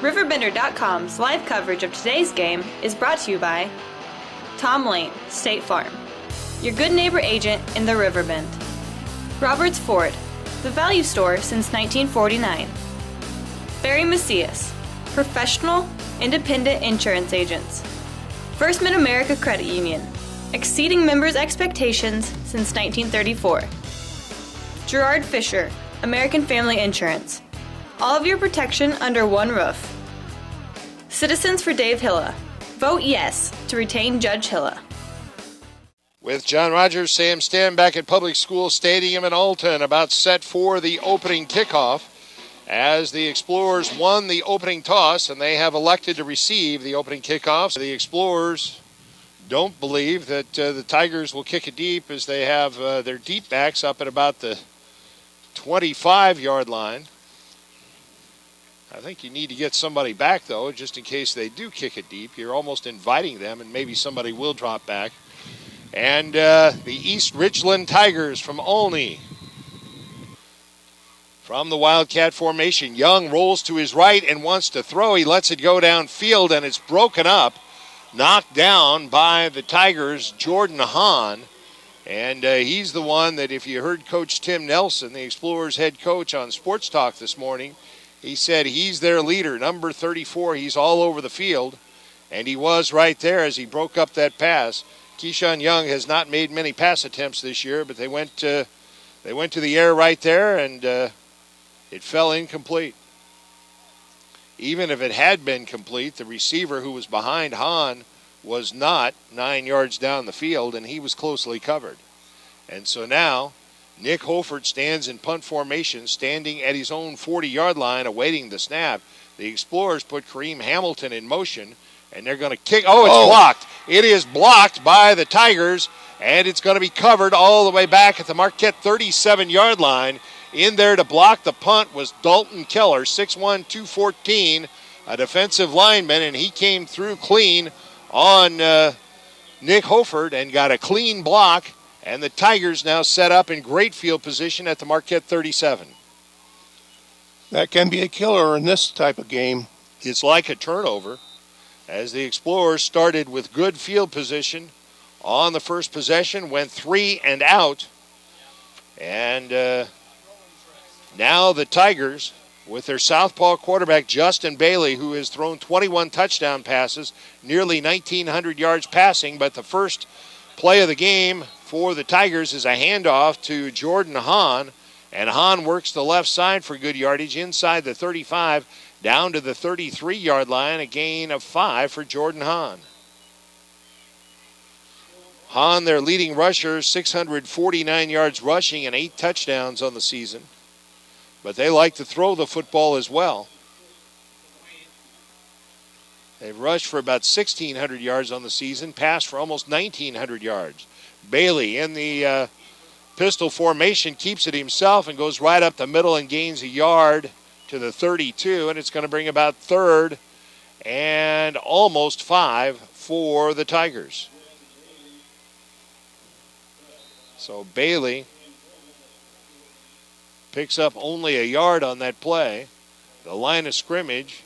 RiverBender.com's live coverage of today's game is brought to you by Tom Lane, State Farm, your good neighbor agent in the Riverbend. Roberts Ford, the value store since 1949. Barry Macias, professional, independent insurance agents. First Mid-America Credit Union, exceeding members' expectations since 1934. Gerard Fisher, American Family Insurance. All of your protection under one roof. Citizens for Dave Hilla. Vote yes to retain Judge Hilla. With John Rogers, Sam Stam back at Public School Stadium in Alton, about set for the opening kickoff, as the Explorers won the opening toss and they have elected to receive the opening kickoff. The Explorers don't believe that the Tigers will kick it deep, as they have their deep backs up at about the 25-yard line. I think you need to get somebody back, though, just in case they do kick it deep. You're almost inviting them, and maybe somebody will drop back. And the East Richland Tigers from Olney, from the Wildcat formation. Young rolls to his right and wants to throw. He lets it go downfield, and it's broken up, knocked down by the Tigers' Jordan Hahn. And he's the one that, if you heard Coach Tim Nelson, the Explorers head coach, on Sports Talk this morning, he said he's their leader, number 34. He's all over the field, and he was right there as he broke up that pass. Keyshawn Young has not made many pass attempts this year, but they went to the air right there, and it fell incomplete. Even if it had been complete, the receiver who was behind Hahn was not 9 yards down the field, and he was closely covered. And so now Nick Holford stands in punt formation, standing at his own 40-yard line, awaiting the snap. The Explorers put Kareem Hamilton in motion, and they're going to kick. Oh, it's blocked. It is blocked by the Tigers, and it's going to be covered all the way back at the Marquette 37-yard line. In there to block the punt was Dalton Keller, 6'1", 214, a defensive lineman, and he came through clean on Nick Holford and got a clean block. And the Tigers now set up in great field position at the Marquette 37. That can be a killer in this type of game. It's like a turnover, as the Explorers started with good field position on the first possession, went 3 and out. And now the Tigers, with their southpaw quarterback Justin Bailey, who has thrown 21 touchdown passes, nearly 1,900 yards passing, but the first play of the game for the Tigers is a handoff to Jordan Hahn, and Hahn works the left side for good yardage inside the 35 down to the 33-yard line, a gain of 5 for Jordan Hahn. Hahn, their leading rusher, 649 yards rushing and 8 touchdowns on the season, but they like to throw the football as well. They've rushed for about 1,600 yards on the season, passed for almost 1,900 yards. Bailey in the pistol formation keeps it himself and goes right up the middle and gains a yard to the 32, and it's going to bring about 3rd and almost 5 for the Tigers. So Bailey picks up only a yard on that play. The line of scrimmage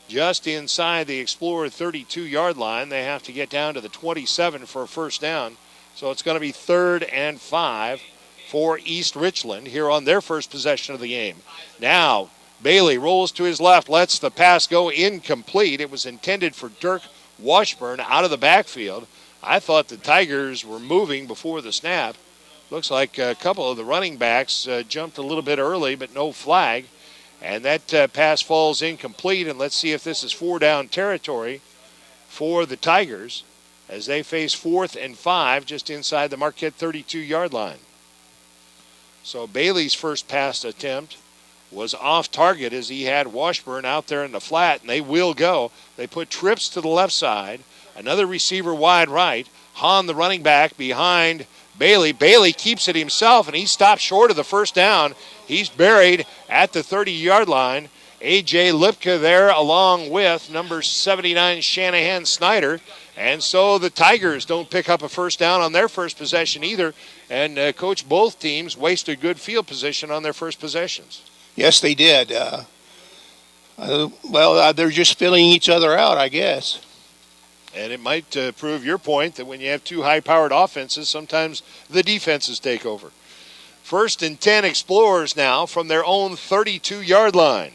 just inside the Explorer 32-yard line. They have to get down to the 27 for a first down. So it's going to be 3rd and 5 for East Richland here on their first possession of the game. Now, Bailey rolls to his left, lets the pass go incomplete. It was intended for Dirk Washburn out of the backfield. I thought the Tigers were moving before the snap. Looks like a couple of the running backs jumped a little bit early, but no flag. And that pass falls incomplete, and let's see if this is 4-down territory for the Tigers as they face 4th and 5 just inside the Marquette 32-yard line. So Bailey's first pass attempt was off target as he had Washburn out there in the flat, and they will go. They put trips to the left side, another receiver wide right. Hahn, the running back, behind Bailey. Bailey keeps it himself, and he stops short of the first down. He's buried at the 30-yard line. A.J. Lipka there along with number 79 Shanahan Snyder. And so the Tigers don't pick up a first down on their first possession either. And, Coach, both teams wasted good field position on their first possessions. Yes, they did. They're just filling each other out, I guess. And it might prove your point that when you have two high-powered offenses, sometimes the defenses take over. 1st and 10 Explorers now from their own 32-yard line.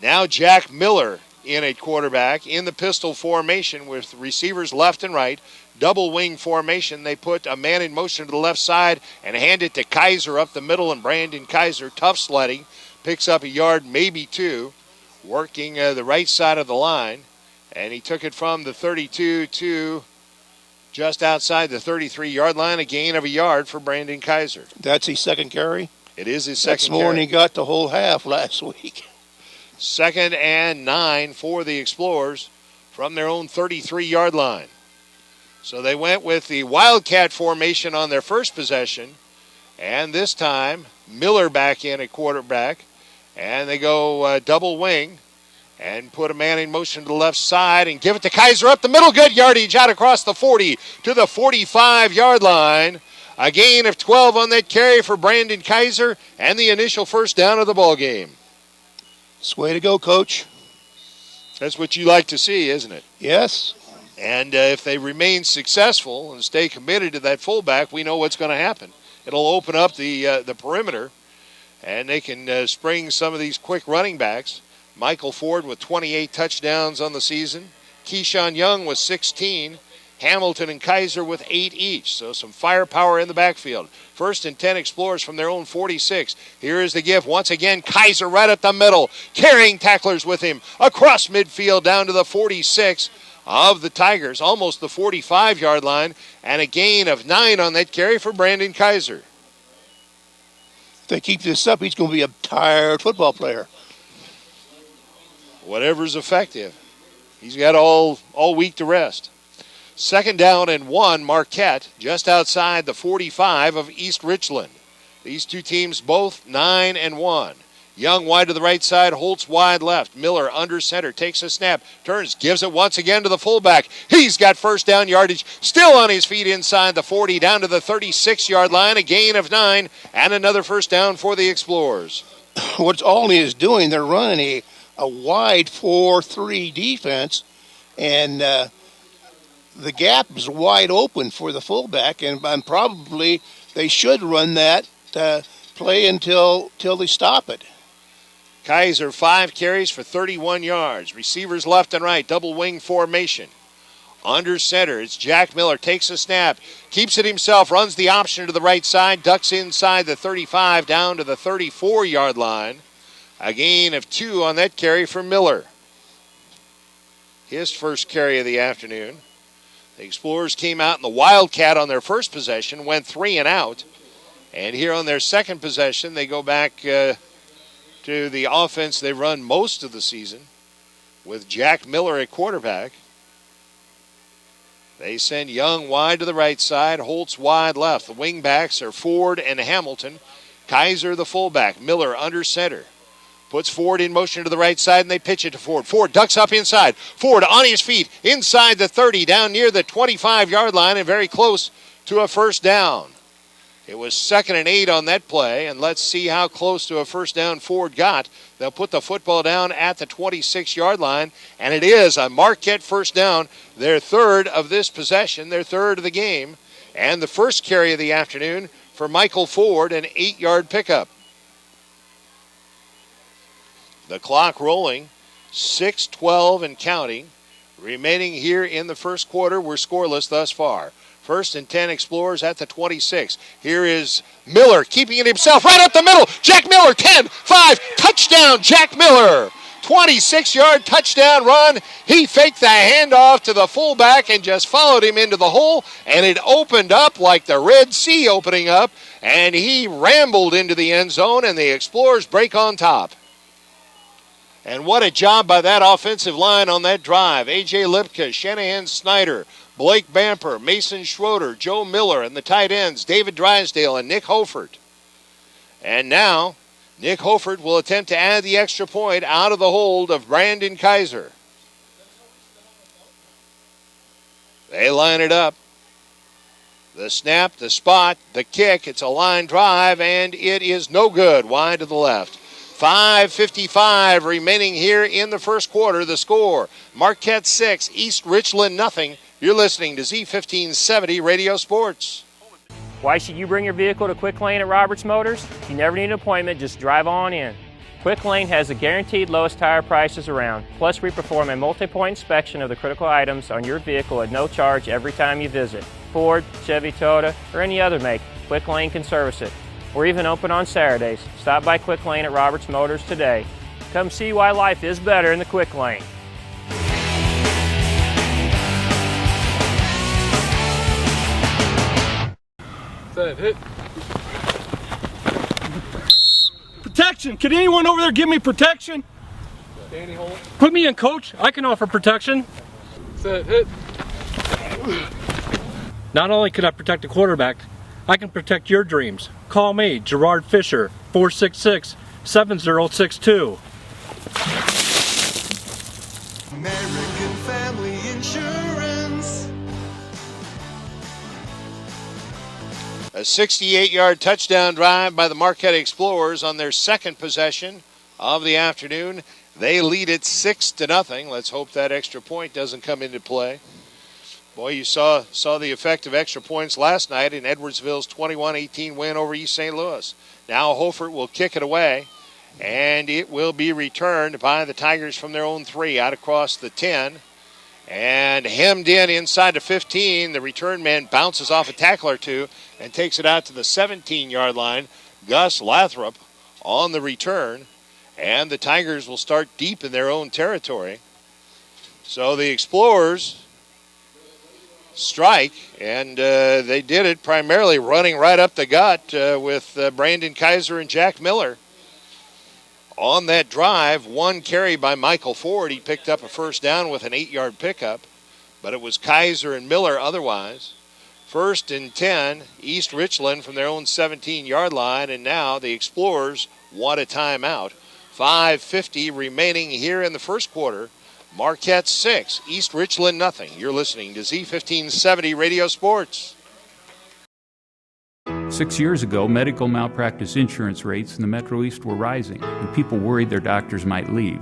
Now Jack Miller in at quarterback in the pistol formation with receivers left and right. Double wing formation. They put a man in motion to the left side and hand it to Kaiser up the middle, and Brandon Kaiser, tough sledding, picks up a yard, maybe two, working the right side of the line. And he took it from the 32 to just outside the 33-yard line, a gain of a yard for Brandon Kaiser. That's his second carry? It is his second carry. That's more than he got the whole half last week. 2nd and 9 for the Explorers from their own 33-yard line. So they went with the Wildcat formation on their first possession, and this time Miller back in at quarterback, and they go double wing and put a man in motion to the left side and give it to Kaiser up the middle. Good yardage out across the 40 to the 45-yard line. A gain of 12 on that carry for Brandon Kaiser and the initial first down of the ball game. It's the way to go, Coach. That's what you like to see, isn't it? Yes. And if they remain successful and stay committed to that fullback, we know what's going to happen. It'll open up the perimeter, and they can spring some of these quick running backs. Michael Ford with 28 touchdowns on the season. Keyshawn Young with 16. Hamilton and Kaiser with 8 each. So some firepower in the backfield. 1st and 10 Explorers from their own 46. Here is the give. Once again, Kaiser right up the middle, carrying tacklers with him across midfield down to the 46 of the Tigers, almost the 45-yard line, and a gain of 9 on that carry for Brandon Kaiser. If they keep this up, he's going to be a tired football player. Whatever's effective. He's got all week to rest. 2nd down and 1, Marquette, just outside the 45 of East Richland. These two teams both 9 and 1. Young wide to the right side, Holtz wide left. Miller under center, takes a snap, turns, gives it once again to the fullback. He's got first down yardage, still on his feet inside the 40, down to the 36-yard line, a gain of 9, and another first down for the Explorers. What Olney is doing, they're running a wide 4-3 defense, and the gap is wide open for the fullback, and probably they should run that play until they stop it. Kaiser, 5 carries for 31 yards. Receivers left and right, double wing formation. Under center, it's Jack Miller, takes a snap, keeps it himself, runs the option to the right side, ducks inside the 35 down to the 34-yard line. A gain of 2 on that carry for Miller. His first carry of the afternoon. The Explorers came out in the Wildcat on their first possession, went 3 and out. And here on their second possession, they go back to the offense they run most of the season with Jack Miller at quarterback. They send Young wide to the right side, Holtz wide left. The wingbacks are Ford and Hamilton. Kaiser the fullback, Miller under center. Puts Ford in motion to the right side, and they pitch it to Ford. Ford ducks up inside. Ford on his feet, inside the 30, down near the 25-yard line, and very close to a first down. It was 2nd and 8 on that play, and let's see how close to a first down Ford got. They'll put the football down at the 26-yard line, and it is a Marquette first down, their third of this possession, their third of the game, and the first carry of the afternoon for Michael Ford, an 8-yard pickup. The clock rolling, 6:12 and counting. Remaining here in the first quarter, we're scoreless thus far. 1st and 10 Explorers at the 26. Here is Miller keeping it himself right up the middle. Jack Miller, 10, 5, touchdown, Jack Miller. 26-yard touchdown run. He faked the handoff to the fullback and just followed him into the hole, and it opened up like the Red Sea opening up, and he rambled into the end zone, and the Explorers break on top. And what a job by that offensive line on that drive. A.J. Lipka, Shanahan Snyder, Blake Bamper, Mason Schroeder, Joe Miller, and the tight ends, David Drysdale and Nick Hofert. And now, Nick Hofert will attempt to add the extra point out of the hold of Brandon Kaiser. They line it up. The snap, the spot, the kick. It's a line drive, and it is no good. Wide to the left. 5:55 remaining here in the first quarter. The score, Marquette 6, East Richland nothing. You're listening to Z1570 Radio Sports. Why should you bring your vehicle to Quick Lane at Roberts Motors? You never need an appointment, just drive on in. Quick Lane has the guaranteed lowest tire prices around. Plus, we perform a multi-point inspection of the critical items on your vehicle at no charge every time you visit. Ford, Chevy, Toyota, or any other make, Quick Lane can service it. We're even open on Saturdays. Stop by Quick Lane at Roberts Motors today. Come see why life is better in the Quick Lane. Set, hit. Protection! Can anyone over there give me protection? Danny Holt. Put me in, coach. I can offer protection. Set, hit. Not only can I protect the quarterback, I can protect your dreams. Call me, Gerard Fisher, 466-7062. American Family Insurance. A 68-yard touchdown drive by the Marquette Explorers on their second possession of the afternoon. They lead it 6-0. Let's hope that extra point doesn't come into play. Boy, you saw the effect of extra points last night in Edwardsville's 21-18 win over East St. Louis. Now Hofert will kick it away, and it will be returned by the Tigers from their own 3 out across the 10. And hemmed in inside the 15. The return man bounces off a tackle or two and takes it out to the 17-yard line. Gus Lathrop on the return. And the Tigers will start deep in their own territory. So the Explorers strike, and they did it primarily running right up the gut with Brandon Kaiser and Jack Miller. On that drive, one carry by Michael Ford. He picked up a first down with an 8-yard pickup, but it was Kaiser and Miller otherwise. 1st and 10, East Richland from their own 17-yard line, and now the Explorers want a timeout. 5:50 remaining here in the first quarter. Marquette 6, East Richland nothing. You're listening to Z1570 Radio Sports. 6 years ago, medical malpractice insurance rates in the Metro East were rising, and people worried their doctors might leave.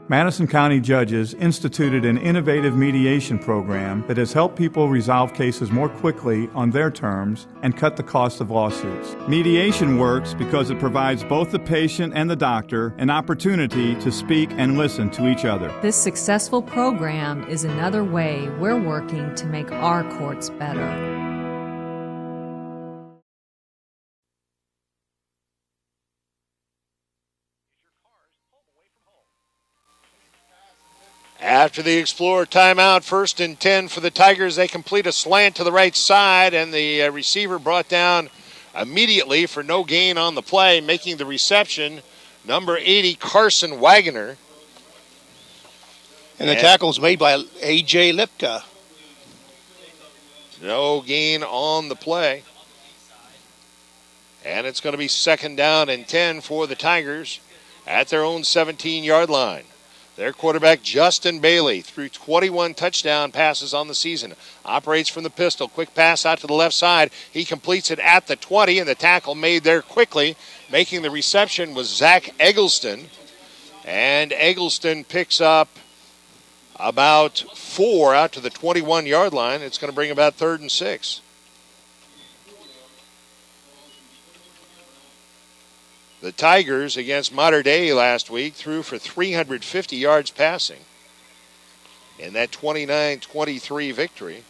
Madison County judges instituted an innovative mediation program that has helped people resolve cases more quickly on their terms and cut the cost of lawsuits. Mediation works because it provides both the patient and the doctor an opportunity to speak and listen to each other. This successful program is another way we're working to make our courts better. After the Explorer timeout, 1st and 10 for the Tigers. They complete a slant to the right side, and the receiver brought down immediately for no gain on the play, making the reception number 80, Carson Wagoner. And the tackle's made by A.J. Lipka. No gain on the play. And it's going to be 2nd down and 10 for the Tigers at their own 17-yard line. Their quarterback, Justin Bailey, threw 21 touchdown passes on the season. Operates from the pistol. Quick pass out to the left side. He completes it at the 20, and the tackle made there quickly. Making the reception was Zach Eggleston. And Eggleston picks up about 4 out to the 21-yard line. It's going to bring about 3rd and 6. The Tigers against Mater Dei last week threw for 350 yards passing in that 29-23 victory.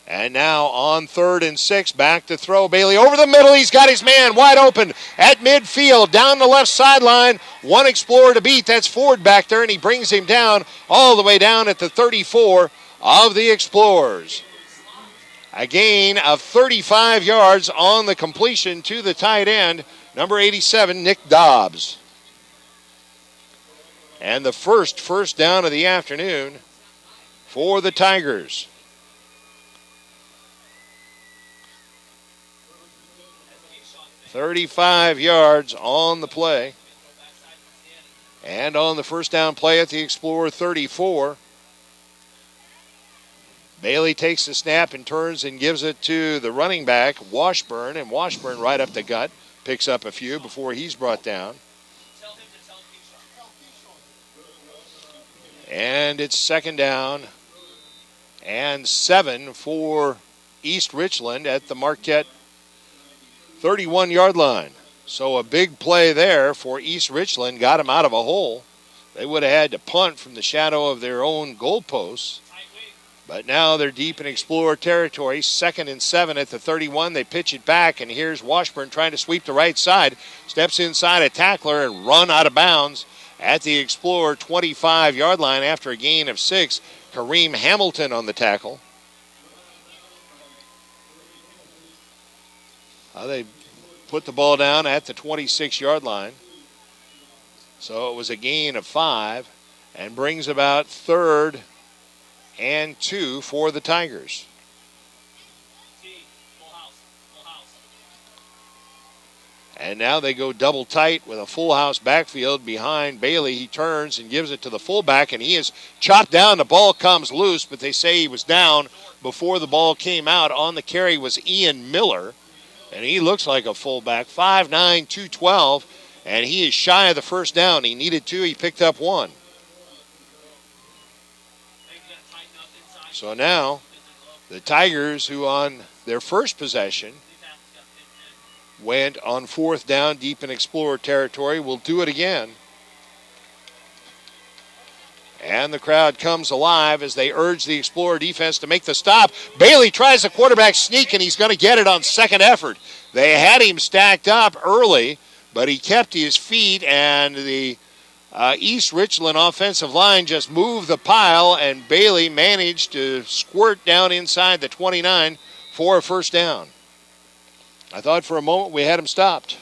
And now on 3rd and 6, back to throw. Bailey over the middle. He's got his man wide open at midfield, down the left sideline. One Explorer to beat. That's Ford back there, and he brings him down all the way down at the 34 of the Explorers. A gain of 35 yards on the completion to the tight end, number 87, Nick Dobbs. And the first down of the afternoon for the Tigers. "35 yards on the play. And on the first down play at the Explorer 34. Bailey takes the snap and turns and gives it to the running back, Washburn. And Washburn right up the gut. Picks up a few before he's brought down. And it's second down and 7 for East Richland at the Marquette 31-yard line. So a big play there for East Richland, got him out of a hole. They would have had to punt from the shadow of their own goalposts. But now they're deep in Explorer territory, 2nd and 7 at the 31. They pitch it back, and here's Washburn trying to sweep the right side. Steps inside a tackler and run out of bounds at the Explorer 25-yard line after a gain of 6. Kareem Hamilton on the tackle. They put the ball down at the 26-yard line. So it was a gain of 5 and brings about 3rd and 2 for the Tigers. And now they go double tight with a full house backfield behind Bailey. He turns and gives it to the fullback, and he is chopped down. The ball comes loose, but they say he was down before the ball came out. On the carry was Ian Miller, and he looks like a fullback, 5'9", 212, and he is shy of the first down. He needed 2. He picked up 1. So now the Tigers, who on their first possession went on 4th down deep in Explorer territory, will do it again. And the crowd comes alive as they urge the Explorer defense to make the stop. Bailey tries the quarterback sneak, and he's going to get it on second effort. They had him stacked up early, but he kept his feet, and the East Richland offensive line just moved the pile, and Bailey managed to squirt down inside the 29 for a first down. I thought for a moment we had him stopped.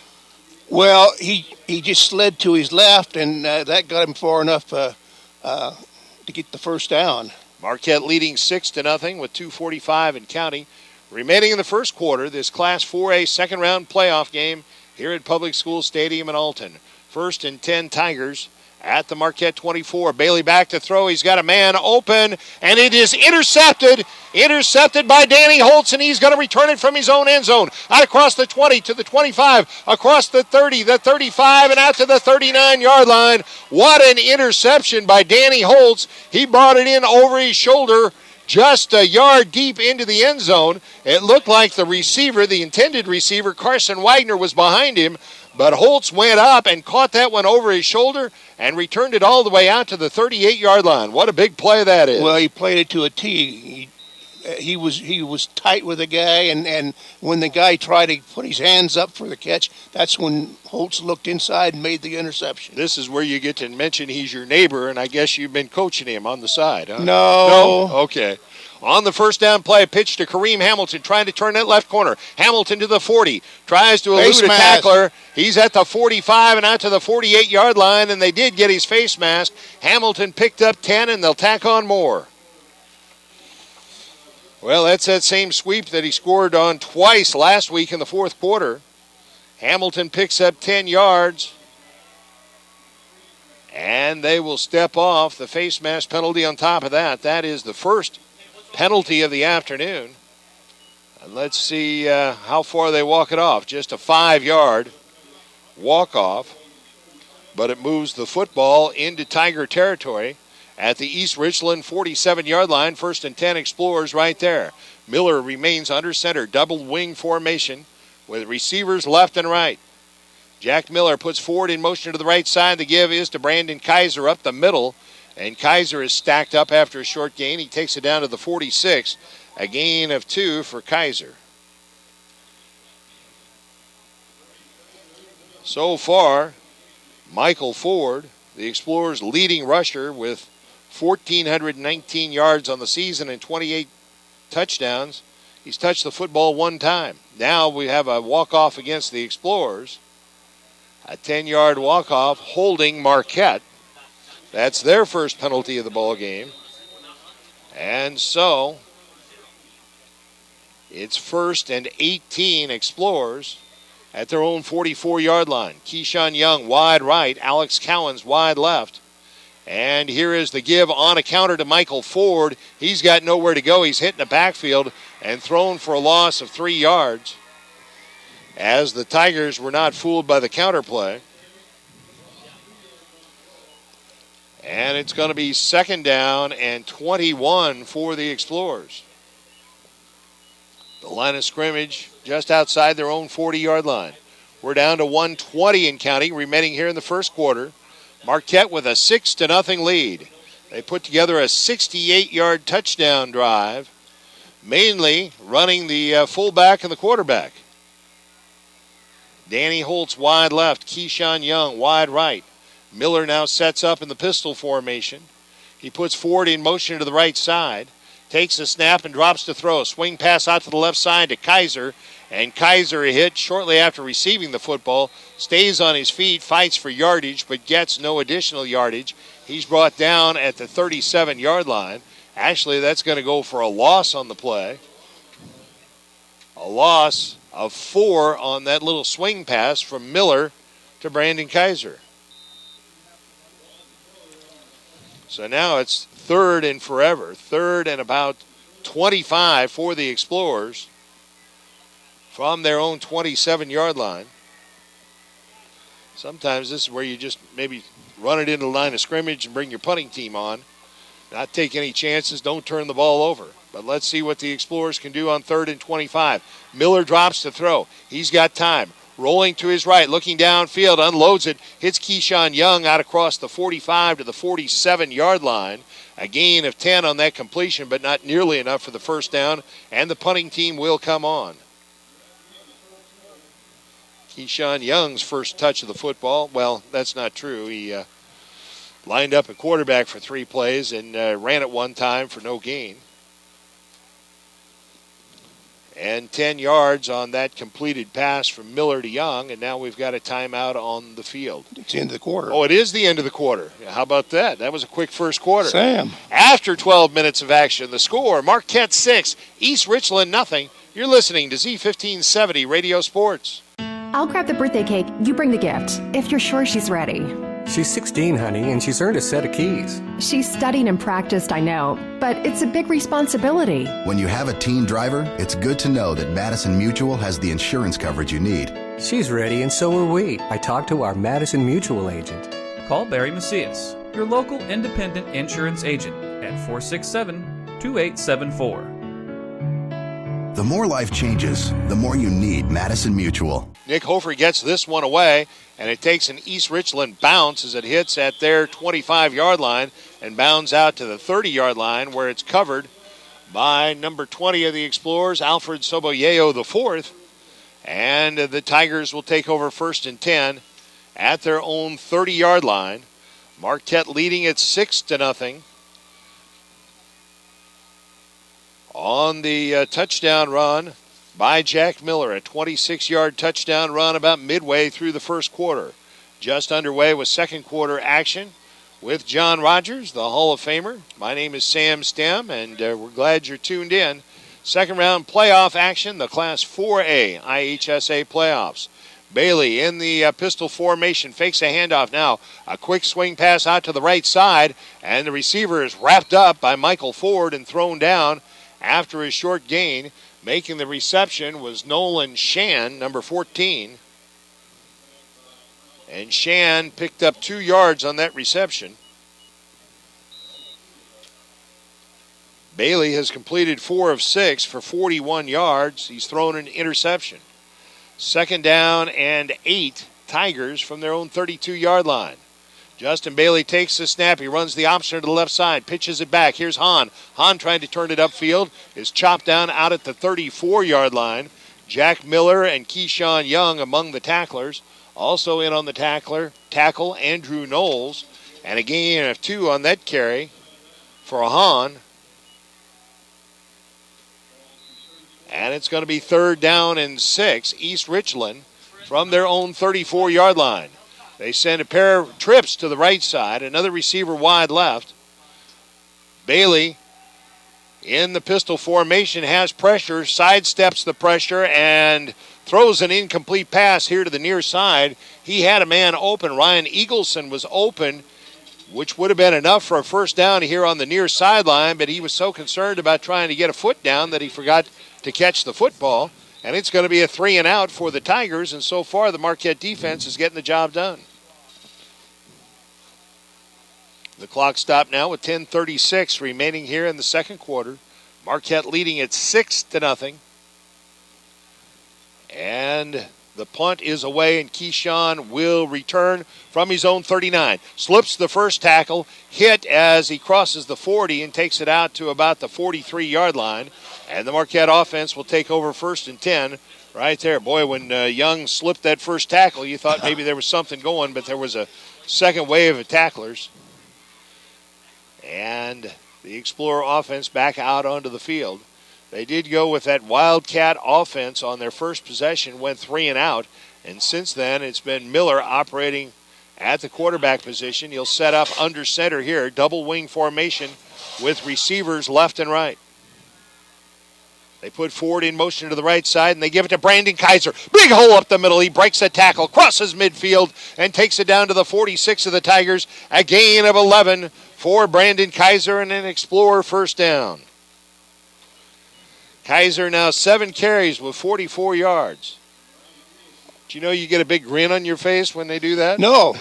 Well, he just slid to his left, and that got him far enough to get the first down. Marquette leading 6-0 with 2:45 and counting remaining in the first quarter. This Class 4A second-round playoff game here at Public School Stadium in Alton. 1st and 10 Tigers at the Marquette 24. Bailey back to throw. He's got a man open, and it is intercepted. Intercepted by Danny Holtz, and he's going to return it from his own end zone. Out across the 20 to the 25, across the 30, the 35, and out to the 39-yard line. What an interception by Danny Holtz. He brought it in over his shoulder, just a yard deep into the end zone. It looked like the receiver, the intended receiver, Carson Wagner, was behind him, but Holtz went up and caught that one over his shoulder and returned it all the way out to the 38-yard line. What a big play that is. Well, he played it to a T. He was tight with the guy, and when the guy tried to put his hands up for the catch, that's when Holtz looked inside and made the interception. This is where you get to mention he's your neighbor, and I guess you've been coaching him on the side, huh? No. Okay. On the first down play, pitch to Kareem Hamilton, trying to turn that left corner. Hamilton to the 40, tries to elude a tackler. He's at the 45 and out to the 48-yard line, and they did get his face mask. Hamilton picked up 10, and they'll tack on more. Well, that's that same sweep that he scored on twice last week in the fourth quarter. Hamilton picks up 10 yards, and they will step off. The face mask penalty on top of that. That is the first penalty of the afternoon. And let's see how far they walk it off. Just a 5-yard walk-off, but it moves the football into Tiger territory at the East Richland 47-yard line. 1st and 10 Explorers right there. Miller remains under center, double wing formation with receivers left and right. Jack Miller puts Ford in motion to the right side. The give is to Brandon Kaiser up the middle, and Kaiser is stacked up after a short gain. He takes it down to the 46, a gain of 2 for Kaiser. So far, Michael Ford, the Explorers' leading rusher, with 1,419 yards on the season and 28 touchdowns. He's touched the football one time. Now we have a walk-off against the Explorers. A 10-yard walk-off holding Marquette. That's their first penalty of the ball game. And so it's 1st and 18 Explorers at their own 44-yard line. Keyshawn Young wide right, Alex Cowens wide left. And here is the give on a counter to Michael Ford. He's got nowhere to go. He's hit in the backfield and thrown for a loss of 3 yards, as the Tigers were not fooled by the counter play. And it's going to be 2nd down and 21 for the Explorers. The line of scrimmage just outside their own 40-yard line. We're down to 1:20 and counting remaining here in the first quarter. Marquette with a 6-0 lead. They put together a 68-yard touchdown drive, mainly running the fullback and the quarterback. Danny Holtz wide left, Keyshawn Young wide right. Miller now sets up in the pistol formation. He puts Ford in motion to the right side, takes a snap and drops to throw. Swing pass out to the left side to Kaiser, and Kaiser hit shortly after receiving the football, stays on his feet, fights for yardage, but gets no additional yardage. He's brought down at the 37-yard line. Actually, that's going to go for a loss on the play. A loss of 4 on that little swing pass from Miller to Brandon Kaiser. So now it's 3rd and forever. 3rd and about 25 for the Explorers from their own 27-yard line. Sometimes this is where you just maybe run it into the line of scrimmage and bring your punting team on. Not take any chances, don't turn the ball over. But let's see what the Explorers can do on 3rd and 25. Miller drops to throw. He's got time. Rolling to his right, looking downfield, unloads it, hits Keyshawn Young out across the 45 to the 47-yard line. A gain of 10 on that completion, but not nearly enough for the first down, and the punting team will come on. Keyshawn Young's first touch of the football, well, that's not true. He lined up a quarterback for 3 plays and ran it one time for no gain. And 10 yards on that completed pass from Miller to Young, and now we've got a timeout on the field. It's the end of the quarter. Oh, it is the end of the quarter. How about that? That was a quick first quarter. Sam. After 12 minutes of action, the score, Marquette 6, East Richland nothing. You're listening to Z1570 Radio Sports. I'll grab the birthday cake. You bring the gift, if you're sure she's ready. She's 16, honey, and she's earned a set of keys. She's studied and practiced, I know, but it's a big responsibility. When you have a teen driver, it's good to know that Madison Mutual has the insurance coverage you need. She's ready, and so are we. I talked to our Madison Mutual agent. Call Barry Macias, your local independent insurance agent, at 467-2874. The more life changes, the more you need Madison Mutual. Nick Hofer gets this one away, and it takes an East Richland bounce as it hits at their 25-yard line and bounds out to the 30-yard line where it's covered by number 20 of the Explorers, Alfred Soboyeo IV. And the Tigers will take over 1st and 10 at their own 30-yard line. Marquette leading at 6-0. On the touchdown run by Jack Miller, a 26-yard touchdown run about midway through the first quarter. Just underway with second quarter action with John Rogers, the Hall of Famer. My name is Sam Stem, and we're glad you're tuned in. Second round playoff action, the Class 4A IHSA playoffs. Bailey in the pistol formation, fakes a handoff now. A quick swing pass out to the right side, and the receiver is wrapped up by Michael Ford and thrown down after a short gain. Making the reception was Nolan Shan, number 14. And Shan picked up 2 yards on that reception. Bailey has completed 4 of 6 for 41 yards. He's thrown an interception. 2nd down and 8, Tigers from their own 32-yard line. Justin Bailey takes the snap. He runs the option to the left side, pitches it back. Here's Hahn. Hahn trying to turn it upfield, is chopped down out at the 34-yard line. Jack Miller and Keyshawn Young among the tacklers. Also in on the tackle, Andrew Knowles. And a gain of 2 on that carry for Hahn. And it's going to be 3rd down and 6, East Richland from their own 34-yard line. They send a pair of trips to the right side, another receiver wide left. Bailey in the pistol formation has pressure, sidesteps the pressure, and throws an incomplete pass here to the near side. He had a man open. Ryan Eagleson was open, which would have been enough for a first down here on the near sideline, but he was so concerned about trying to get a foot down that he forgot to catch the football. And it's going to be a 3 and out for the Tigers, and so far the Marquette defense is getting the job done. The clock stopped now with 10:36 remaining here in the second quarter. Marquette leading at 6-0. And the punt is away, and Keyshawn will return from his own 39. Slips the first tackle, hit as he crosses the 40 and takes it out to about the 43-yard line. And the Marquette offense will take over 1st and 10 right there. Boy, when Young slipped that first tackle, you thought maybe there was something going, but there was a second wave of tacklers. And the Explorer offense back out onto the field. They did go with that Wildcat offense on their first possession, went 3 and out. And since then, it's been Miller operating at the quarterback position. He'll set up under center here, double wing formation with receivers left and right. They put Ford in motion to the right side, and they give it to Brandon Kaiser. Big hole up the middle. He breaks a tackle, crosses midfield, and takes it down to the 46 of the Tigers. A gain of 11 for Brandon Kaiser and an Explorer first down. Kaiser now 7 carries with 44 yards. Do you know you get a big grin on your face when they do that? No.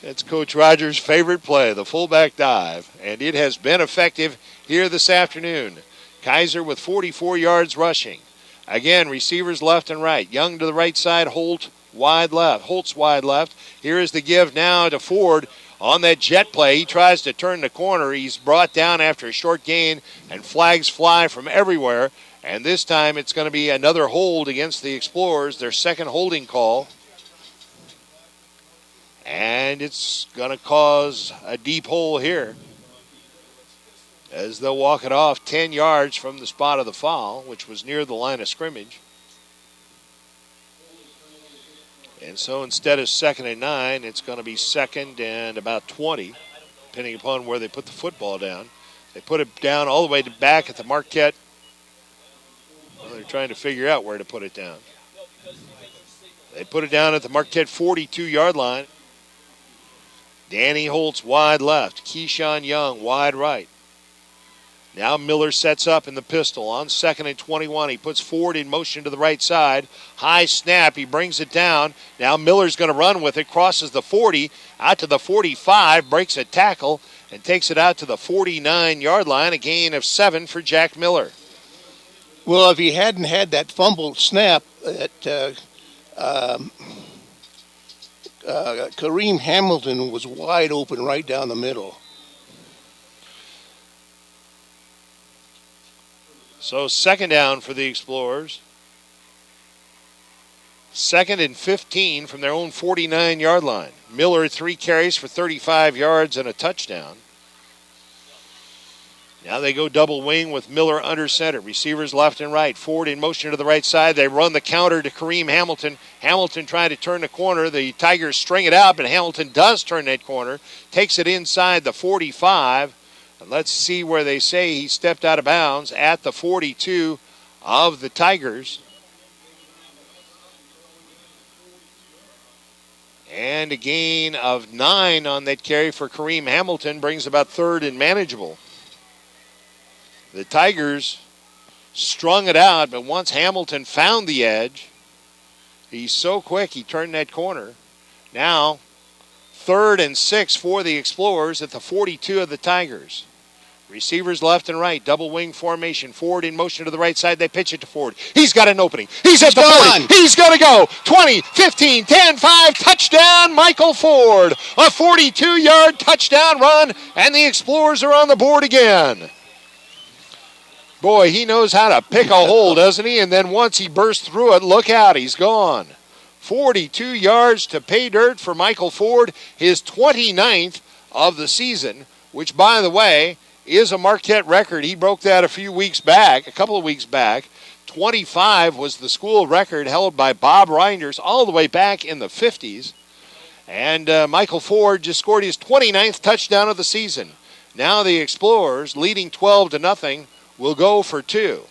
It's Coach Rogers' favorite play, the fullback dive, and it has been effective here this afternoon. Kaiser with 44 yards rushing. Again, receivers left and right. Young to the right side, Holtz wide left. Here is the give now to Ford on that jet play. He tries to turn the corner. He's brought down after a short gain, and flags fly from everywhere. And this time it's going to be another hold against the Explorers, their second holding call. And it's going to cause a deep hole here as they'll walk it off 10 yards from the spot of the foul, which was near the line of scrimmage. And so instead of 2nd and 9, it's going to be 2nd and about 20, depending upon where they put the football down. They put it down all the way back at the Marquette. Well, they're trying to figure out where to put it down. They put it down at the Marquette 42-yard line. Danny Holtz wide left. Keyshawn Young wide right. Now Miller sets up in the pistol on 2nd and 21. He puts Ford in motion to the right side. High snap. He brings it down. Now Miller's going to run with it. Crosses the 40 out to the 45. Breaks a tackle and takes it out to the 49-yard line. A gain of 7 for Jack Miller. Well, if he hadn't had that fumbled snap Kareem Hamilton was wide open right down the middle. So 2nd down for the Explorers. 2nd and 15 from their own 49-yard line. Miller 3 carries for 35 yards and a touchdown. Now they go double wing with Miller under center. Receivers left and right. Ford in motion to the right side. They run the counter to Kareem Hamilton. Hamilton trying to turn the corner. The Tigers string it out, but Hamilton does turn that corner. Takes it inside the 45. And let's see where they say he stepped out of bounds at the 42 of the Tigers. And a gain of 9 on that carry for Kareem Hamilton brings about 3rd and manageable. The Tigers strung it out, but once Hamilton found the edge, he's so quick he turned that corner. Now, 3rd and 6 for the Explorers at the 42 of the Tigers. Receivers left and right, double wing formation. Ford in motion to the right side. They pitch it to Ford. He's got an opening. He's at the 40. He's going to go. 20, 15, 10, 5, touchdown, Michael Ford. A 42-yard touchdown run, and the Explorers are on the board again. Boy, he knows how to pick a hole, doesn't he? And then once he bursts through it, look out, he's gone. 42 yards to pay dirt for Michael Ford, his 29th of the season, which, by the way, is a Marquette record. He broke that a couple of weeks back. 25 was the school record held by Bob Reinders all the way back in the 50s. And Michael Ford just scored his 29th touchdown of the season. Now the Explorers, leading 12-0, will go for 2.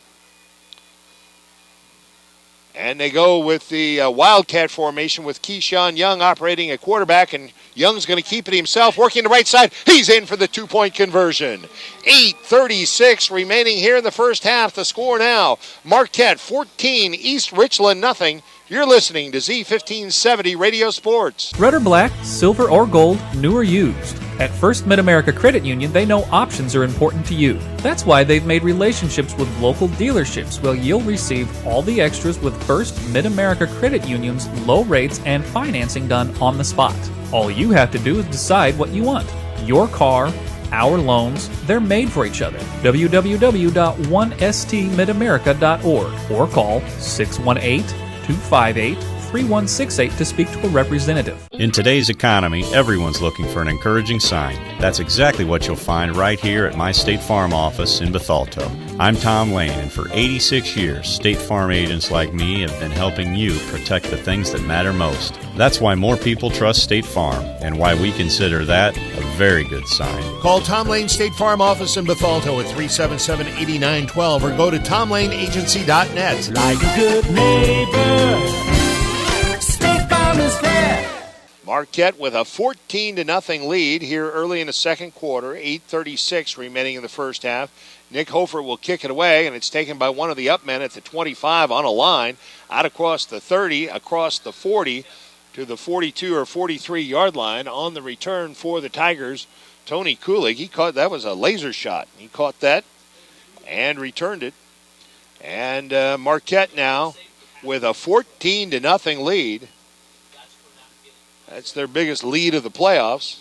And they go with the Wildcat formation with Keyshawn Young operating at quarterback, and Young's going to keep it himself, working the right side. He's in for the 2-point conversion. 8:36 remaining here in the first half. The score now, Marquette 14, East Richland 0. You're listening to Z1570 Radio Sports. Red or black, silver or gold, new or used. At First Mid-America Credit Union, they know options are important to you. That's why they've made relationships with local dealerships where you'll receive all the extras with First Mid-America Credit Union's low rates and financing done on the spot. All you have to do is decide what you want. Your car, our loans, they're made for each other. www.1stmidamerica.org or call 618-258-3168 to speak to a representative. In today's economy, everyone's looking for an encouraging sign. That's exactly what you'll find right here at my State Farm office in Bethalto. I'm Tom Lane, and for 86 years, State Farm agents like me have been helping you protect the things that matter most. That's why more people trust State Farm, and why we consider that a very good sign. Call Tom Lane State Farm office in Bethalto at 377-8912 or go to tomlaneagency.net. Like a good neighbor, State Farm is there. Marquette with a 14-0 lead here early in the second quarter, 8:36 remaining in the first half. Nick Hofer will kick it away, and it's taken by one of the upmen at the 25 on a line, out across the 30, across the 40 to the 42 or 43-yard line. On the return for the Tigers, Tony Kulig, he caught, that was a laser shot. He caught that and returned it. And Marquette now with a 14-0 lead. That's their biggest lead of the playoffs.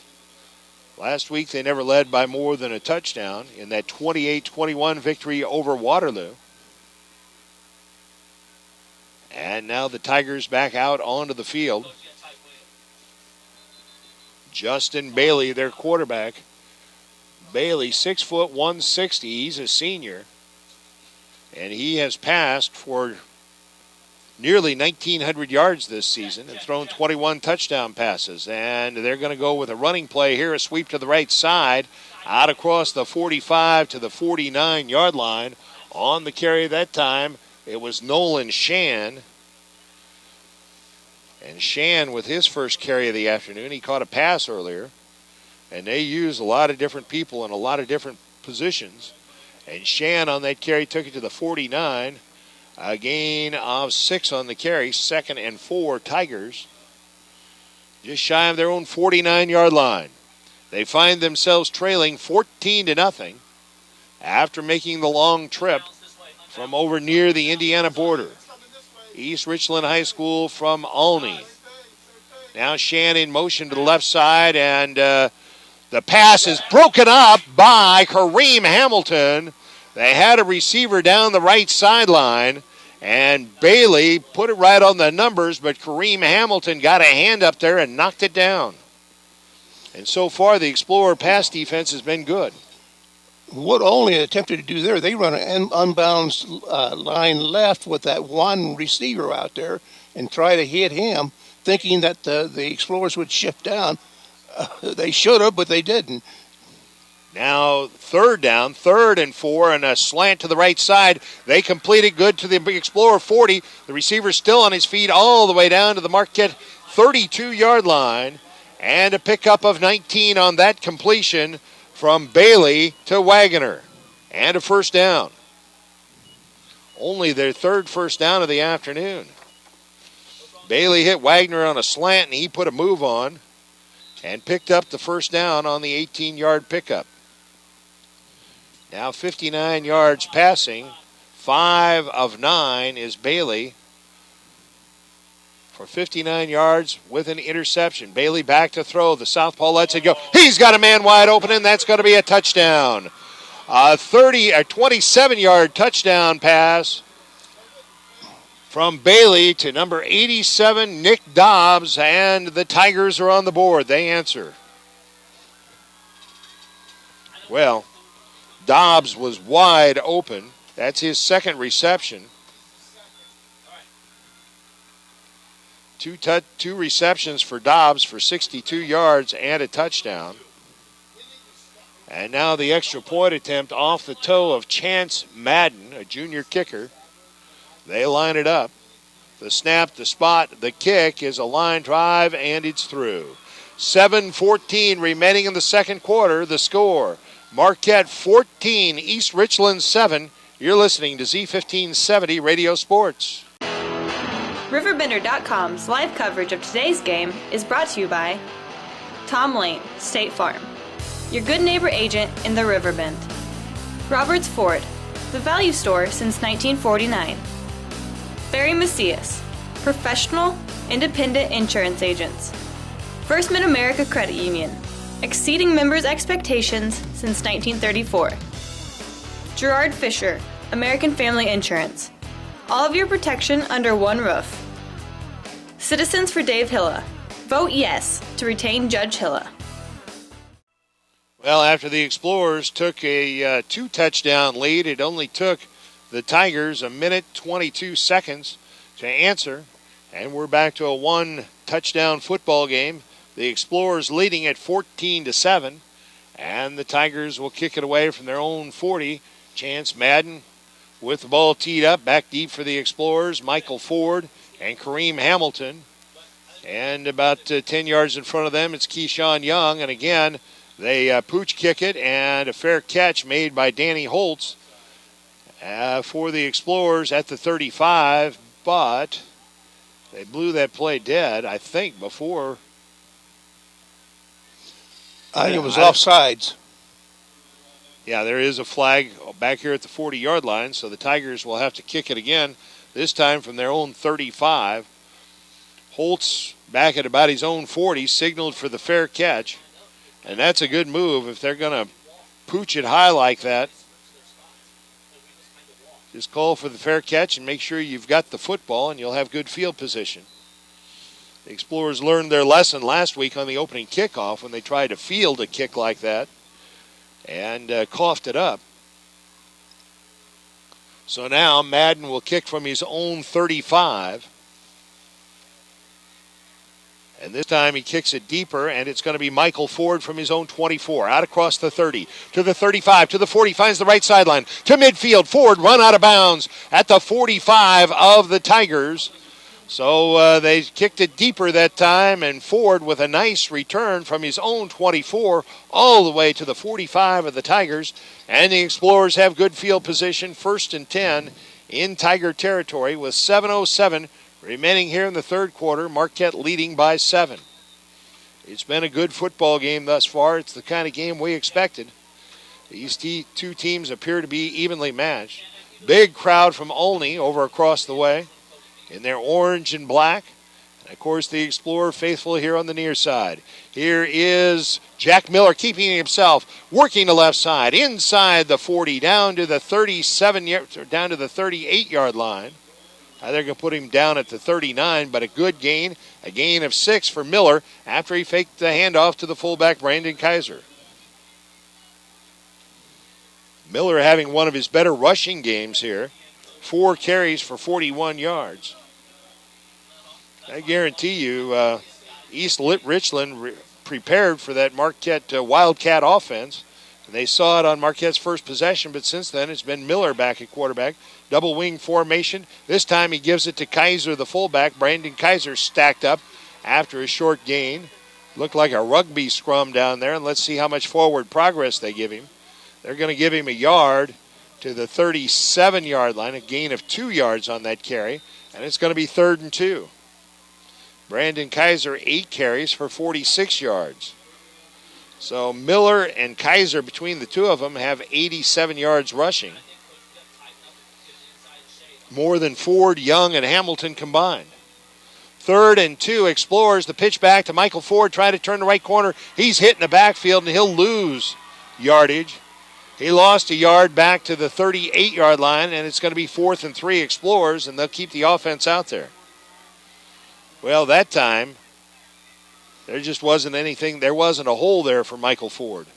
Last week they never led by more than a touchdown in that 28-21 victory over Waterloo. And now the Tigers back out onto the field. Justin Bailey, their quarterback. Bailey, 6 foot 160. He's a senior. And he has passed for nearly 1,900 yards this season and thrown 21 touchdown passes. And they're going to go with a running play here, a sweep to the right side, out across the 45 to the 49-yard line. On the carry that time, it was Nolan Shan. And Shan, with his first carry of the afternoon, he caught a pass earlier. And they use a lot of different people in a lot of different positions. And Shan on that carry took it to the 49. A gain of 6 on the carry, 2nd and 4 Tigers. Just shy of their own 49-yard line. They find themselves trailing 14-0 after making the long trip from over near the Indiana border. East Richland High School from Olney. Now Shan in motion to the left side, and the pass is broken up by Kareem Hamilton. They had a receiver down the right sideline, and Bailey put it right on the numbers, but Kareem Hamilton got a hand up there and knocked it down. And so far, the Explorer pass defense has been good. What Olney attempted to do there, they run an unbalanced line left with that one receiver out there and try to hit him, thinking that the Explorers would shift down. They should have, but they didn't. Now, third down, 3rd and 4, and a slant to the right side. They complete it good to the Explorer 40. The receiver's still on his feet all the way down to the Marquette 32-yard line. And a pickup of 19 on that completion from Bailey to Wagoner. And a first down. Only their 3rd first down of the afternoon. Bailey hit Wagner on a slant, and he put a move on and picked up the first down on the 18-yard pickup. Now 59 yards passing. 5 of 9 is Bailey for 59 yards with an interception. Bailey back to throw. The southpaw lets it go. He's got a man wide open, and that's going to be a touchdown. A 27-yard touchdown pass from Bailey to number 87, Nick Dobbs, and the Tigers are on the board. They answer. Well, Dobbs was wide open. That's his 2nd reception. Two receptions for Dobbs for 62 yards and a touchdown. And now the extra point attempt off the toe of Chance Madden, a junior kicker. They line it up. The snap, the spot, the kick is a line drive, and it's through. 7:14 remaining in the second quarter. The score, Marquette 14, East Richland 7. You're listening to Z1570 Radio Sports. RiverBender.com's live coverage of today's game is brought to you by Tom Lane, State Farm, your good neighbor agent in the Riverbend. Roberts Ford, the value store since 1949. Barry Macias, professional, independent insurance agents. First Mid-America Credit Union, exceeding members' expectations since 1934. Gerard Fisher, American Family Insurance. All of your protection under one roof. Citizens for Dave Hilla. Vote yes to retain Judge Hilla. Well, after the Explorers took a 2-touchdown lead, it only took the Tigers a minute 22 seconds to answer, and we're back to a 1-touchdown football game. The Explorers leading at 14-7, and the Tigers will kick it away from their own 40. Chance Madden with the ball teed up, back deep for the Explorers. Michael Ford and Kareem Hamilton. And about 10 yards in front of them, it's Keyshawn Young. And again, they pooch kick it, and a fair catch made by Danny Holtz for the Explorers at the 35. But they blew that play dead, I think, before. I think it was offsides. Yeah, there is a flag back here at the 40-yard line, so the Tigers will have to kick it again, this time from their own 35. Holtz back at about his own 40, signaled for the fair catch, and that's a good move if they're going to pooch it high like that. Just call for the fair catch and make sure you've got the football, and you'll have good field position. The Explorers learned their lesson last week on the opening kickoff when they tried to field a kick like that and coughed it up. So now Madden will kick from his own 35. And this time he kicks it deeper, and it's going to be Michael Ford from his own 24. Out across the 30, to the 35, to the 40, finds the right sideline, to midfield. Ford run out of bounds at the 45 of the Tigers. So they kicked it deeper that time, and Ford with a nice return from his own 24 all the way to the 45 of the Tigers. And the Explorers have good field position, 1st and 10 in Tiger territory with 7:07 remaining here in the third quarter. Marquette leading by 7. It's been a good football game thus far. It's the kind of game we expected. These two teams appear to be evenly matched. Big crowd from Olney over across the way in their orange and black. And, of course, the Explorer faithful here on the near side. Here is Jack Miller keeping himself, working the left side, inside the 40, down to the 38-yard line. They're going to put him down at the 39, but a good gain, a gain of 6 for Miller after he faked the handoff to the fullback, Brandon Kaiser. Miller having one of his better rushing games here. 4 carries for 41 yards. I guarantee you East Richland prepared for that Marquette Wildcat offense. And they saw it on Marquette's first possession, but since then it's been Miller back at quarterback. Double wing formation. This time he gives it to Kaiser, the fullback. Brandon Kaiser stacked up after a short gain. Looked like a rugby scrum down there, and let's see how much forward progress they give him. They're going to give him a yard to the 37-yard line, a gain of 2 yards on that carry, and it's going to be 3rd and 2. Brandon Kaiser, 8 carries for 46 yards. So Miller and Kaiser, between the two of them, have 87 yards rushing. More than Ford, Young, and Hamilton combined. 3rd and 2, Explorers. The pitch back to Michael Ford, trying to turn the right corner. He's hit in the backfield, and he'll lose yardage. He lost a yard back to the 38-yard line, and it's going to be 4th and 3 Explorers, and they'll keep the offense out there. Well, that time, there just wasn't anything. There wasn't a hole there for Michael Ford.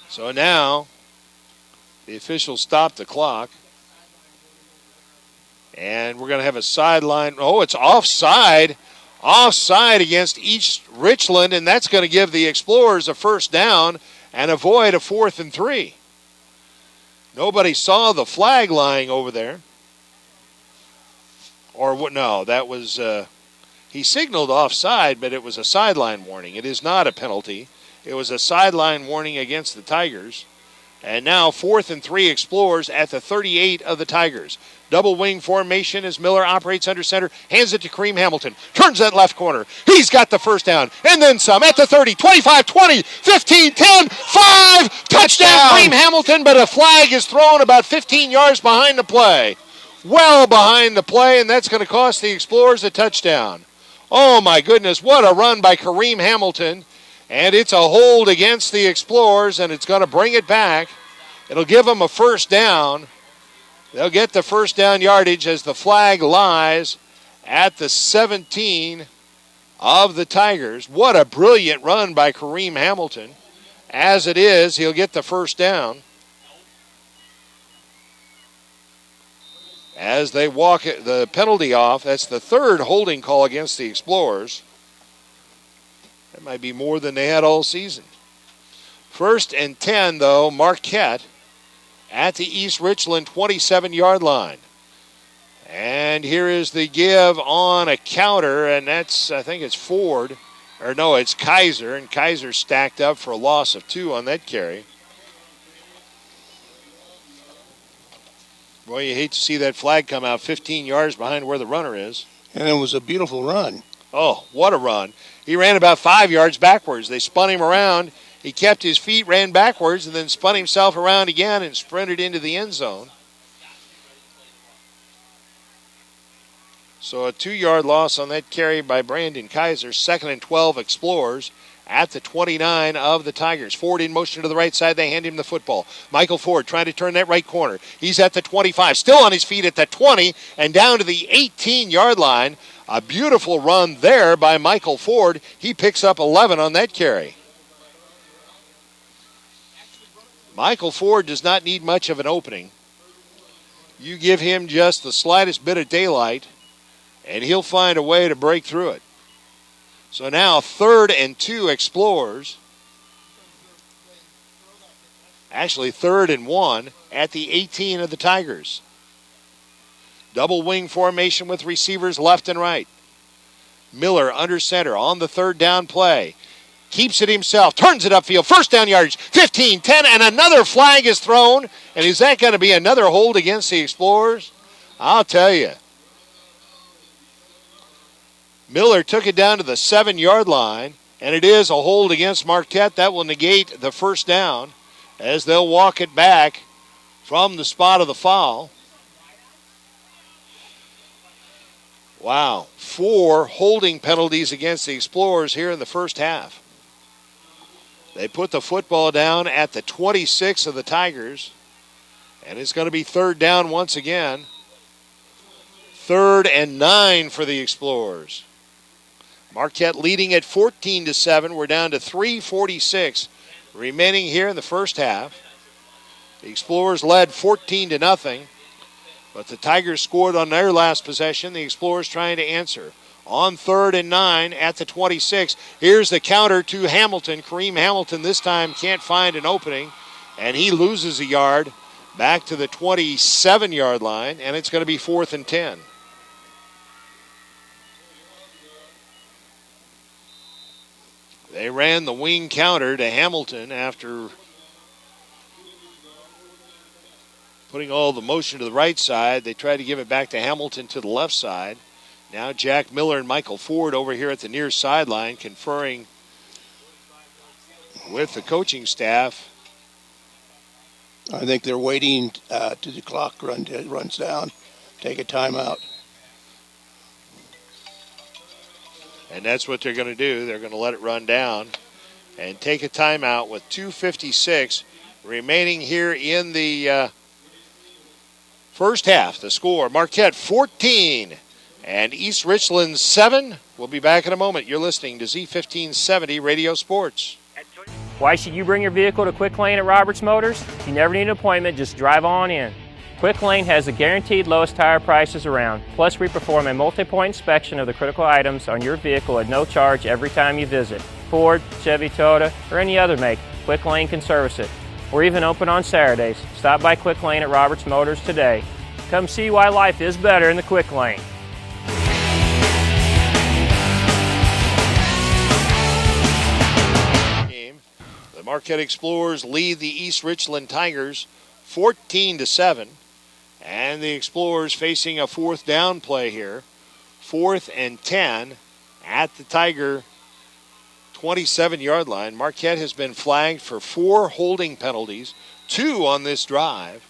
So now the officials stopped the clock. And we're going to have a sideline. Oh, it's offside. Offside against East Richland, and that's going to give the Explorers a first down and avoid a 4th and 3. Nobody saw the flag lying over there. Or what? No, that was... he signaled offside, but it was a sideline warning. It is not a penalty. It was a sideline warning against the Tigers. And now 4th and 3 Explorers at the 38 of the Tigers. Double wing formation as Miller operates under center, hands it to Kareem Hamilton, turns that left corner. He's got the first down, and then some at the 30, 25, 20, 15, 10, 5, touchdown Kareem Hamilton, but a flag is thrown about 15 yards behind the play. Well behind the play, and that's going to cost the Explorers a touchdown. Oh my goodness, what a run by Kareem Hamilton, and it's a hold against the Explorers, and it's going to bring it back. It'll give them a first down. They'll get the first down yardage as the flag lies at the 17 of the Tigers. What a brilliant run by Kareem Hamilton. As it is, he'll get the first down. As they walk the penalty off, that's the third holding call against the Explorers. That might be more than they had all season. 1st and 10, though, Marquette at the East Richland 27-yard line. And here is the give on a counter, and that's, I think it's Ford. Or no, it's Kaiser, and Kaiser stacked up for a loss of 2 on that carry. Boy, you hate to see that flag come out 15 yards behind where the runner is. And it was a beautiful run. Oh, what a run. He ran about 5 yards backwards. They spun him around. He kept his feet, ran backwards, and then spun himself around again and sprinted into the end zone. So a 2-yard loss on that carry by Brandon Kaiser. 2nd and 12 Explorers at the 29 of the Tigers. Ford in motion to the right side. They hand him the football. Michael Ford trying to turn that right corner. He's at the 25, still on his feet at the 20 and down to the 18-yard line. A beautiful run there by Michael Ford. He picks up 11 on that carry. Michael Ford does not need much of an opening. You give him just the slightest bit of daylight, and he'll find a way to break through it. So now 3rd and 2 Explorers. Actually 3rd and 1 at the 18 of the Tigers. Double wing formation with receivers left and right. Miller under center on the 3rd down play. Keeps it himself, turns it upfield, first down yardage, 15, 10, and another flag is thrown. And is that going to be another hold against the Explorers? I'll tell you. Miller took it down to the 7-yard line, and it is a hold against Marquette. That will negate the first down as they'll walk it back from the spot of the foul. Wow, 4 holding penalties against the Explorers here in the first half. They put the football down at the 26 of the Tigers, and it's going to be 3rd down once again. 3rd and 9 for the Explorers. Marquette leading at 14-7. We're down to 3:46 remaining here in the first half. The Explorers led 14-0, but the Tigers scored on their last possession. The Explorers trying to answer. On 3rd and 9 at the 26. Here's the counter to Hamilton. Kareem Hamilton this time can't find an opening, and he loses a yard back to the 27-yard line, and it's going to be 4th and 10. They ran the wing counter to Hamilton after putting all the motion to the right side. They tried to give it back to Hamilton to the left side. Now Jack Miller and Michael Ford over here at the near sideline conferring with the coaching staff. I think they're waiting till the clock runs down, take a timeout. And that's what they're going to do. They're going to let it run down and take a timeout with 2:56 remaining here in the first half. The score, Marquette 14 and East Richland 7. We'll be back in a moment. You're listening to Z1570 Radio Sports. Why should you bring your vehicle to Quick Lane at Roberts Motors? You never need an appointment, just drive on in. Quick Lane has the guaranteed lowest tire prices around. Plus, we perform a multi-point inspection of the critical items on your vehicle at no charge every time you visit. Ford, Chevy, Toyota, or any other make, Quick Lane can service it. We're even open on Saturdays. Stop by Quick Lane at Roberts Motors today. Come see why life is better in the Quick Lane. The Marquette Explorers lead the East Richland Tigers 14-7. And the Explorers facing a fourth down play here. 4th and 10 at the Tiger 27-yard line. Marquette has been flagged for 4 holding penalties, 2 on this drive.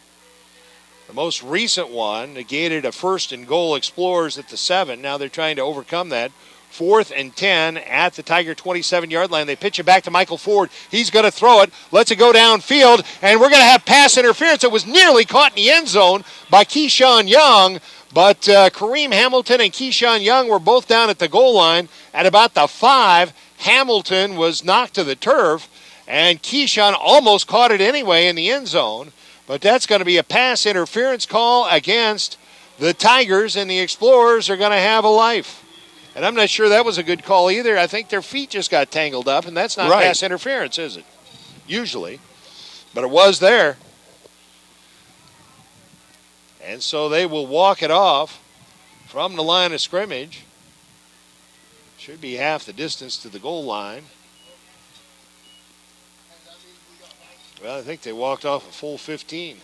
The most recent one negated a 1st and goal Explorers at the 7. Now they're trying to overcome that. 4th and 10 at the Tiger 27-yard line. They pitch it back to Michael Ford. He's going to throw it. Lets it go downfield, and we're going to have pass interference. It was nearly caught in the end zone by Keyshawn Young, but Kareem Hamilton and Keyshawn Young were both down at the goal line at about the 5. Hamilton was knocked to the turf, and Keyshawn almost caught it anyway in the end zone. But that's going to be a pass interference call against the Tigers, and the Explorers are going to have a life. And I'm not sure that was a good call either. I think their feet just got tangled up, and that's not pass interference, is it? Usually. But it was there. And so they will walk it off from the line of scrimmage. Should be half the distance to the goal line. Well, I think they walked off a full 15.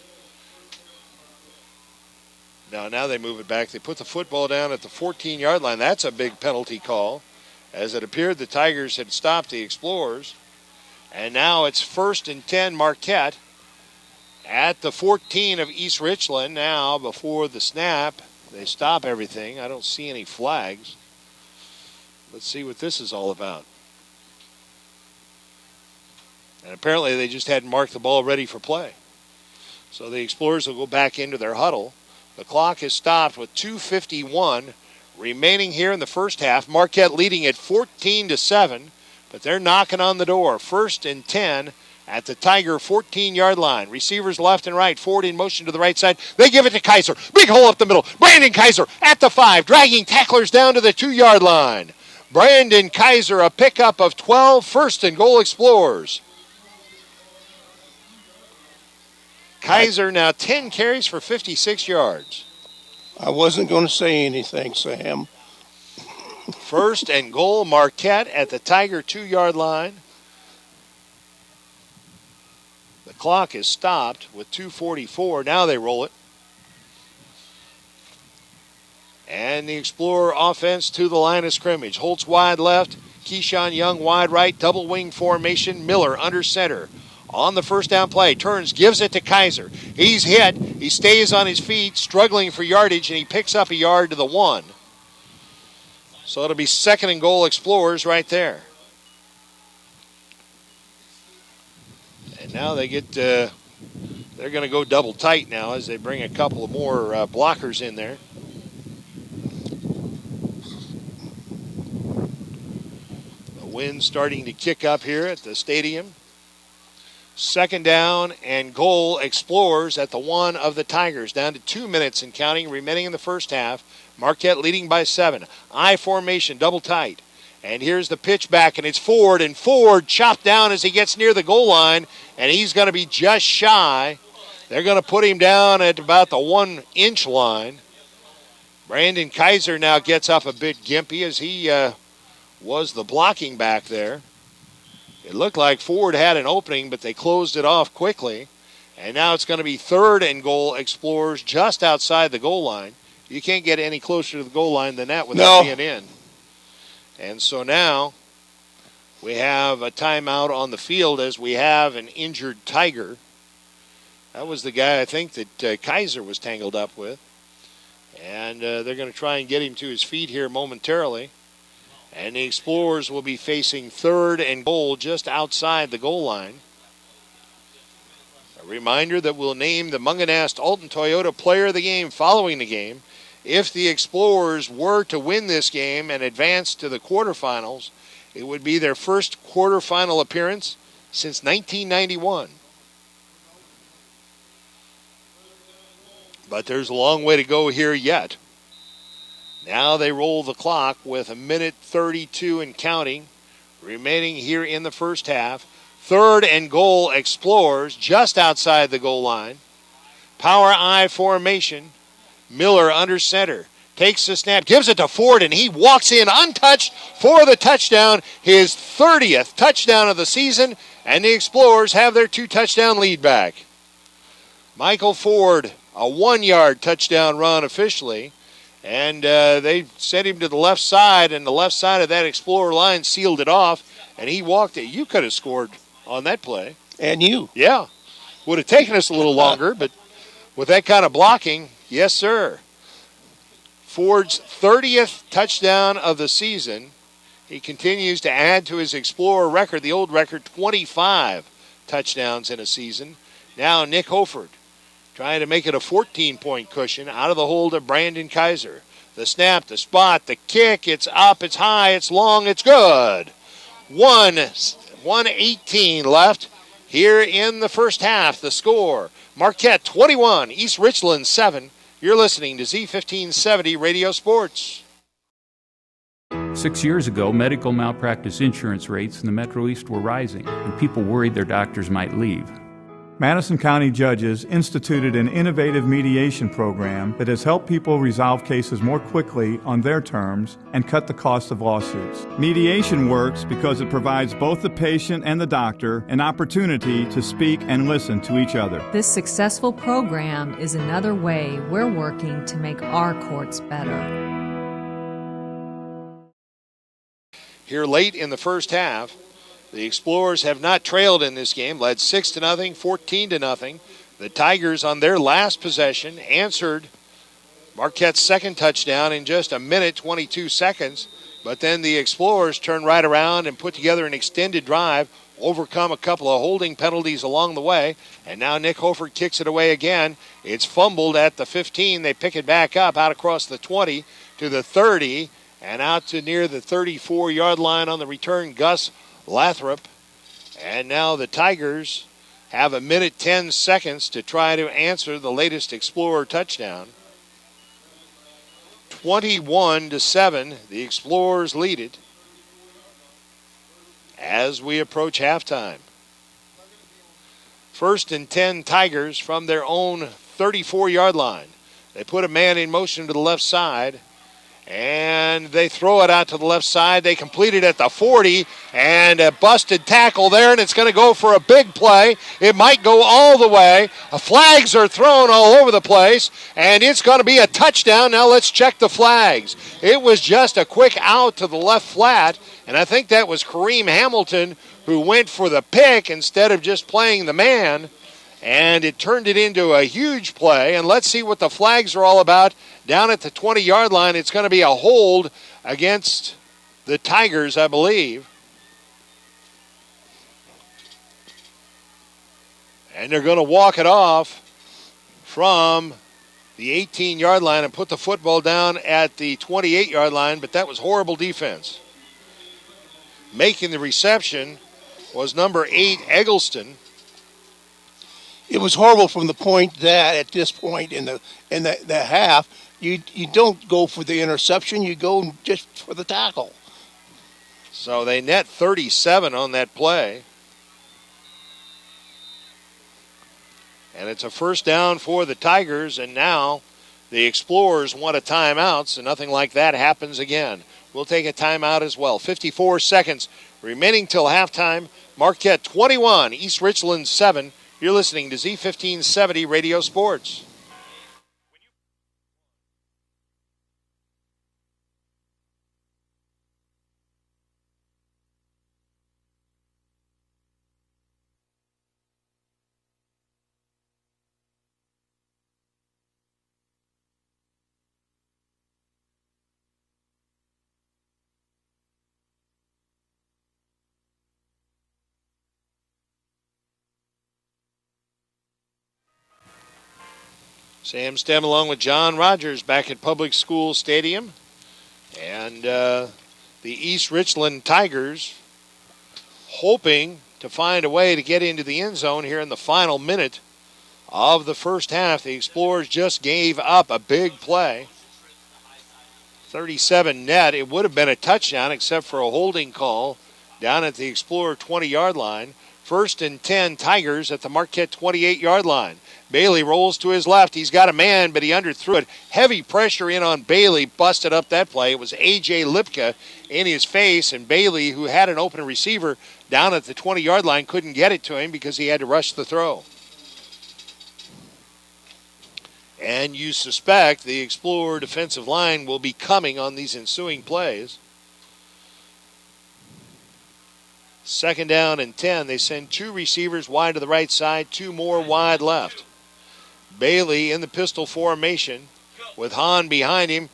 Now they move it back. They put the football down at the 14-yard line. That's a big penalty call, as it appeared the Tigers had stopped the Explorers. And now it's 1st and 10 Marquette at the 14 of East Richland. Now, before the snap, they stop everything. I don't see any flags. Let's see what this is all about. And apparently they just hadn't marked the ball ready for play. So the Explorers will go back into their huddle. The clock is stopped with 2:51 remaining here in the first half. Marquette leading at 14-7, but they're knocking on the door. 1st and 10 at the Tiger 14-yard line. Receivers left and right. Ford in motion to the right side. They give it to Kaiser. Big hole up the middle. Brandon Kaiser at the 5, dragging tacklers down to the 2-yard line. Brandon Kaiser, a pickup of 12, 1st and goal Explorers. Kaiser now 10 carries for 56 yards. I wasn't going to say anything, Sam. 1st and goal, Marquette at the Tiger 2-yard line. The clock is stopped with 2:44. Now they roll it. And the Explorer offense to the line of scrimmage. Holtz wide left, Keyshawn Young wide right, double wing formation, Miller under center. On the first down play, turns, gives it to Kaiser. He's hit. He stays on his feet, struggling for yardage, and he picks up a yard to the 1. So it'll be 2nd and goal Explorers right there. And now they get, they're going to go double tight now as they bring a couple of more blockers in there. The wind starting to kick up here at the stadium. 2nd down and goal Explorers at the 1 of the Tigers. Down to 2 minutes and counting remaining in the first half. Marquette leading by 7. I formation, double tight. And here's the pitch back, and it's Ford. And Ford chopped down as he gets near the goal line. And he's going to be just shy. They're going to put him down at about the 1-inch line. Brandon Kaiser now gets up a bit gimpy as he was the blocking back there. It looked like Ford had an opening, but they closed it off quickly. And now it's going to be 3rd and goal Explorers just outside the goal line. You can't get any closer to the goal line than that without being in. And so now we have a timeout on the field as we have an injured Tiger. That was the guy I think that Kaiser was tangled up with. And they're going to try and get him to his feet here momentarily. And the Explorers will be facing 3rd and goal just outside the goal line. A reminder that we'll name the Munganast Alton Toyota Player of the Game following the game. If the Explorers were to win this game and advance to the quarterfinals, it would be their first quarterfinal appearance since 1991. But there's a long way to go here yet. Now they roll the clock with 1:32 and counting remaining here in the first half. 3rd and goal Explorers just outside the goal line. Power I formation. Miller under center. takes the snap, gives it to Ford, and he walks in untouched for the touchdown, his 30th touchdown of the season, and the Explorers have their 2-touchdown lead back. Michael Ford, a 1-yard touchdown run officially, and they sent him to the left side, and the left side of that Explorer line sealed it off, and he walked it. You could have scored on that play. And you. Yeah. Would have taken us a little longer, but with that kind of blocking, yes, sir. Ford's 30th touchdown of the season. He continues to add to his Explorer record, the old record, 25 touchdowns in a season. Now Nick Hoford trying to make it a 14-point cushion out of the hold of Brandon Kaiser. The snap, the spot, the kick, it's up, it's high, it's long, it's good. 1:18 left here in the first half. The score, Marquette 21, East Richland 7. You're listening to Z1570 Radio Sports. 6 years ago, medical malpractice insurance rates in the Metro East were rising, and people worried their doctors might leave. Madison County judges instituted an innovative mediation program that has helped people resolve cases more quickly on their terms and cut the cost of lawsuits. Mediation works because it provides both the patient and the doctor an opportunity to speak and listen to each other. This successful program is another way we're working to make our courts better. Here late in the first half, the Explorers have not trailed in this game, led 6-0, 14-0. The Tigers on their last possession answered Marquette's second touchdown in just a minute, 22 seconds. But then the Explorers turned right around and put together an extended drive, overcome a couple of holding penalties along the way. And now Nick Hoford kicks it away again. It's fumbled at the 15. They pick it back up out across the 20 to the 30 and out to near the 34-yard line on the return, Gus Lathrop. And now the Tigers have a minute 10 seconds to try to answer the latest Explorer touchdown. 21-7, the Explorers lead it as we approach halftime. 1st and 10 Tigers from their own 34-yard line. They put a man in motion to the left side, and they throw it out to the left side. They complete it at the 40, and a busted tackle there, and it's going to go for a big play. It might go all the way. Flags are thrown all over the place, and it's going to be a touchdown. Now let's check the flags. It was just a quick out to the left flat, and I think that was Kareem Hamilton who went for the pick instead of just playing the man, and it turned it into a huge play. And let's see what the flags are all about. Down at the 20-yard line, it's going to be a hold against the Tigers, I believe. And they're going to walk it off from the 18-yard line and put the football down at the 28-yard line, but that was horrible defense. Making the reception was number 8, Eggleston. It was horrible from the point that at this point in the half, you don't go for the interception, you go just for the tackle. So they net 37 on that play. And it's a first down for the Tigers, and now the Explorers want a timeout, so nothing like that happens again. We'll take a timeout as well. 54 seconds remaining till halftime. Marquette 21, East Richland 7. You're listening to Z1570 Radio Sports. Sam Stem along with John Rogers back at Public School Stadium. And the East Richland Tigers hoping to find a way to get into the end zone here in the final minute of the first half. The Explorers just gave up a big play. 37 net. It would have been a touchdown except for a holding call down at the Explorer 20-yard line. First and 10, Tigers at the Marquette 28-yard line. Bailey rolls to his left. He's got a man, but he underthrew it. Heavy pressure in on Bailey, busted up that play. It was A.J. Lipka in his face, and Bailey, who had an open receiver down at the 20-yard line, couldn't get it to him because he had to rush the throw. And you suspect the Explorer defensive line will be coming on these ensuing plays. Second down and 10. They send 2 receivers wide to the right side, 2 more wide left. Bailey in the pistol formation with Hahn behind him.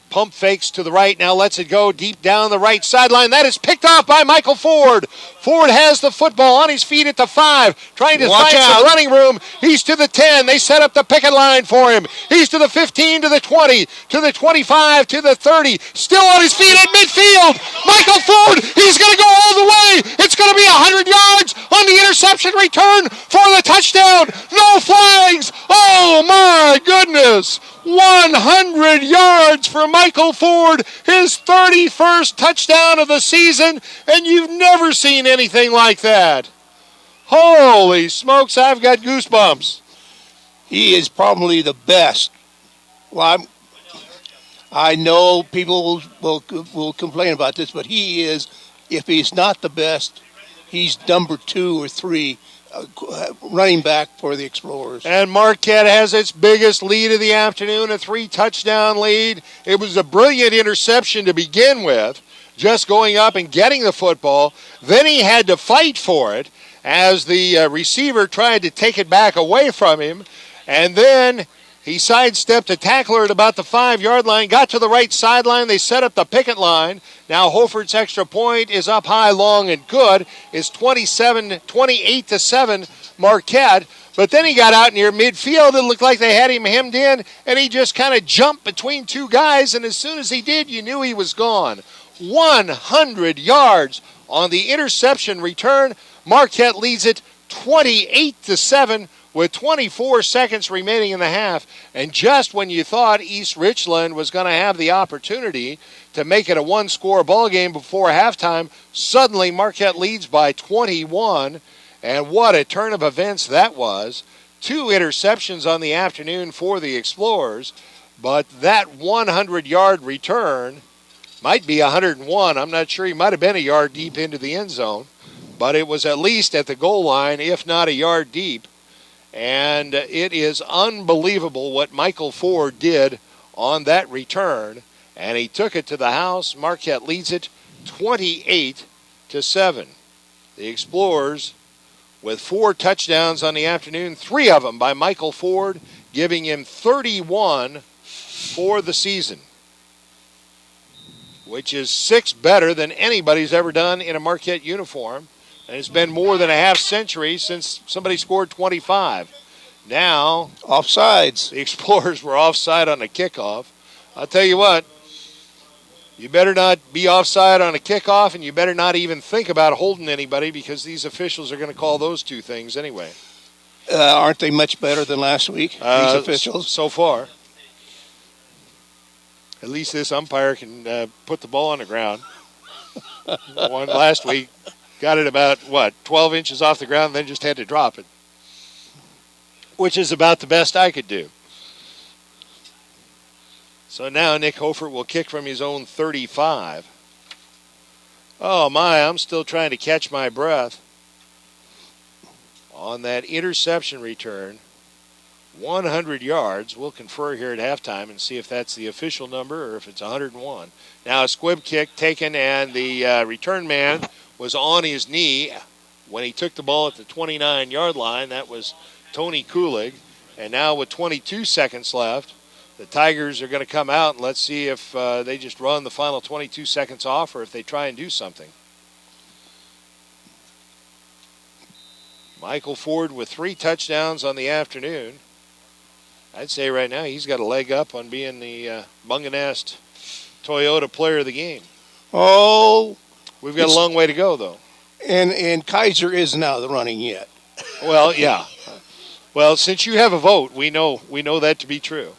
Pump fakes to the right, now lets it go deep down the right sideline. That is picked off by Michael Ford. Ford has the football on his feet at the 5, trying to find some running room. He's to the 10. They set up the picket line for him. He's to the 15, to the 20, to the 25, to the 30. Still on his feet at midfield. Michael Ford, he's going to go all the way. It's going to be 100 yards on the interception return for the touchdown. No flags. Oh, my goodness. 100 yards for Michael Ford, his 31st touchdown of the season, and you've never seen anything like that. Holy smokes, I've got goosebumps. He is probably the best. Well, I know people will complain about this, but he is, if he's not the best, he's number 2 or 3 running back for the Explorers. And Marquette has its biggest lead of the afternoon, a 3-touchdown lead. It was a brilliant interception to begin with, just going up and getting the football. Then he had to fight for it as the receiver tried to take it back away from him. And then he sidestepped a tackler at about the 5-yard line, got to the right sideline. They set up the picket line. Now Hofert's extra point is up high, long, and good. It's 28-7 Marquette. But then he got out near midfield. It looked like they had him hemmed in, and he just kind of jumped between 2 guys, and as soon as he did, you knew he was gone. 100 yards on the interception return. Marquette leads it 28-7 with 24 seconds remaining in the half. And just when you thought East Richland was going to have the opportunity to make it a 1-score ball game before halftime, suddenly Marquette leads by 21. And what a turn of events that was. 2 interceptions on the afternoon for the Explorers, but that 100-yard return might be 101. I'm not sure. He might have been a yard deep into the end zone, but it was at least at the goal line, if not a yard deep. And it is unbelievable what Michael Ford did on that return, and he took it to the house. Marquette leads it 28-7. The Explorers with 4 touchdowns on the afternoon, 3 of them by Michael Ford, giving him 31 for the season, which is 6 better than anybody's ever done in a Marquette uniform. And it's been more than a half century since somebody scored 25. Now, offsides. The Explorers were offside on the kickoff. I'll tell you what, you better not be offside on a kickoff, and you better not even think about holding anybody, because these officials are going to call those 2 things anyway. Aren't they much better than last week, these officials? So far. At least this umpire can put the ball on the ground. One last week. Got it about, 12 inches off the ground, and then just had to drop it, which is about the best I could do. So now Nick Hofert will kick from his own 35. Oh, my, I'm still trying to catch my breath on that interception return. 100 yards. We'll confer here at halftime and see if that's the official number or if it's 101. Now a squib kick taken, and the return man was on his knee when he took the ball at the 29-yard line. That was Tony Kulig. And now with 22 seconds left, the Tigers are going to come out, and let's see if they just run the final 22 seconds off or if they try and do something. Michael Ford with 3 touchdowns on the afternoon. I'd say right now he's got a leg up on being the Munganast Toyota player of the game. Oh. We've got a long way to go, though. And Kaiser isn't out of the running yet. Well, yeah. Well, since you have a vote, we know that to be true.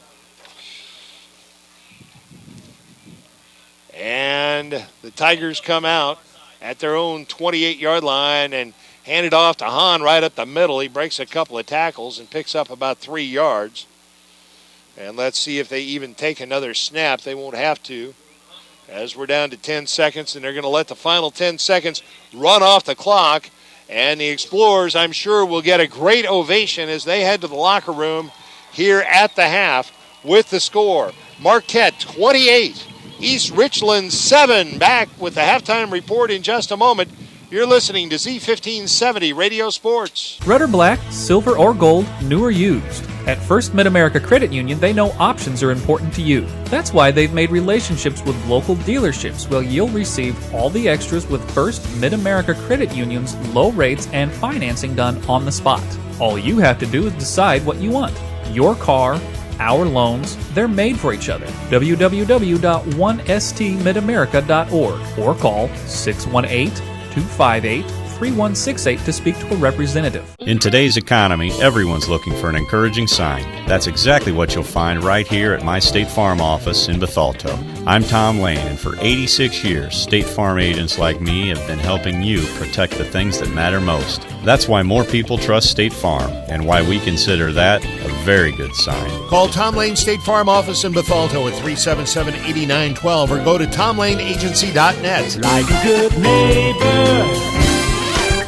And the Tigers come out at their own 28-yard line and Handed off to Hahn right up the middle. He breaks a couple of tackles and picks up about 3 yards. And let's see if they even take another snap. They won't have to, as we're down to 10 seconds, and they're going to let the final 10 seconds run off the clock. And the Explorers, I'm sure, will get a great ovation as they head to the locker room here at the half with the score. Marquette 28, East Richland 7. Back with the halftime report in just a moment. You're listening to Z1570 Radio Sports. Red or black, silver or gold, new or used. At First Mid-America Credit Union, they know options are important to you. That's why they've made relationships with local dealerships where you'll receive all the extras with First Mid-America Credit Union's low rates and financing done on the spot. All you have to do is decide what you want. Your car, our loans, they're made for each other. www.1stmidamerica.org or call 618-258-3168 to speak to a representative. In today's economy, everyone's looking for an encouraging sign. That's exactly what you'll find right here at my State Farm office in Bethalto. I'm Tom Lane, and for 86 years, State Farm agents like me have been helping you protect the things that matter most. That's why more people trust State Farm, and why we consider that a very good sign. Call Tom Lane State Farm office in Bethalto at 377-8912 or go to tomlaneagency.net. Like a good neighbor,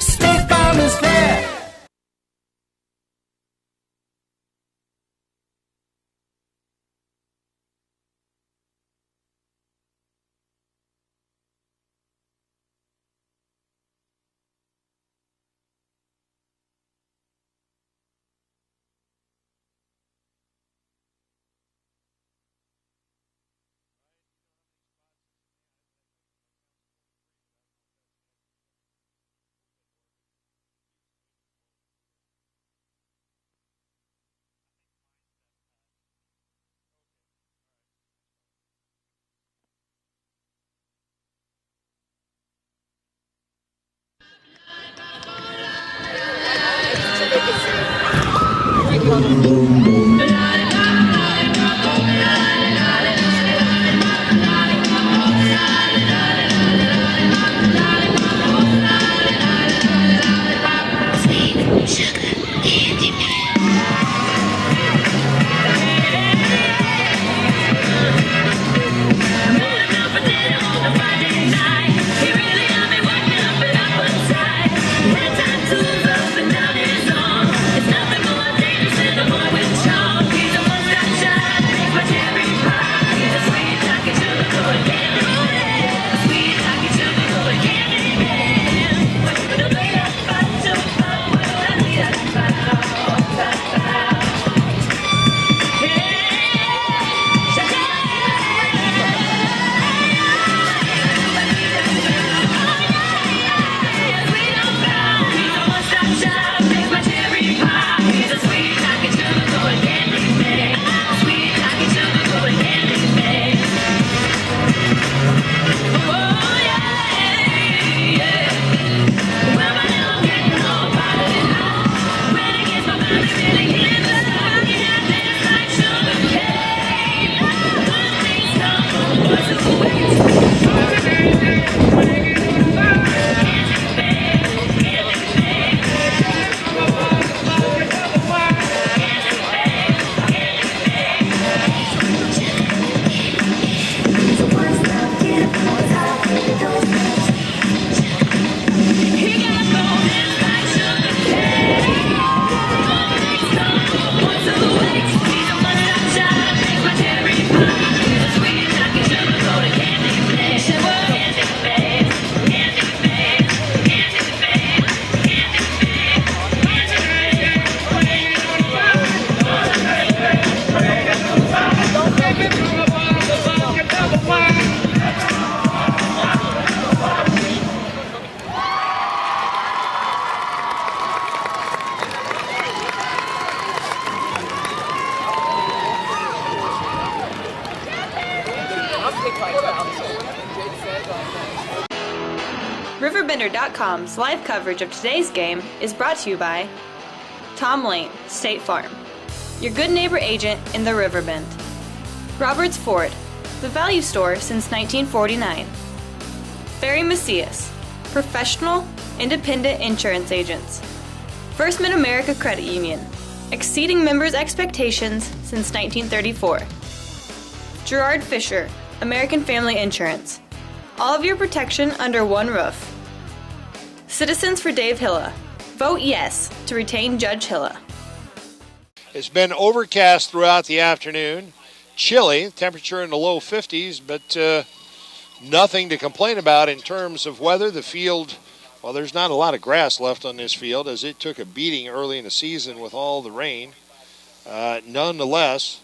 State Farm is there. RiverBender.com's live coverage of today's game is brought to you by Tom Lane, State Farm, your good neighbor agent in the Riverbend. Roberts Ford, the value store since 1949. Barry Macias, professional, independent insurance agents. First Mid-America Credit Union, exceeding members' expectations since 1934. Gerard Fisher, American Family Insurance. All of your protection under one roof. Citizens for Dave Hilla. Vote yes to retain Judge Hilla. It's been overcast throughout the afternoon. Chilly, temperature in the low 50s, but nothing to complain about in terms of weather. The field, well, there's not a lot of grass left on this field as it took a beating early in the season with all the rain. Nonetheless,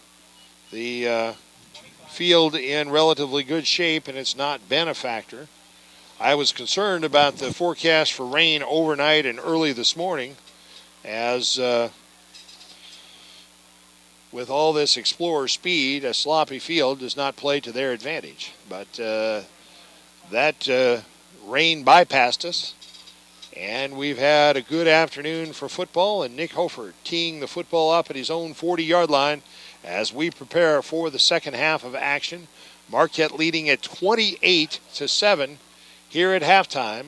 the field in relatively good shape, and it's not been a factor. I was concerned about the forecast for rain overnight and early this morning as with all this Explorer speed, a sloppy field does not play to their advantage. But that rain bypassed us, and we've had a good afternoon for football, and Nick Hofer teeing the football up at his own 40-yard line as we prepare for the second half of action. Marquette leading at 28-7 here at halftime.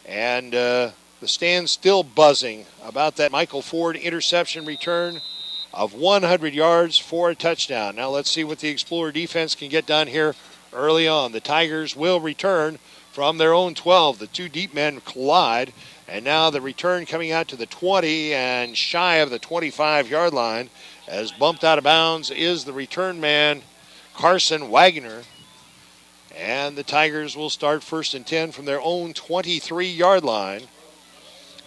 And the stands still buzzing about that Michael Ford interception return of 100 yards for a touchdown. Now let's see what the Explorer defense can get done here early on. The Tigers will return from their own 12. The two deep men collide, and now the return coming out to the 20 and shy of the 25-yard line as bumped out of bounds is the return man, Carson Wagner. And the Tigers will start 1st and 10 from their own 23-yard line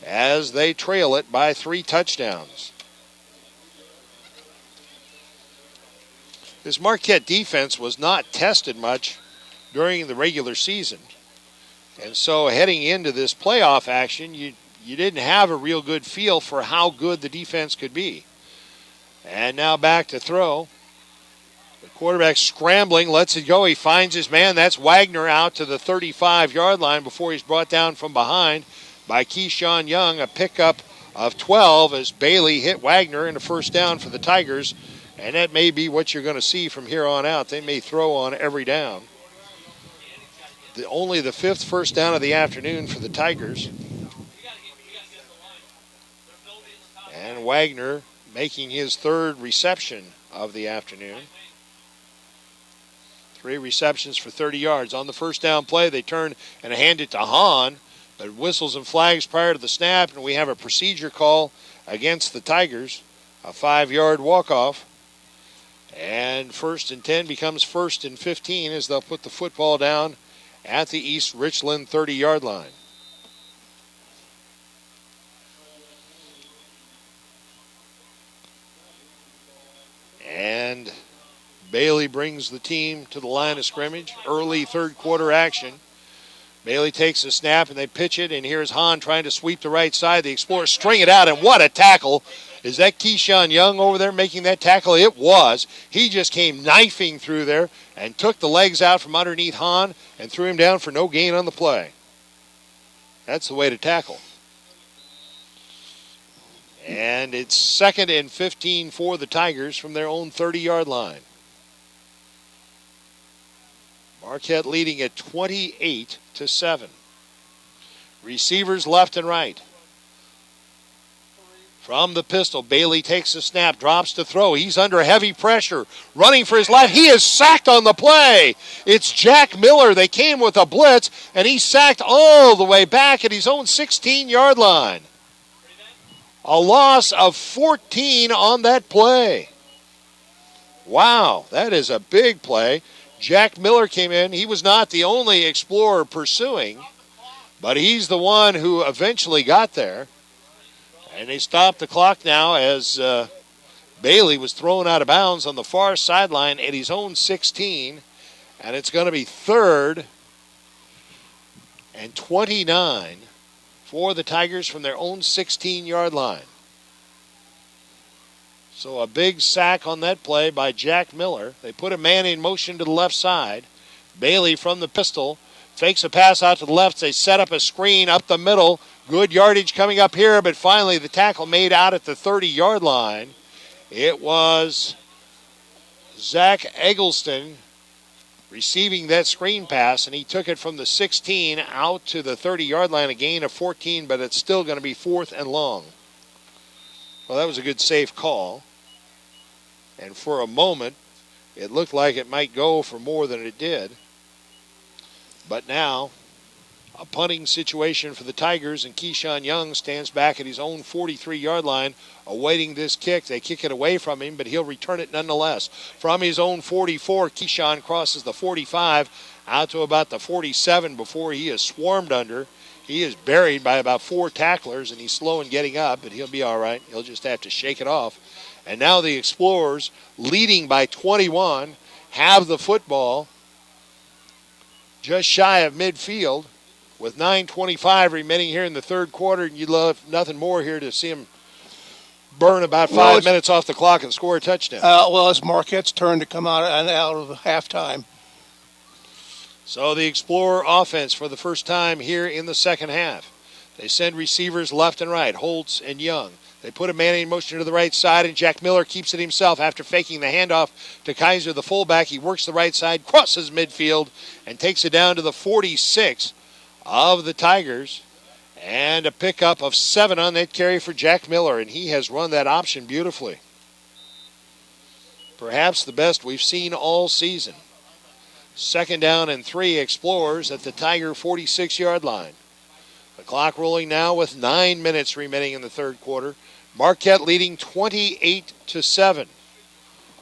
as they trail it by 3 touchdowns. This Marquette defense was not tested much during the regular season. And so heading into this playoff action, you didn't have a real good feel for how good the defense could be. And now back to throw. The quarterback scrambling, lets it go. He finds his man. That's Wagner out to the 35-yard line before he's brought down from behind by Keyshawn Young. A pickup of 12 as Bailey hit Wagner in a first down for the Tigers. And that may be what you're going to see from here on out. They may throw on every down. Only the 5th first down of the afternoon for the Tigers. And Wagner making his 3rd reception of the afternoon. 3 receptions for 30 yards. On the first down play, they turn and hand it to Hahn, but whistles and flags prior to the snap, and we have a procedure call against the Tigers, a 5-yard walk-off. And 1st and 10 becomes 1st and 15 as they'll put the football down at the East Richland 30-yard line. And Bailey brings the team to the line of scrimmage. Early third quarter action. Bailey takes the snap and they pitch it, and here's Hahn trying to sweep the right side. The Explorers string it out, and what a tackle. Is that Keyshawn Young over there making that tackle? It was. He just came knifing through there and took the legs out from underneath Hahn and threw him down for no gain on the play. That's the way to tackle. And it's 2nd and 15 for the Tigers from their own 30-yard line. Marquette leading at 28-7. Receivers left and right. From the pistol, Bailey takes the snap, drops to throw. He's under heavy pressure, running for his life. He is sacked on the play. It's Jack Miller. They came with a blitz, and he's sacked all the way back at his own 16-yard line. A loss of 14 on that play. Wow, that is a big play. Jack Miller came in. He was not the only Explorer pursuing, but he's the one who eventually got there. And they stopped the clock now as Bailey was thrown out of bounds on the far sideline at his own 16. And it's going to be 3rd and 29 for the Tigers from their own 16-yard line. So a big sack on that play by Jack Miller. They put a man in motion to the left side. Bailey from the pistol fakes a pass out to the left. They set up a screen up the middle. Good yardage coming up here, but finally the tackle made out at the 30-yard line. It was Zach Eggleston receiving that screen pass, and he took it from the 16 out to the 30-yard line, a gain of 14, but it's still going to be 4th and long. Well, that was a good safe call. And for a moment, it looked like it might go for more than it did. But now, a punting situation for the Tigers, and Keyshawn Young stands back at his own 43-yard line awaiting this kick. They kick it away from him, but he'll return it nonetheless. From his own 44, Keyshawn crosses the 45 out to about the 47 before he is swarmed under. He is buried by about 4 tacklers, and he's slow in getting up, but he'll be all right. He'll just have to shake it off. And now the Explorers, leading by 21, have the football just shy of midfield with 9:25 remaining here in the third quarter, and you'd love nothing more here to see him burn about 5 minutes off the clock and score a touchdown. Well, it's Marquette's turn to come out of halftime. So the Explorer offense for the first time here in the second half. They send receivers left and right, Holtz and Young. They put a man in motion to the right side, and Jack Miller keeps it himself after faking the handoff to Kaiser, the fullback. He works the right side, crosses midfield, and takes it down to the 46 of the Tigers. And a pickup of 7 on that carry for Jack Miller, and he has run that option beautifully. Perhaps the best we've seen all season. 2nd down and 3, Explorers at the Tiger 46-yard line. The clock rolling now with 9 minutes remaining in the third quarter. Marquette leading 28-7.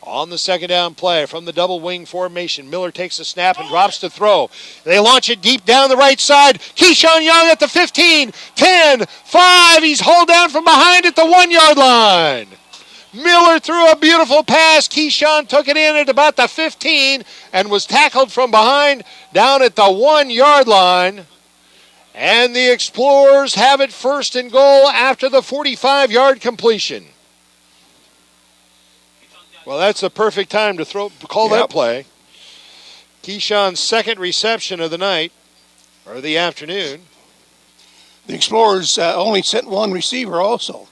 On the 2nd down play from the double wing formation, Miller takes a snap and drops to throw. They launch it deep down the right side. Keyshawn Young at the 15, 10, 5. He's hauled down from behind at the 1-yard line. Miller threw a beautiful pass. Keyshawn took it in at about the 15 and was tackled from behind down at the 1-yard line. And the Explorers have it 1st and goal after the 45-yard completion. Well, that's the perfect time to call that play. Keyshawn's 2nd reception of the night, or the afternoon. The Explorers only sent 1 receiver also.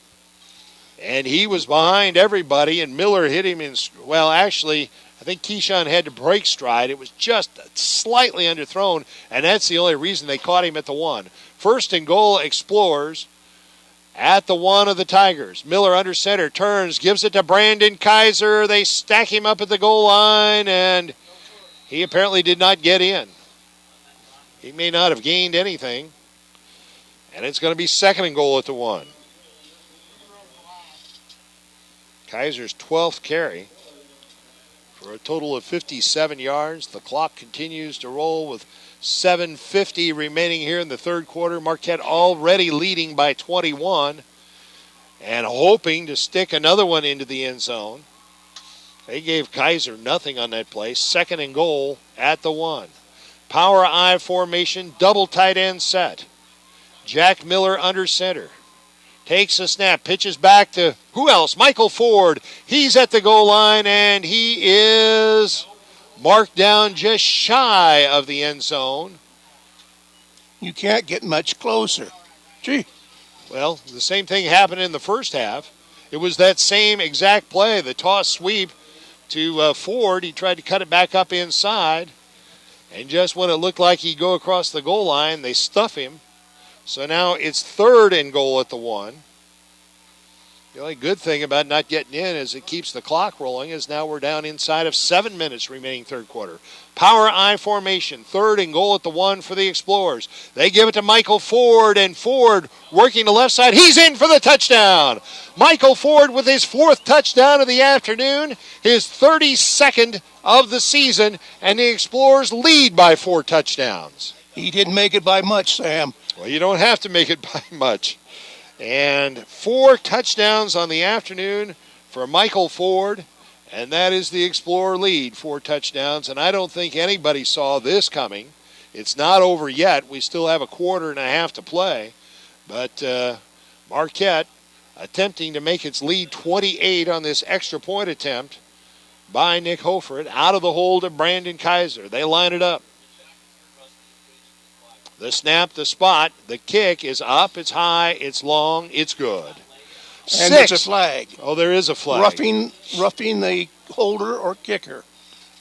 And he was behind everybody, and Miller hit him in, well, actually, I think Keyshawn had to break stride. It was just slightly underthrown, and that's the only reason they caught him at the 1. 1st and goal, Explorers at the 1 of the Tigers. Miller under center, turns, gives it to Brandon Kaiser. They stack him up at the goal line, and he apparently did not get in. He may not have gained anything. And it's going to be 2nd and goal at the 1. Kaiser's 12th carry for a total of 57 yards. The clock continues to roll with 7:50 remaining here in the third quarter. Marquette already leading by 21 and hoping to stick another one into the end zone. They gave Kaiser nothing on that play. 2nd and goal at the 1. Power I formation, double tight end set. Jack Miller under center. Takes a snap, pitches back to who else? Michael Ford. He's at the goal line, and he is marked down just shy of the end zone. You can't get much closer. Gee. Well, the same thing happened in the first half. It was that same exact play, the toss sweep to Ford. He tried to cut it back up inside, and just when it looked like he'd go across the goal line, they stuff him. So now it's 3rd and goal at the 1. The only good thing about not getting in is it keeps the clock rolling, as now we're down inside of 7 minutes remaining third quarter. Power I formation, 3rd and goal at the 1 for the Explorers. They give it to Michael Ford, and Ford working the left side. He's in for the touchdown. Michael Ford with his 4th touchdown of the afternoon, his 32nd of the season, and the Explorers lead by 4 touchdowns. He didn't make it by much, Sam. Well, you don't have to make it by much. And 4 touchdowns on the afternoon for Michael Ford, and that is the Explorer lead, 4 touchdowns. And I don't think anybody saw this coming. It's not over yet. We still have a quarter and a half to play. But Marquette attempting to make its lead 28 on this extra point attempt by Nick Hofert out of the hold of Brandon Kaiser. They line it up. The snap, the spot, the kick is up, it's high, it's long, it's good. And there's a flag. Oh, there is a flag. Roughing the holder or kicker.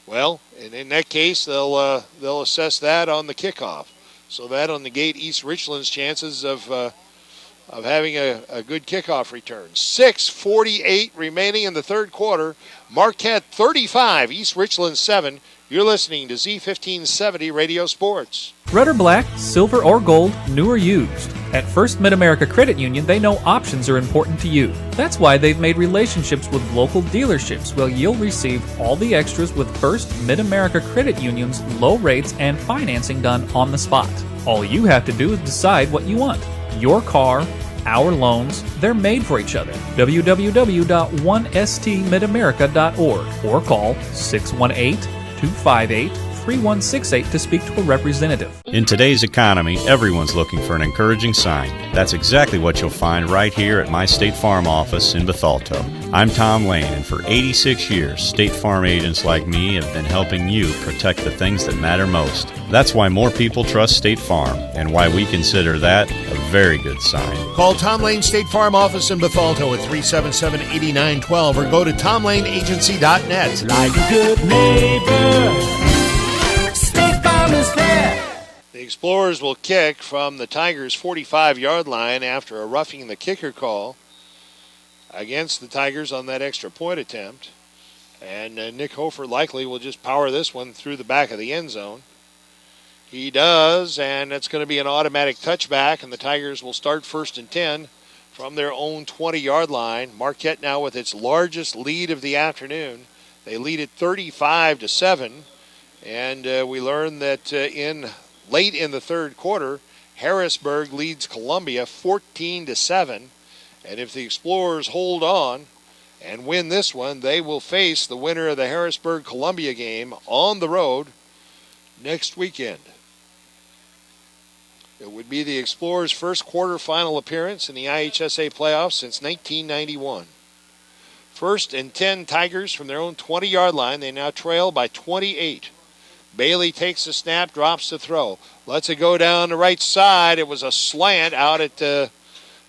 Well, and in that case, they'll assess that on the kickoff. So that'll negate East Richland's chances of having a good kickoff return. 6:48 remaining in the third quarter. Marquette 35, East Richland 7. You're listening to Z1570 Radio Sports. Red or black, silver or gold, new or used. At First Mid-America Credit Union, they know options are important to you. That's why they've made relationships with local dealerships where you'll receive all the extras with First Mid-America Credit Union's low rates and financing done on the spot. All you have to do is decide what you want. Your car, our loans, they're made for each other. www.1stmidamerica.org or call 618-258-3168 to speak to a representative. In today's economy, everyone's looking for an encouraging sign. That's exactly what you'll find right here at my State Farm office in Bethalto. I'm Tom Lane, and for 86 years, State Farm agents like me have been helping you protect the things that matter most. That's why more people trust State Farm, and why we consider that a very good sign. Call Tom Lane State Farm office in Bethalto at 377-8912 or go to tomlaneagency.net. Like a good neighbor, State Farm is there. The Explorers will kick from the Tigers' 45-yard line after a roughing the kicker call against the Tigers on that extra point attempt. And Nick Hofer likely will just power this one through the back of the end zone. He does, and it's going to be an automatic touchback, and the Tigers will start 1st and 10 from their own 20-yard line. Marquette now with its largest lead of the afternoon. They lead it 35-7, and we learned that late in the third quarter, Harrisburg leads Columbia 14-7, and if the Explorers hold on and win this one, they will face the winner of the Harrisburg-Columbia game on the road next weekend. It would be the Explorers' first quarterfinal appearance in the IHSA playoffs since 1991. 1st and 10 Tigers from their own 20-yard line. They now trail by 28. Bailey takes the snap, drops the throw. Lets it go down the right side. It was a slant out at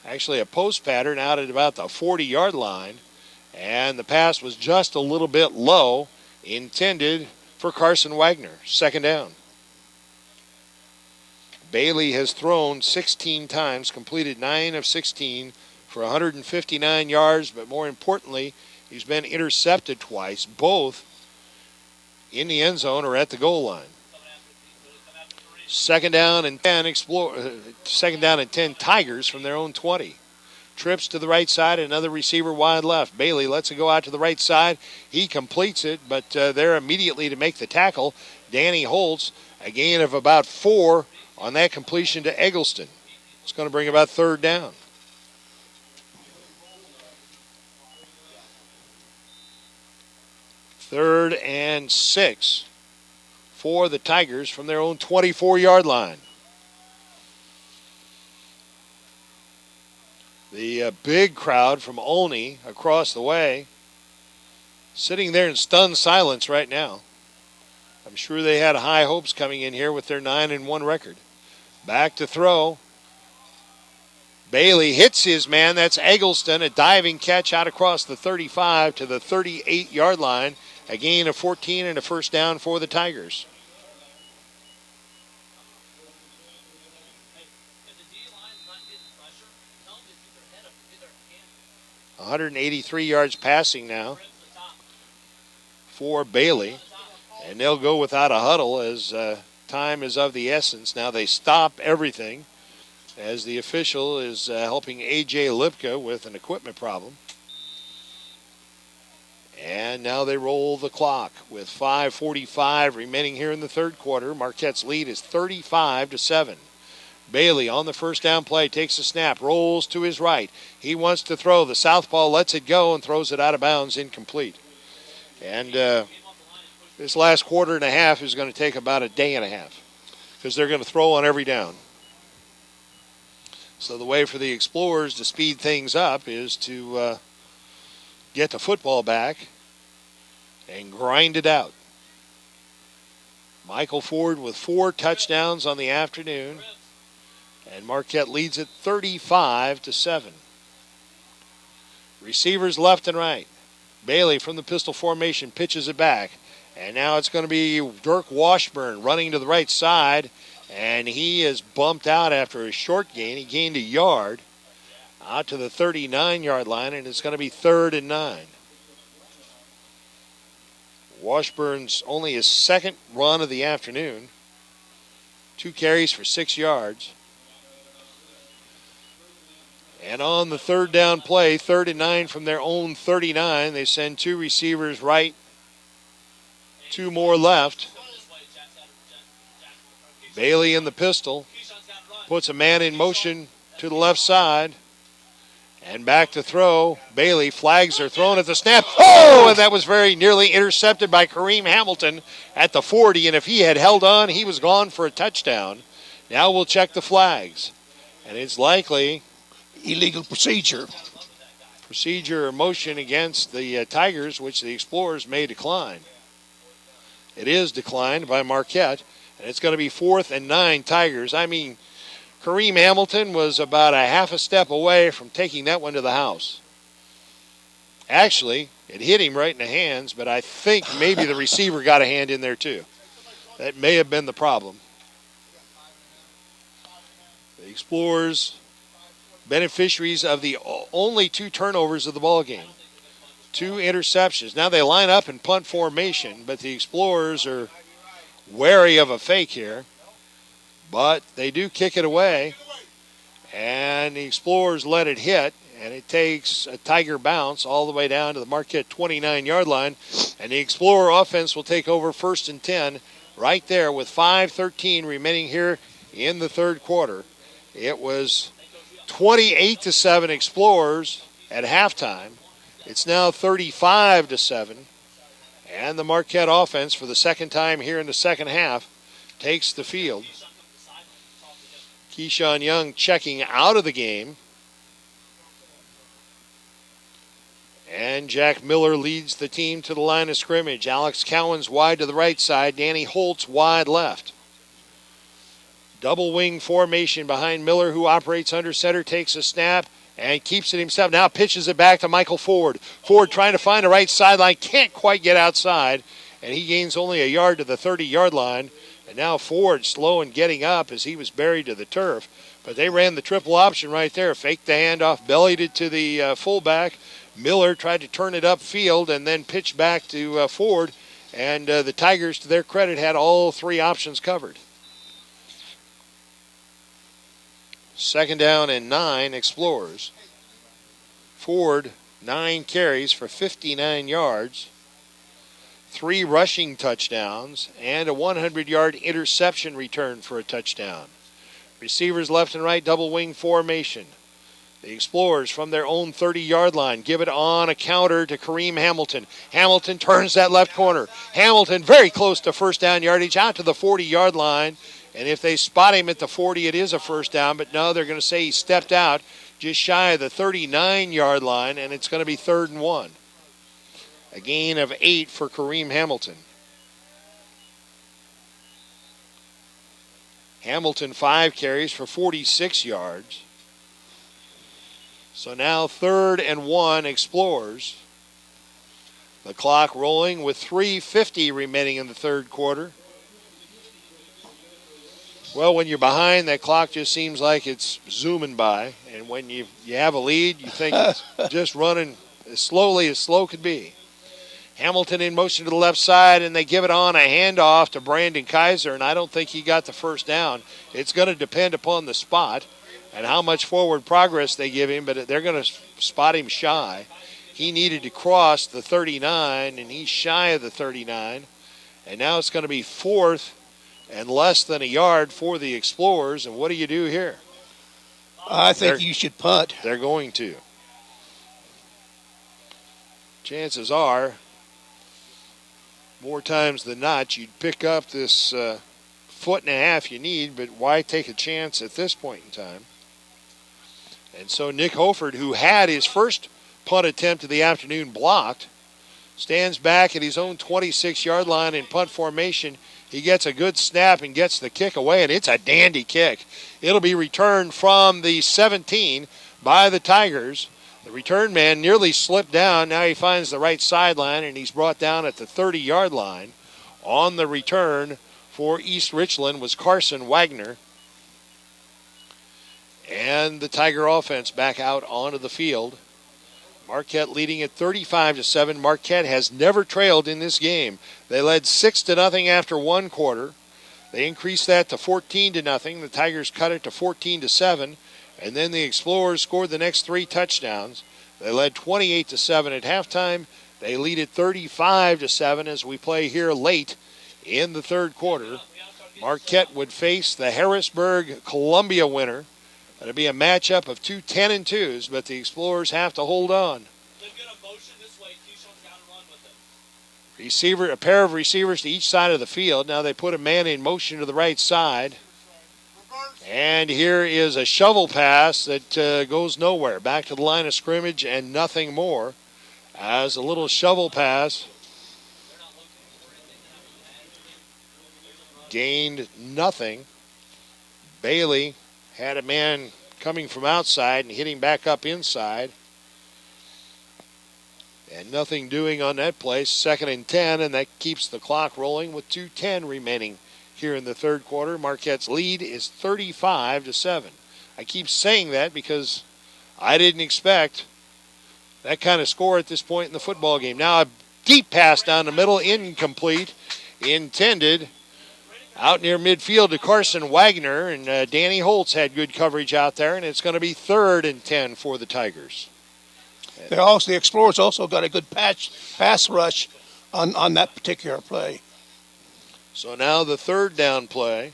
actually a post pattern out at about the 40-yard line. And the pass was just a little bit low, intended for Carson Wagner. 2nd down. Bailey has thrown 16 times, completed 9 of 16 for 159 yards, but more importantly, he's been intercepted twice, both in the end zone or at the goal line. 2nd down and 10 2nd down and 10 Tigers from their own 20. Trips to the right side, another receiver wide left. Bailey lets it go out to the right side. He completes it, but there immediately to make the tackle, Danny Holtz, a gain of about 4 on that completion to Eggleston. It's going to bring about 3rd down. Third and 6 for the Tigers from their own 24-yard line. The big crowd from Olney across the way sitting there in stunned silence right now. I'm sure they had high hopes coming in here with their 9-1 record. Back to throw. Bailey hits his man. That's Eggleston. A diving catch out across the 35 to the 38-yard line. A gain of 14 and a 1st down for the Tigers. .183 yards passing now for Bailey. And they'll go without a huddle as time is of the essence. Now they stop everything as the official is helping A.J. Lipka with an equipment problem. And now they roll the clock with 5:45 remaining here in the third quarter. Marquette's lead is 35-7. Bailey on the 1st down play takes a snap, rolls to his right. He wants to throw. The southpaw lets it go and throws it out of bounds, incomplete. And this last quarter and a half is going to take about a day and a half because they're going to throw on every down. So the way for the Explorers to speed things up is to get the football back and grind it out. Michael Ford with 4 touchdowns on the afternoon, and Marquette leads it 35-7. Receivers left and right. Bailey from the pistol formation pitches it back. And now it's going to be Dirk Washburn running to the right side, and he is bumped out after a short gain. He gained a yard out to the 39-yard line, and it's going to be 3rd and 9. Washburn's only his second run of the afternoon. 2 carries for 6 yards. And on the 3rd down play, 3rd and 9 from their own 39, they send 2 receivers right, 2 more left. Bailey in the pistol, puts a man in motion to the left side. And back to throw. Bailey, flags are thrown at the snap. Oh, and that was very nearly intercepted by Kareem Hamilton at the 40. And if he had held on, he was gone for a touchdown. Now we'll check the flags. And it's likely illegal procedure. Procedure or motion against the Tigers, which the Explorers may decline. It is declined by Marquette. And it's going to be 4th and 9 Tigers. I mean, Kareem Hamilton was about a half a step away from taking that one to the house. Actually, it hit him right in the hands, but I think maybe the receiver got a hand in there too. That may have been the problem. The Explorers, beneficiaries of the only 2 turnovers of the ball game. 2 interceptions. Now they line up in punt formation, but the Explorers are wary of a fake here. But they do kick it away, and the Explorers let it hit, and it takes a Tiger bounce all the way down to the Marquette 29-yard line, and the Explorer offense will take over 1st and 10 right there with 5:13 remaining here in the 3rd quarter. It was 28-7 Explorers at halftime. It's now 35-7, and the Marquette offense for the 2nd time here in the 2nd half takes the field. Keyshawn Young checking out of the game. And Jack Miller leads the team to the line of scrimmage. Alex Cowan's wide to the right side. Danny Holtz wide left. Double wing formation behind Miller, who operates under center, takes a snap and keeps it himself. Now pitches it back to Michael Ford. Ford trying to find the right sideline. Can't quite get outside. And he gains only a yard to the 30-yard line. And now Ford slow in getting up as he was buried to the turf. But they ran the triple option right there. Faked the handoff, bellied it to the fullback. Miller tried to turn it upfield and then pitched back to Ford. And the Tigers, to their credit, had all 3 options covered. 2nd down and 9 Explorers. Ford, 9 carries for 59 yards. 3 rushing touchdowns, and a 100-yard interception return for a touchdown. Receivers left and right, double wing formation. The Explorers from their own 30-yard line give it on a counter to Kareem Hamilton. Hamilton turns that left corner. Hamilton very close to 1st down yardage out to the 40-yard line. And if they spot him at the 40, it is a 1st down. But no, they're going to say he stepped out just shy of the 39-yard line, and it's going to be 3rd and 1. A gain of 8 for Kareem Hamilton. Hamilton 5 carries for 46 yards. So now 3rd and 1 Explorers. The clock rolling with 3:50 remaining in the 3rd quarter. Well, when you're behind, that clock just seems like it's zooming by. And when you have a lead, you think it's just running as slowly as slow could be. Hamilton in motion to the left side, and they give it on a handoff to Brandon Kaiser, and I don't think he got the 1st down. It's going to depend upon the spot and how much forward progress they give him, but they're going to spot him shy. He needed to cross the 39, and he's shy of the 39. And now it's going to be 4th and less than a yard for the Explorers, and what do you do here? I think you should punt. They're going to. Chances are, more times than not, you'd pick up this 1.5 foot you need, but why take a chance at this point in time? And so Nick Hoford, who had his first punt attempt of the afternoon blocked, stands back at his own 26-yard line in punt formation. He gets a good snap and gets the kick away, and it's a dandy kick. It'll be returned from the 17 by the Tigers. The return man nearly slipped down. Now he finds the right sideline, and he's brought down at the 30-yard line. On the return for East Richland was Carson Wagner. And the Tiger offense back out onto the field. Marquette leading at 35-7. Marquette has never trailed in this game. They led 6-0 after one quarter. They increased that to 14-0. The Tigers cut it to 14-7. And then the Explorers scored the next 3 touchdowns. They led 28-7 at halftime. They lead at 35-7 as we play here late in the third quarter. Marquette would face the Harrisburg-Columbia winner. It'll be a matchup of two 10-2s, but the Explorers have to hold on. A pair of receivers to each side of the field. Now they put a man in motion to the right side. And here is a shovel pass that goes nowhere. Back to the line of scrimmage and nothing more. As a little shovel pass gained nothing. Bailey had a man coming from outside and hitting back up inside. And nothing doing on that play. 2nd and 10, and that keeps the clock rolling with 2:10 remaining here in the third quarter. Marquette's lead is 35-7. I keep saying that because I didn't expect that kind of score at this point in the football game. Now a deep pass down the middle, incomplete, intended out near midfield to Carson Wagner, and Danny Holtz had good coverage out there, and it's going to be 3rd and 10 for the Tigers. The Explorers also got a good pass rush on that particular play. So now the third down play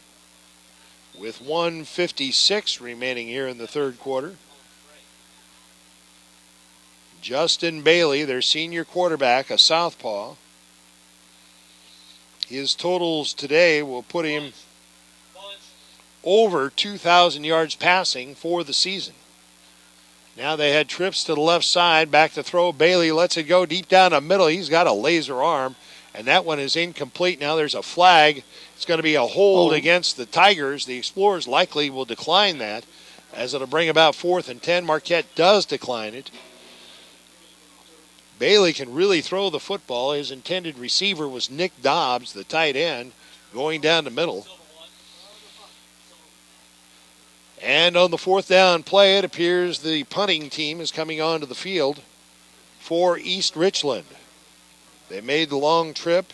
with 1:56 remaining here in the third quarter. Justin Bailey, their senior quarterback, a southpaw. His totals today will put him over 2,000 yards passing for the season. Now they had trips to the left side, back to throw. Bailey lets it go deep down the middle. He's got a laser arm, and that one is incomplete. Now there's a flag. It's going to be a hold against the Tigers. The Explorers likely will decline that, as it'll bring about 4th and 10. Marquette does decline it. Bailey can really throw the football. His intended receiver was Nick Dobbs, the tight end, going down the middle. And on the 4th down play, it appears the punting team is coming onto the field for East Richland. They made the long trip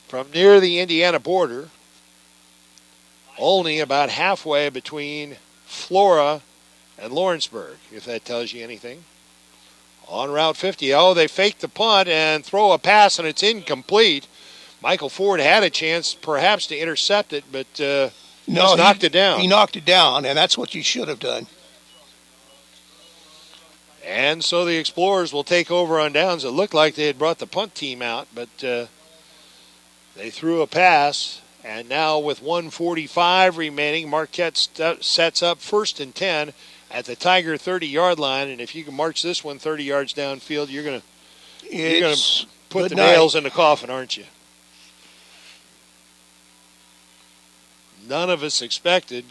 from near the Indiana border, only about halfway between Flora and Lawrenceburg, if that tells you anything. On Route 50, they faked the punt and throw a pass, and it's incomplete. Michael Ford had a chance perhaps to intercept it, but no, knocked it down. He knocked it down, and that's what you should have done. And so the Explorers will take over on downs. It looked like they had brought the punt team out, but they threw a pass. And now with 1:45 remaining, Marquette sets up 1st and 10 at the Tiger 30-yard line. And if you can march this one 30 yards downfield, you're going to put the nails in the coffin, aren't you? None of us expected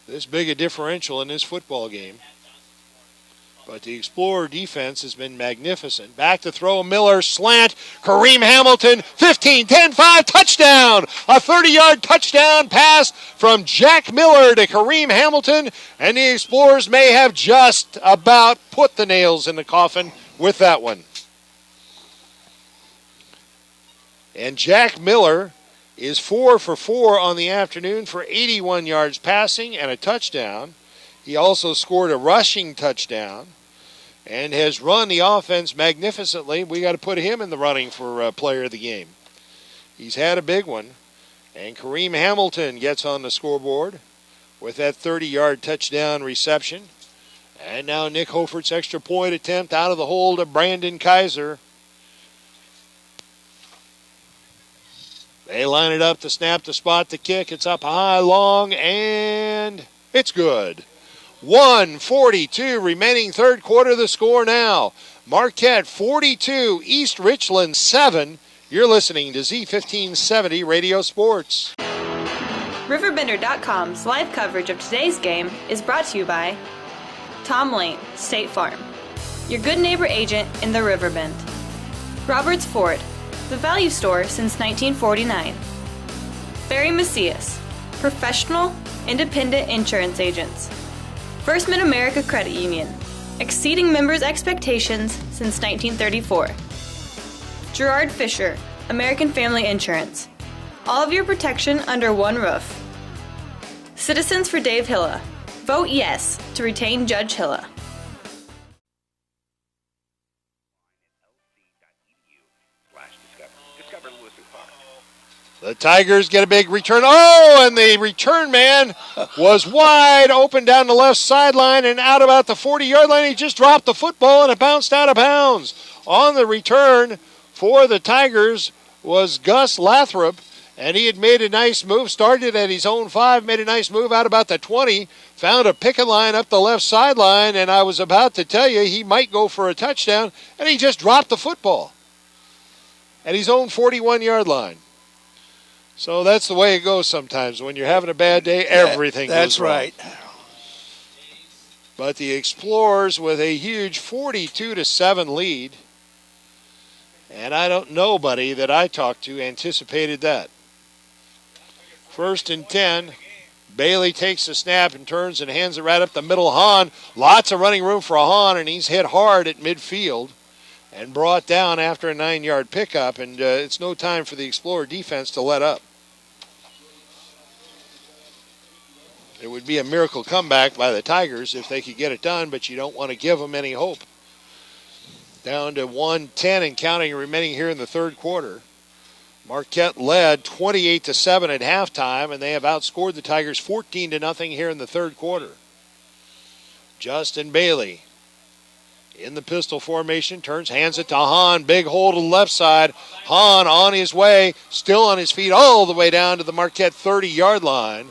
this big a differential in this football game. But the Explorer defense has been magnificent. Back to throw, Miller, slant, Kareem Hamilton, 15, 10, 5, touchdown! A 30-yard touchdown pass from Jack Miller to Kareem Hamilton, and the Explorers may have just about put the nails in the coffin with that one. And Jack Miller is 4 for 4 on the afternoon for 81 yards passing and a touchdown. He also scored a rushing touchdown and has run the offense magnificently. We got to put him in the running for player of the game. He's had a big one. And Kareem Hamilton gets on the scoreboard with that 30-yard touchdown reception. And now Nick Hofert's extra point attempt out of the hole to Brandon Kaiser. They line it up to snap, to spot, the kick. It's up high, long, and it's good. 1:42 remaining third quarter. The score now. Marquette 42, East Richland 7. You're listening to Z1570 Radio Sports. RiverBender.com's live coverage of today's game is brought to you by Tom Lane, State Farm, your good neighbor agent in the Riverbend. Roberts Ford, the value store since 1949. Barry Macias, professional, independent insurance agents. First Mid-America Credit Union, exceeding members' expectations since 1934. Gerard Fisher, American Family Insurance. All of your protection under one roof. Citizens for Dave Hilla. Vote yes to retain Judge Hilla. The Tigers get a big return. Oh, and the return man was wide open down the left sideline and out about the 40-yard line. He just dropped the football and it bounced out of bounds. On the return for the Tigers was Gus Lathrop, and he had made a nice move, started at his own 5, made a nice move out about the 20, found a picket line up the left sideline, and I was about to tell you he might go for a touchdown, and he just dropped the football at his own 41-yard line. So that's the way it goes sometimes. When you're having a bad day, everything goes wrong. That's right. But the Explorers with a huge 42-7 lead. And I don't nobody that I talked to anticipated that. 1st and 10. Bailey takes the snap and turns and hands it right up the middle. Hahn, lots of running room for Hahn, and he's hit hard at midfield and brought down after a 9-yard pickup. And it's no time for the Explorer defense to let up. It would be a miracle comeback by the Tigers if they could get it done, but you don't want to give them any hope. Down to 1:10 and counting remaining here in the third quarter. Marquette led 28-7 at halftime, and they have outscored the Tigers 14-0 here in the third quarter. Justin Bailey in the pistol formation, turns, hands it to Hahn. Big hole to the left side. Hahn on his way, still on his feet all the way down to the Marquette 30-yard line.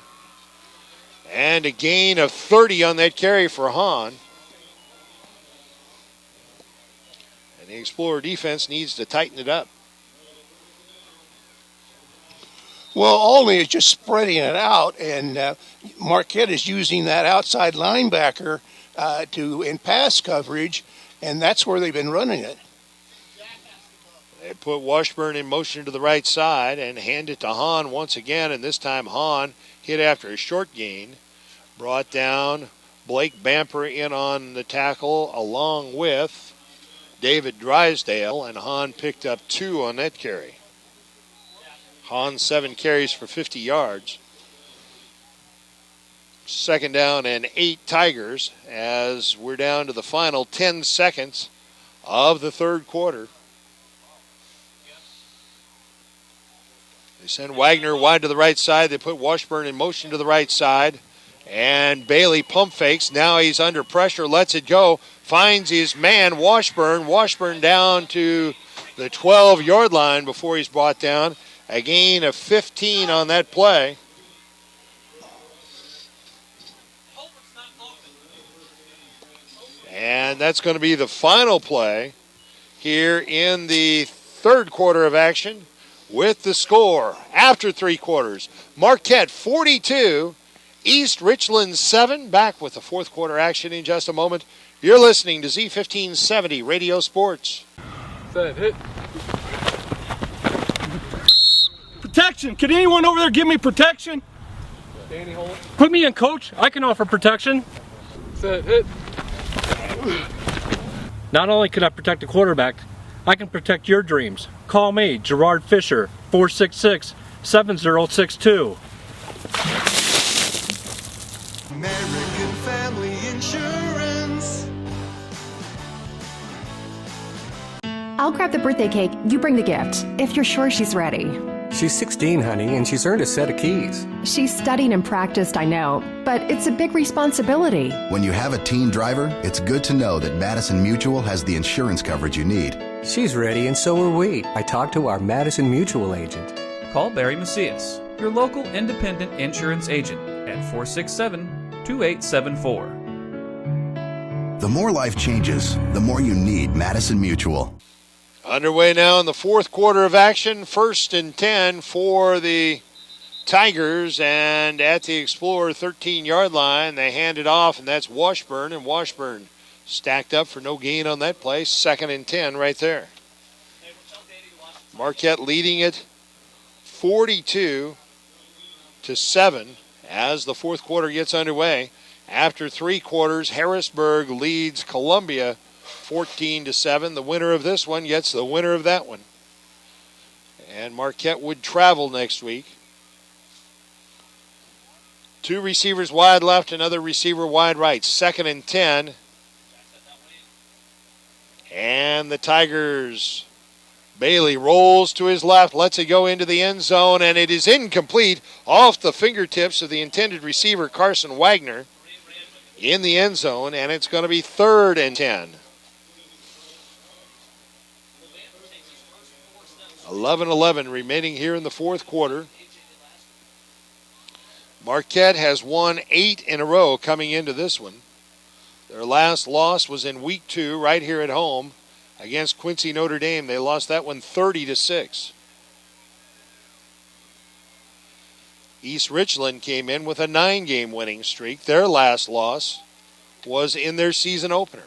And a gain of 30 on that carry for Hahn. And the Explorer defense needs to tighten it up. Well, Olney is just spreading it out, and Marquette is using that outside linebacker in pass coverage, and that's where they've been running it. They put Washburn in motion to the right side and hand it to Hahn once again, and this time Hahn hit after a short gain. Brought down, Blake Bamper in on the tackle along with David Drysdale, and Hahn picked up 2 on that carry. Hahn 7 carries for 50 yards. 2nd down and 8 Tigers as we're down to the final 10 seconds of the third quarter. They send Wagner wide to the right side. They put Washburn in motion to the right side. And Bailey pump fakes. Now he's under pressure, lets it go. Finds his man, Washburn. Washburn down to the 12-yard line before he's brought down. A gain of 15 on that play. And that's going to be the final play here in the third quarter of action with the score after 3 quarters. Marquette 42, East Richland 7. Back with the fourth quarter action in just a moment. You're listening to Z1570 Radio Sports. Set, hit. Protection. Can anyone over there give me protection? Danny Holt. Put me in, coach. I can offer protection. Set, hit. Not only can I protect the quarterback, I can protect your dreams. Call me, Gerard Fisher, 466-7062. American Family Insurance. I'll grab the birthday cake, you bring the gift, if you're sure she's ready. She's 16, honey, and she's earned a set of keys. She's studied and practiced, I know, but it's a big responsibility. When you have a teen driver, it's good to know that Madison Mutual has the insurance coverage you need. She's ready, and so are we. I talked to our Madison Mutual agent. Call Barry Macias, your local independent insurance agent, at 467-2874. The more life changes, the more you need Madison Mutual. Underway now in the fourth quarter of action. 1st and 10 for the Tigers, and at the Explorer 13-yard line, they hand it off, and that's Washburn, and Washburn stacked up for no gain on that play. 2nd and 10 right there. Marquette leading it 42-7 as the fourth quarter gets underway. After 3 quarters, Harrisburg leads Columbia 14-7. The winner of this one gets the winner of that one. And Marquette would travel next week. 2 receivers wide left, another receiver wide right. 2nd and 10. And the Tigers, Bailey rolls to his left, lets it go into the end zone, and it is incomplete off the fingertips of the intended receiver, Carson Wagner, in the end zone, and it's going to be 3rd and 10. 11-11 remaining here in the fourth quarter. Marquette has won 8 in a row coming into this one. Their last loss was in week 2 right here at home against Quincy Notre Dame. They lost that one 30-6. East Richland came in with a 9-game winning streak. Their last loss was in their season opener.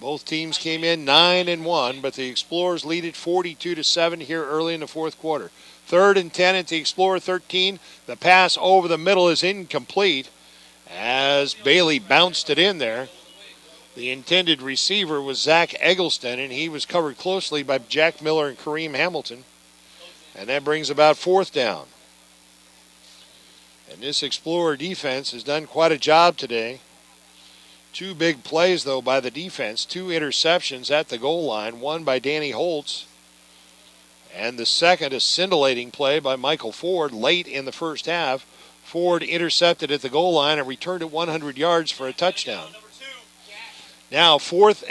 Both teams came in 9-1, but the Explorers lead it 42-7 here early in the fourth quarter. 3rd and 10 at the Explorer 13. The pass over the middle is incomplete as Bailey bounced it in there. The intended receiver was Zach Eggleston, and he was covered closely by Jack Miller and Kareem Hamilton. And that brings about 4th down. And this Explorer defense has done quite a job today. 2 big plays, though, by the defense. 2 interceptions at the goal line, one by Danny Holtz. And the second, a scintillating play by Michael Ford late in the first half. Ford intercepted at the goal line and returned it 100 yards for a touchdown. Now 4th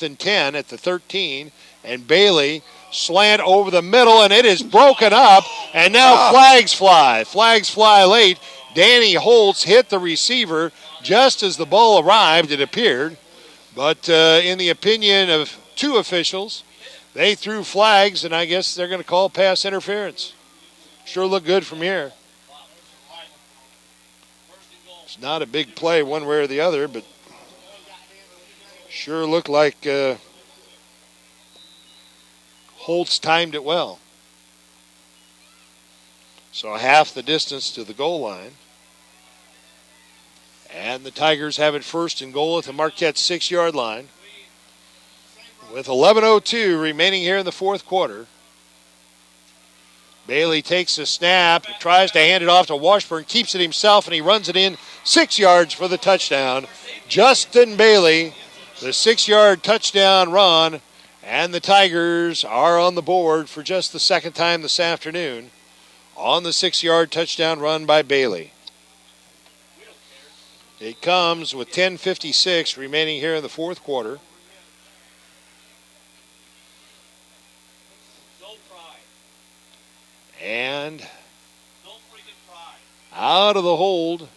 and 10 at the 13, and Bailey slant over the middle, and it is broken up, and now flags fly. Flags fly late. Danny Holtz hit the receiver just as the ball arrived, it appeared. But in the opinion of 2 officials, they threw flags, and I guess they're going to call pass interference. Sure looked good from here. It's not a big play one way or the other, but sure looked like Holtz timed it well. So half the distance to the goal line. And the Tigers have it 1st and goal at the Marquette 6-yard line. With 11:02 remaining here in the fourth quarter. Bailey takes a snap, tries to hand it off to Washburn, keeps it himself, and he runs it in 6 yards for the touchdown. Justin Bailey, the 6-yard touchdown run, and the Tigers are on the board for just the 2nd time this afternoon on the 6-yard touchdown run by Bailey. It comes with 10:56 remaining here in the fourth quarter. And out of the hold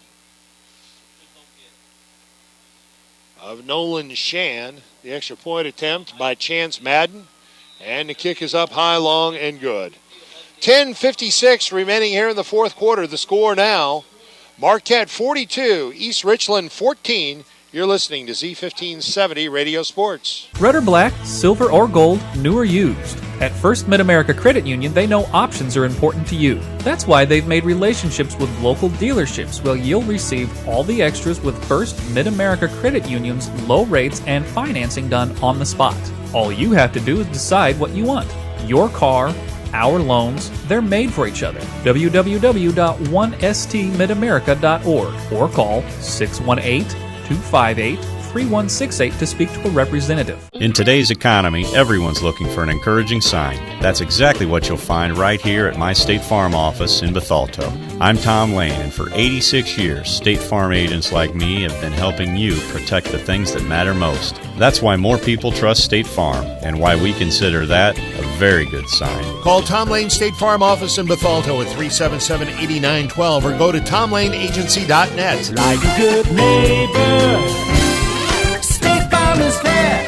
of Nolan Shan, the extra point attempt by Chance Madden, and the kick is up high, long, and good. 10:56 remaining here in the fourth quarter. The score now, Marquette 42, East Richland 14. You're listening to Z1570 Radio Sports. Red or black, silver or gold, new or used. At First Mid-America Credit Union, they know options are important to you. That's why they've made relationships with local dealerships where you'll receive all the extras with First Mid-America Credit Union's low rates and financing done on the spot. All you have to do is decide what you want. Your car, our loans, they're made for each other. www.1stmidamerica.org or call 618-258-3168 to speak to a representative. In today's economy, everyone's looking for an encouraging sign. That's exactly what you'll find right here at my State Farm office in Bethalto. I'm Tom Lane, and for 86 years, State Farm agents like me have been helping you protect the things that matter most. That's why more people trust State Farm, and why we consider that a very good sign. Call Tom Lane State Farm office in Bethalto at 377-8912 or go to tomlaneagency.net. Like a good neighbor, State Farm is there.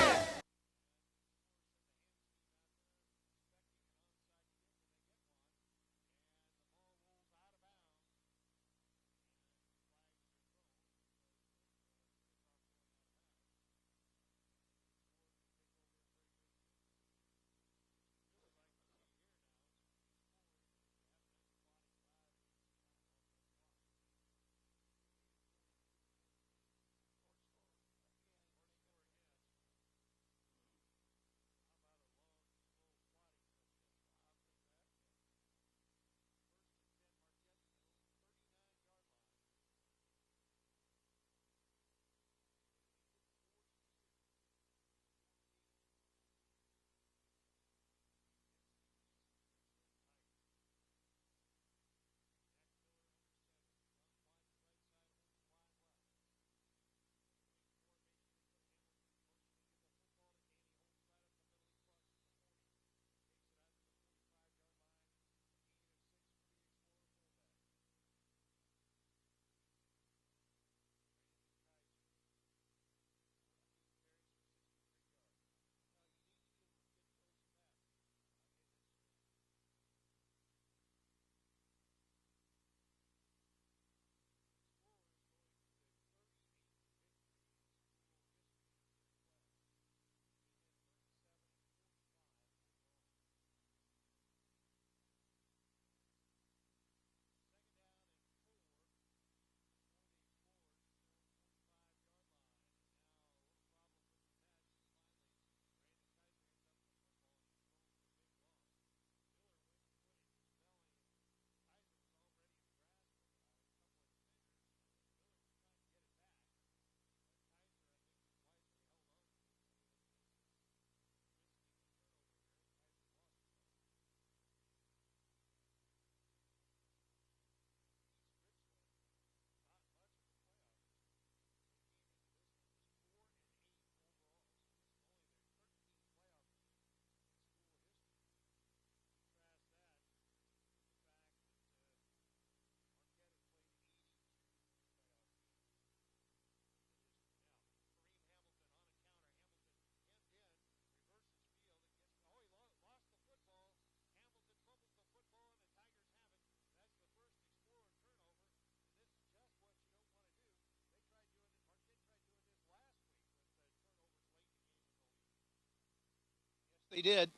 They did.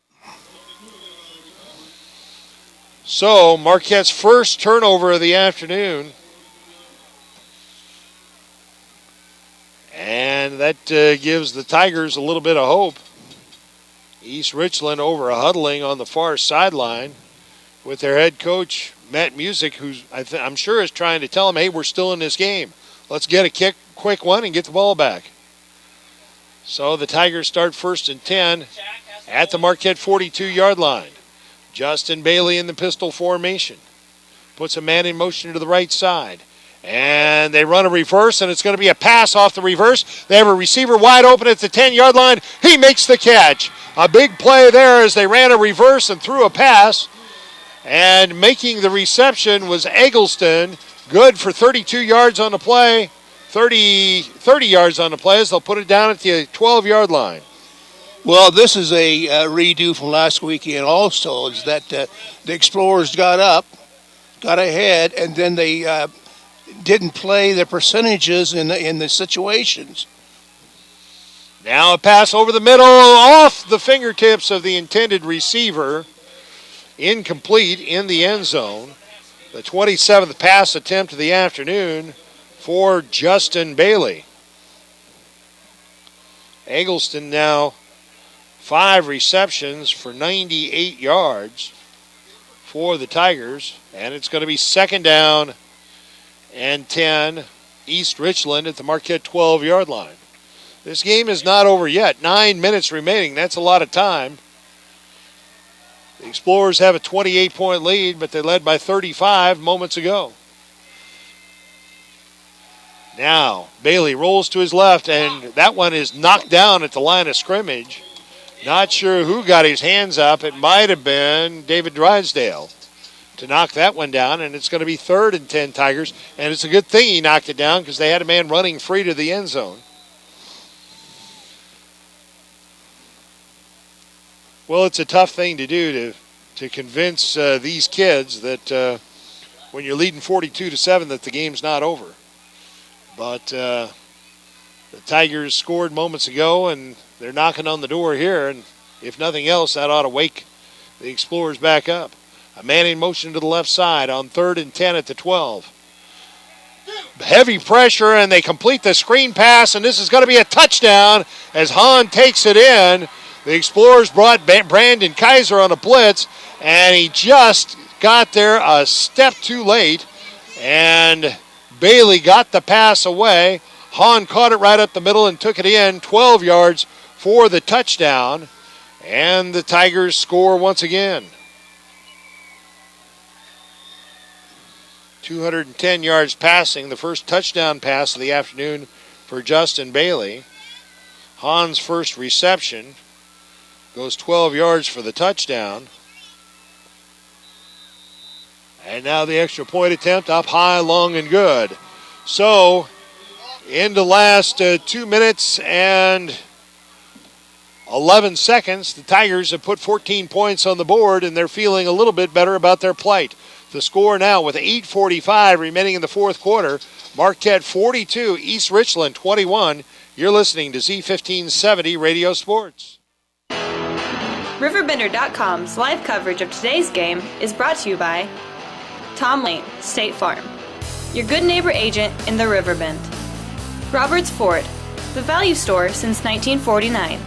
So Marquette's first turnover of the afternoon. And that gives the Tigers a little bit of hope. East Richland over huddling on the far sideline with their head coach, Matt Music, who I'm sure is trying to tell them, hey, we're still in this game. Let's get a quick one and get the ball back. So the Tigers start 1st and 10 at the Marquette 42-yard line. Justin Bailey in the pistol formation. Puts a man in motion to the right side. And they run a reverse, and it's going to be a pass off the reverse. They have a receiver wide open at the 10-yard line. He makes the catch. A big play there as they ran a reverse and threw a pass. And making the reception was Eggleston. Good for 32 yards on the play. 30 yards on the play as they'll put it down at the 12-yard line. Well, this is a redo from last weekend also, is that the Explorers got ahead, and then they didn't play the percentages in the situations. Now a pass over the middle, off the fingertips of the intended receiver. Incomplete in the end zone. The 27th pass attempt of the afternoon for Justin Bailey. Eggleston now 5 receptions for 98 yards for the Tigers. And it's going to be 2nd down and 10, East Richland at the Marquette 12-yard line. This game is not over yet. 9 minutes remaining. That's a lot of time. The Explorers have a 28-point lead, but they led by 35 moments ago. Now, Bailey rolls to his left, and that one is knocked down at the line of scrimmage. Not sure who got his hands up. It might have been David Drysdale to knock that one down, and it's going to be 3rd and 10 Tigers. And it's a good thing he knocked it down because they had a man running free to the end zone. Well, it's a tough thing to do to convince these kids that when you're leading 42-7 that the game's not over. But the Tigers scored moments ago, and they're knocking on the door here. And if nothing else, that ought to wake the Explorers back up. A man in motion to the left side on 3rd and 10 at the 12. Heavy pressure, and they complete the screen pass, and this is going to be a touchdown as Hahn takes it in. The Explorers brought Brandon Kaiser on a blitz, and he just got there a step too late, and Bailey got the pass away. Hahn caught it right up the middle and took it in, 12 yards for the touchdown, and the Tigers score once again. 210 yards passing, the first touchdown pass of the afternoon for Justin Bailey. Hahn's first reception goes 12 yards for the touchdown. And now the extra point attempt up high, long, and good. So, in the last 2 minutes and 11 seconds, the Tigers have put 14 points on the board, and they're feeling a little bit better about their plight. The score now with 8:45 remaining in the fourth quarter. Marquette 42, East Richland 21. You're listening to Z1570 Radio Sports. RiverBender.com's live coverage of today's game is brought to you by Tom Lane, State Farm, your good neighbor agent in the Riverbend. Roberts Ford, the value store since 1949.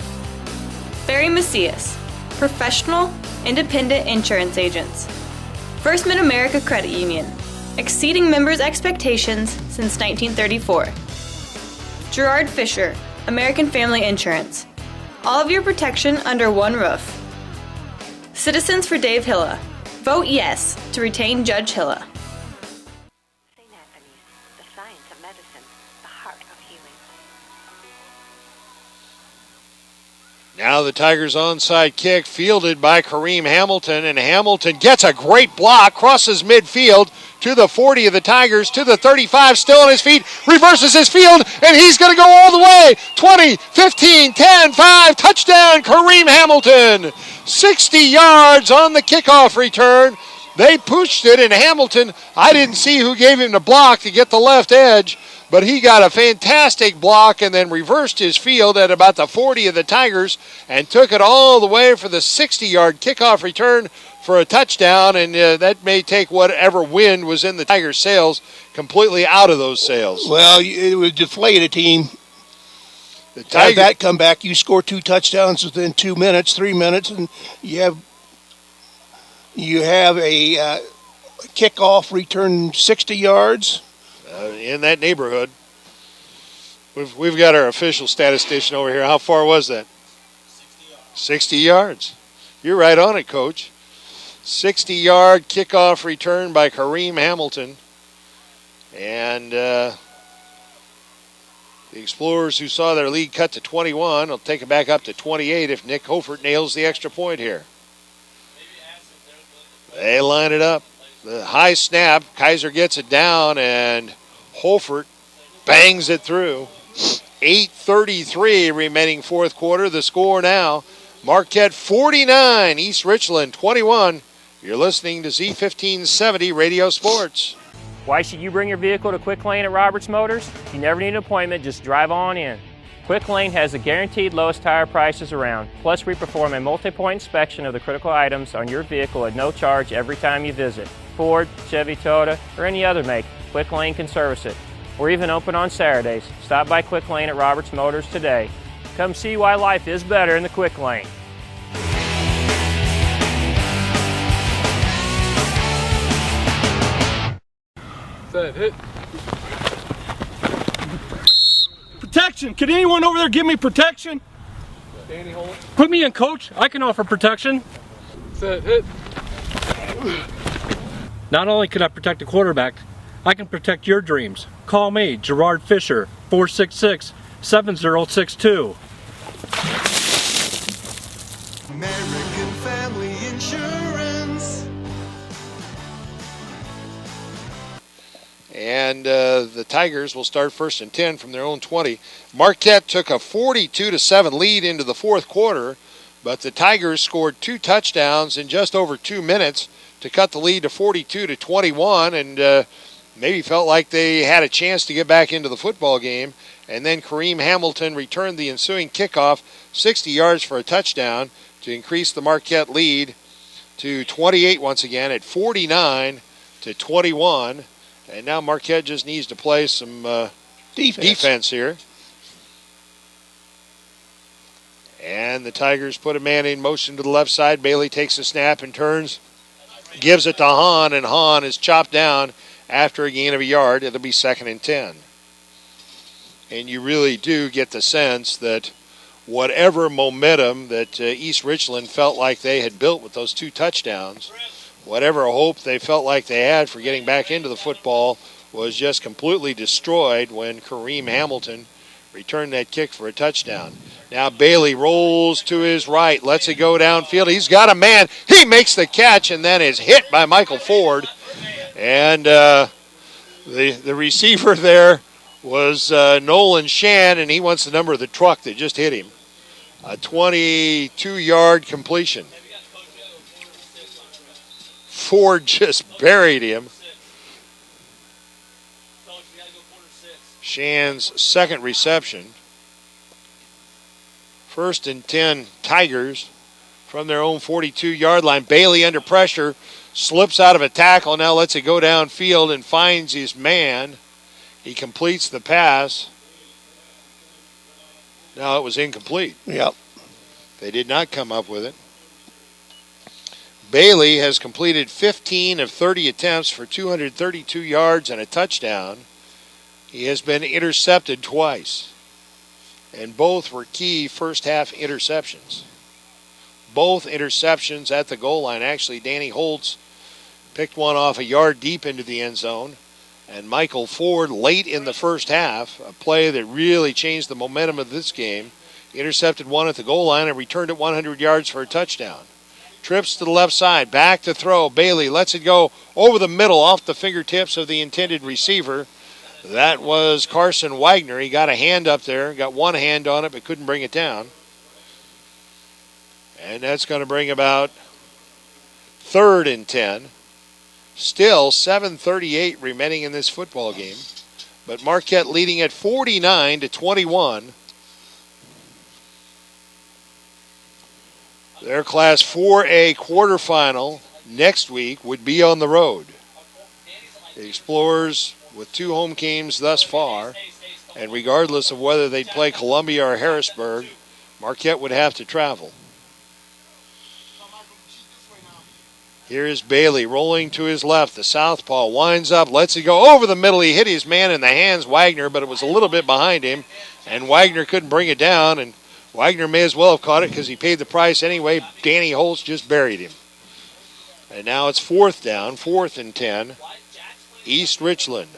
Barry Macias, professional, independent insurance agents. First Mid-America Credit Union, exceeding members' expectations since 1934. Gerard Fisher, American Family Insurance. All of your protection under one roof. Citizens for Dave Hilla. Vote yes to retain Judge Hilla. St. Anthony's, the science of medicine, the heart of healing. Now the Tigers' onside kick fielded by Kareem Hamilton, and Hamilton gets a great block, crosses midfield to the 40 of the Tigers, to the 35, still on his feet, reverses his field, and he's going to go all the way. 20, 15, 10, 5, touchdown Kareem Hamilton. 60 yards on the kickoff return, They pushed it, and Hamilton, I didn't see who gave him the block to get the left edge, but he got a fantastic block and then reversed his field at about the 40 of the Tigers and took it all the way for the 60-yard kickoff return for a touchdown, and that may take whatever wind was in the Tigers' sails completely out of those sails. Well, it would deflate a team. The Tigers, have that come back, you score 2 touchdowns within 2 minutes, 3 minutes, and you have a kickoff return 60 yards. In that neighborhood. We've got our official statistician over here. How far was that? 60 yards. You're right on it, Coach. 60-yard kickoff return by Kareem Hamilton. And the Explorers, who saw their lead cut to 21, will take it back up to 28 if Nick Hofert nails the extra point here. They line it up. The high snap, Kaiser gets it down, and Hofert bangs it through. 8:33 remaining fourth quarter. The score now, Marquette 49, East Richland 21. You're listening to Z1570 Radio Sports. Why should you bring your vehicle to Quick Lane at Roberts Motors? You never need an appointment, just drive on in. Quick Lane has the guaranteed lowest tire prices around. Plus, we perform a multi-point inspection of the critical items on your vehicle at no charge every time you visit. Ford, Chevy, Toyota, or any other make, Quick Lane can service it. We're even open on Saturdays. Stop by Quick Lane at Roberts Motors today. Come see why life is better in the Quick Lane. Set, hit. Protection. Can anyone over there give me protection? Danny, hold. Put me in, Coach. I can offer protection. Set, hit. Not only can I protect the quarterback, I can protect your dreams. Call me, Gerard Fisher, 466-7062. American Family Insurance. And the Tigers will start 1st and 10 from their own 20. Marquette took a 42-7 lead into the fourth quarter, but the Tigers scored 2 touchdowns in just over 2 minutes to cut the lead to 42-21, and maybe felt like they had a chance to get back into the football game. And then Kareem Hamilton returned the ensuing kickoff 60 yards for a touchdown to increase the Marquette lead to 28 once again at 49-21. And now Marquette just needs to play some defense here. And the Tigers put a man in motion to the left side. Bailey takes a snap and turns, gives it to Hahn, and Hahn is chopped down after a gain of a yard. It'll be 2nd and 10. And you really do get the sense that whatever momentum that East Richland felt like they had built with those 2 touchdowns, whatever hope they felt like they had for getting back into the football was just completely destroyed when Kareem Hamilton returned that kick for a touchdown. Now Bailey rolls to his right, lets it go downfield. He's got a man. He makes the catch and then is hit by Michael Ford. And the receiver there was Nolan Shan, and he wants the number of the truck that just hit him. A 22-yard completion. Ford just buried him. Shan's second reception. 1st and 10 Tigers from their own 42-yard line. Bailey under pressure, slips out of a tackle, now lets it go downfield and finds his man. He completes the pass. Now it was incomplete. Yep. They did not come up with it. Bailey has completed 15 of 30 attempts for 232 yards and a touchdown. He has been intercepted twice, and both were key first-half interceptions. Both interceptions at the goal line. Actually, Danny Holtz picked one off a yard deep into the end zone, and Michael Ford late in the first half, a play that really changed the momentum of this game, intercepted one at the goal line and returned it 100 yards for a touchdown. Trips to the left side, back to throw. Bailey lets it go over the middle off the fingertips of the intended receiver. That was Carson Wagner. He got a hand up there, got one hand on it, but couldn't bring it down. And that's going to bring about 3rd and 10. Still 7:38 remaining in this football game. But Marquette leading at 49-21. Their Class 4A quarterfinal next week would be on the road. The Explorers with 2 home games thus far, and regardless of whether they'd play Columbia or Harrisburg, Marquette would have to travel. Here is Bailey rolling to his left. The southpaw winds up, lets it go over the middle. He hit his man in the hands, Wagner, but it was a little bit behind him, and Wagner couldn't bring it down, and Wagner may as well have caught it because he paid the price anyway. Danny Holtz just buried him. And now it's 4th down, 4th and 10. East Richland.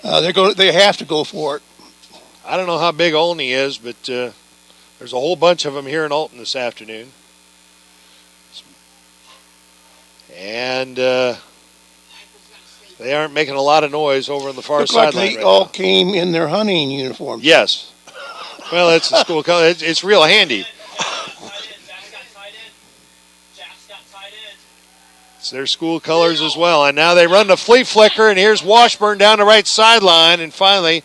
They have to go for it. I don't know how big Olney is, but there's a whole bunch of them here in Alton this afternoon. And they aren't making a lot of noise over on the far sideline. Like they all came in their hunting uniforms. Yes. Well, it's the school color. It's real handy. It's their school colors as well. And now they run the flea flicker, and here's Washburn down the right sideline, and finally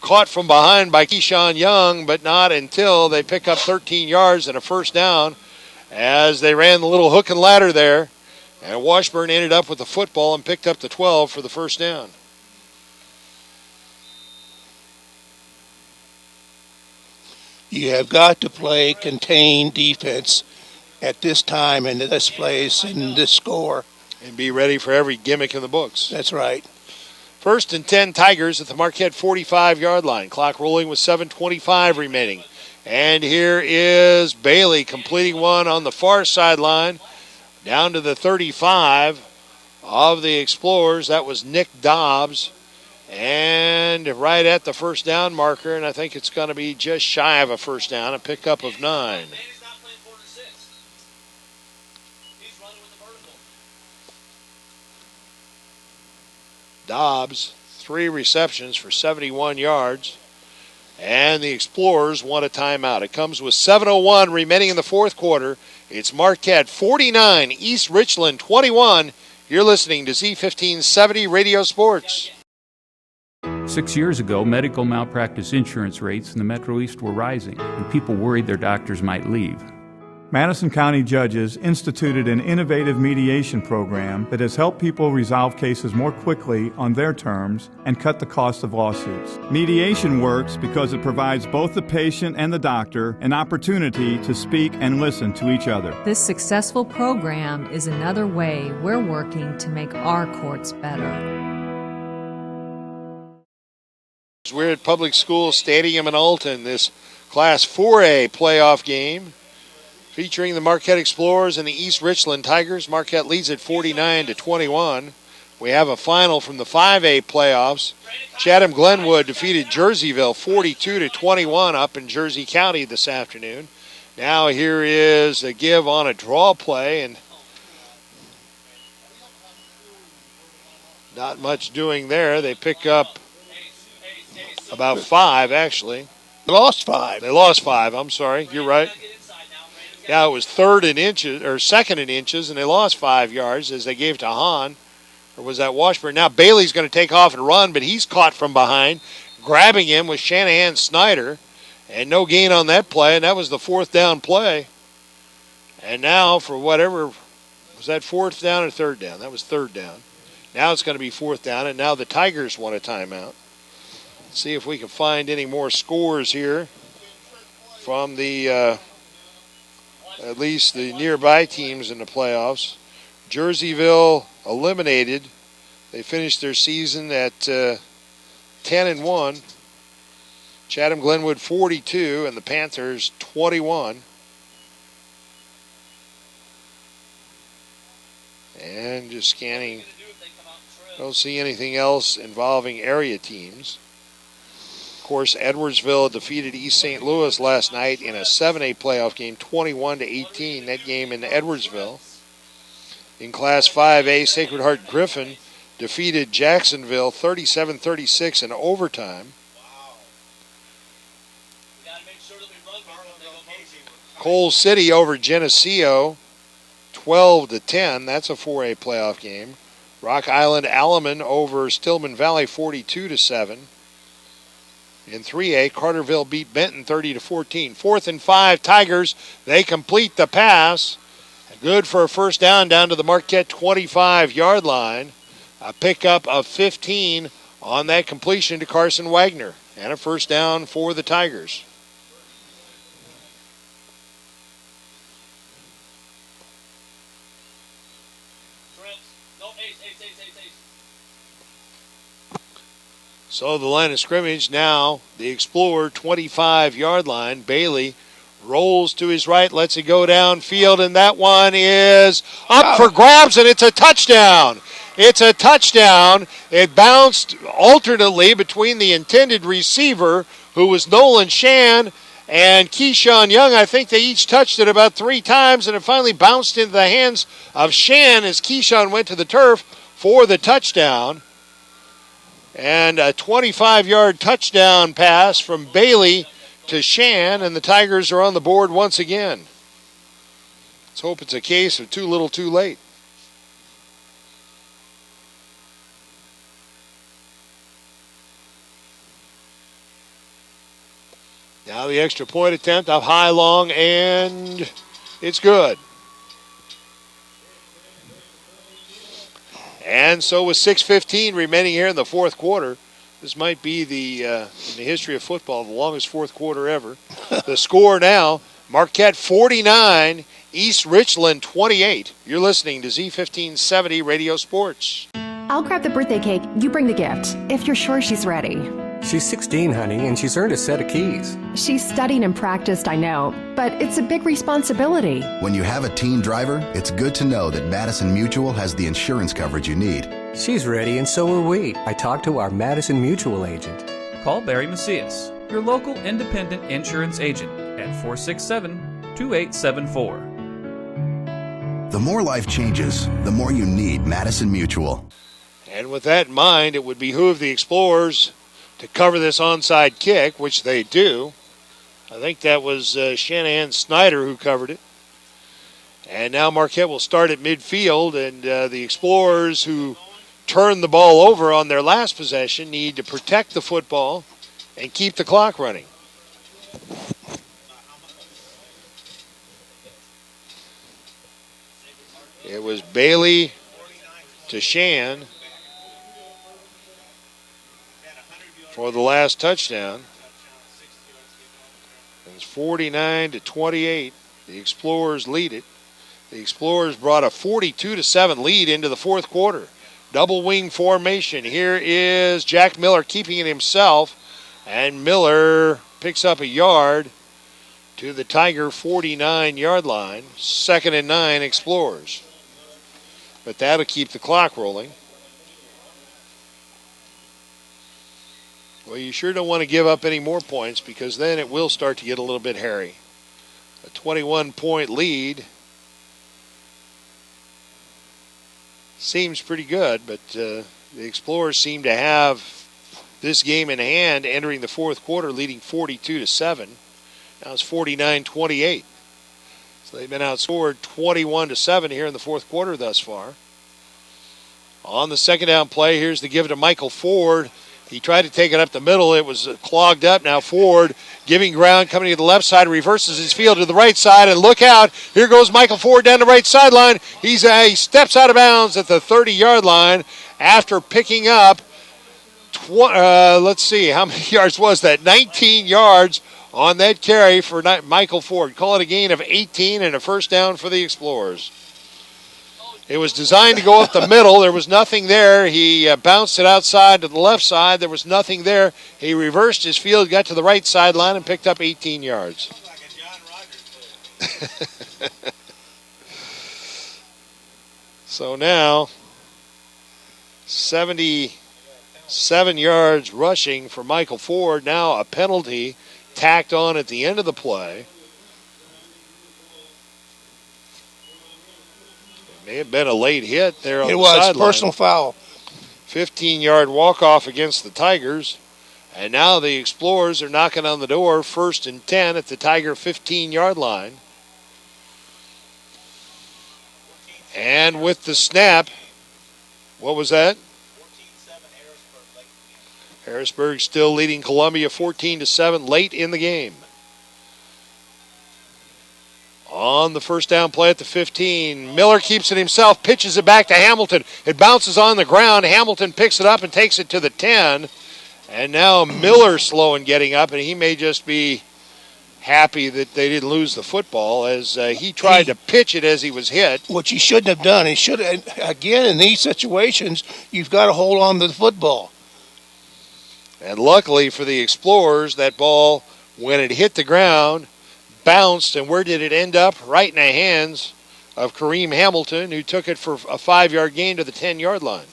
caught from behind by Keyshawn Young, but not until they pick up 13 yards and a first down as they ran the little hook and ladder there. And Washburn ended up with the football and picked up the 12 for the first down. You have got to play contained defense at this time and this place and this score. And be ready for every gimmick in the books. That's right. 1st and 10 Tigers at the Marquette 45-yard line. Clock rolling with 7:25 remaining. And here is Bailey completing one on the far sideline. Down to the 35 of the Explorers. That was Nick Dobbs. And right at the first down marker, and I think it's going to be just shy of a first down, a pickup of 9. Dobbs, 3 receptions for 71 yards. And the Explorers want a timeout. It comes with 7:01 remaining in the fourth quarter. It's Marquette 49, East Richland 21. You're listening to Z1570 Radio Sports. 6 years ago, medical malpractice insurance rates in the Metro East were rising, and people worried their doctors might leave. Madison County judges instituted an innovative mediation program that has helped people resolve cases more quickly on their terms and cut the cost of lawsuits. Mediation works because it provides both the patient and the doctor an opportunity to speak and listen to each other. This successful program is another way we're working to make our courts better. We're at Public School Stadium in Alton, this Class 4A playoff game featuring the Marquette Explorers and the East Richland Tigers. Marquette leads at 49-21. We have a final from the 5A playoffs. Chatham-Glenwood defeated Jerseyville 42-21 up in Jersey County this afternoon. Now here is a give on a draw play, and not much doing there. They pick up about 5, actually. They lost 5. They lost 5. I'm sorry. You're right. Yeah, it was 2nd in inches, and they lost 5 yards as they gave to Hahn. Or was that Washburn? Now Bailey's going to take off and run, but he's caught from behind. Grabbing him was Shanahan Snyder. And no gain on that play, and that was the 4th down play. And now for whatever, was that 4th down or 3rd down? That was 3rd down. Now it's going to be 4th down, and now the Tigers want a timeout. Let's see if we can find any more scores here from the at least the nearby teams in the playoffs. Jerseyville eliminated. They finished their season at 10-1. Chatham-Glenwood 42 and the Panthers 21. And just scanning, don't see anything else involving area teams. Of course, Edwardsville defeated East St. Louis last night in a 7A playoff game, 21-18. That game in Edwardsville. In Class 5A, Sacred Heart Griffin defeated Jacksonville 37-36 in overtime. Coal City over Geneseo, 12-10. That's a 4A playoff game. Rock Island Alleman over Stillman Valley 42-7. In 3A, Carterville beat Benton 30-14. 4th and 5, Tigers. They complete the pass. Good for a first down to the Marquette 25-yard line. A pickup of 15 on that completion to Carson Wagner. And a first down for the Tigers. So the line of scrimmage now, the Explorer 25-yard line. Bailey rolls to his right, lets it go downfield, and that one is up for grabs, and it's a touchdown. It's a touchdown. It bounced alternately between the intended receiver, who was Nolan Shan, and Keyshawn Young. I think they each touched it about 3 times, and it finally bounced into the hands of Shan as Keyshawn went to the turf for the touchdown. And a 25-yard touchdown pass from Bailey to Shan, and the Tigers are on the board once again. Let's hope it's a case of too little too late. Now the extra point attempt up high, long, and it's good. And so with 6:15 remaining here in the fourth quarter, this might be in the history of football, the longest fourth quarter ever. The score now, Marquette 49, East Richland 28. You're listening to Z1570 Radio Sports. I'll grab the birthday cake. You bring the gift, if you're sure she's ready. She's 16, honey, and she's earned a set of keys. She's studied and practiced, I know, but it's a big responsibility. When you have a teen driver, it's good to know that Madison Mutual has the insurance coverage you need. She's ready, and so are we. I talked to our Madison Mutual agent. Call Barry Macias, your local independent insurance agent, at 467-2874. The more life changes, the more you need Madison Mutual. And with that in mind, it would behoove the Explorers to cover this onside kick, which they do. I think that was Shanahan Snyder who covered it. And now Marquette will start at midfield, and the Explorers, who turned the ball over on their last possession, need to protect the football and keep the clock running. It was Bailey to Shan for the last touchdown. It's 49-28. The Explorers lead it. The Explorers brought a 42-7 lead into the fourth quarter. Double wing formation. Here is Jack Miller keeping it himself, and Miller picks up a yard to the Tiger 49-yard line. 2nd and 9, Explorers. But that'll keep the clock rolling. Well, you sure don't want to give up any more points, because then it will start to get a little bit hairy. A 21-point lead seems pretty good, but the Explorers seem to have this game in hand entering the fourth quarter, leading 42-7. Now it's 49-28. So they've been outscored 21-7 here in the fourth quarter thus far. On the second down play, here's the give to Michael Ford. He tried to take it up the middle. It was clogged up. Now Ford giving ground, coming to the left side, reverses his field to the right side, and look out. Here goes Michael Ford down the right sideline. He steps out of bounds at the 30-yard line after picking up, let's see, how many yards was that? 19 yards on that carry for Michael Ford. Call it a gain of 18 and a first down for the Explorers. It was designed to go up the middle. There was nothing there. He bounced it outside to the left side. There was nothing there. He reversed his field, got to the right sideline, and picked up 18 yards. So now, 77 yards rushing for Michael Ford. Now a penalty tacked on at the end of the play. May have been a late hit there on the sideline. It was personal foul. 15-yard walk-off against the Tigers. And now the Explorers are knocking on the door, 1st and 10 at the Tiger 15-yard line. And with the snap, what was that? Harrisburg still leading Columbia 14-7 late in the game. On the first down play at the 15, Miller keeps it himself, pitches it back to Hamilton. It bounces on the ground. Hamilton picks it up and takes it to the 10. And now Miller slow in getting up, and he may just be happy that they didn't lose the football as he tried to pitch it as he was hit. Which he shouldn't have done. He should have, again, in these situations, you've got to hold on to the football. And luckily for the Explorers, that ball, when it hit the ground, bounced, and where did it end up? Right in the hands of Kareem Hamilton, who took it for a 5-yard gain to the 10-yard line.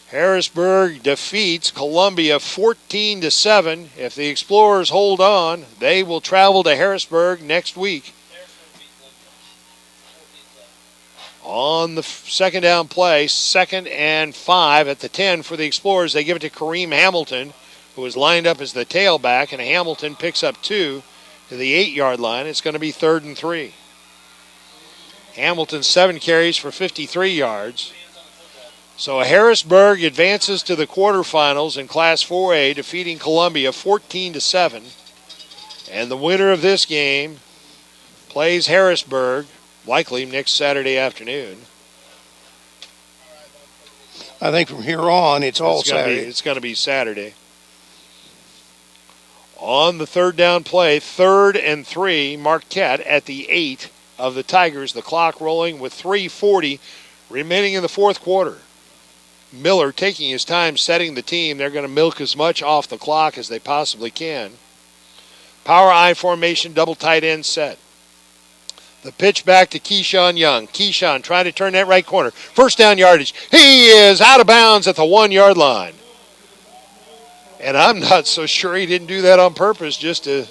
Harrisburg defeats Columbia 14-7. If the Explorers hold on, they will travel to Harrisburg next week. On the second down play, 2nd and 5 at the 10 for the Explorers. They give it to Kareem Hamilton, who is lined up as the tailback, and Hamilton picks up 2 to the 8-yard line. It's going to be 3rd and 3. Hamilton 7 carries for 53 yards. So Harrisburg advances to the quarterfinals in Class 4A, defeating Columbia 14-7. And the winner of this game plays Harrisburg, likely next Saturday afternoon. I think from here on, it's Saturday. It's going to be Saturday. On the third down play, 3rd and 3, Marquette at the 8 of the Tigers. The clock rolling with 3:40 remaining in the fourth quarter. Miller taking his time setting the team. They're going to milk as much off the clock as they possibly can. Power I formation, double tight end set. The pitch back to Keyshawn Young. Keyshawn trying to turn that right corner. First down yardage. He is out of bounds at the 1-yard line. And I'm not so sure he didn't do that on purpose just to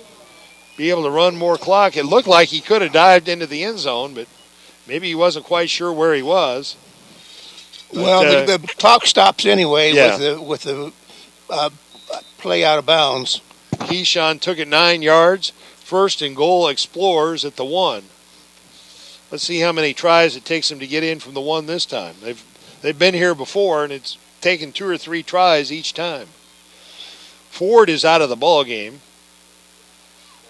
be able to run more clock. It looked like he could have dived into the end zone, but maybe he wasn't quite sure where he was. But, well, the clock stops anyway with the play out of bounds. Keyshawn took it 9 yards. 1st and goal, Explorers at the 1. Let's see how many tries it takes them to get in from the 1 this time. They've been here before, and it's taken 2 or 3 tries each time. Ford is out of the ball game.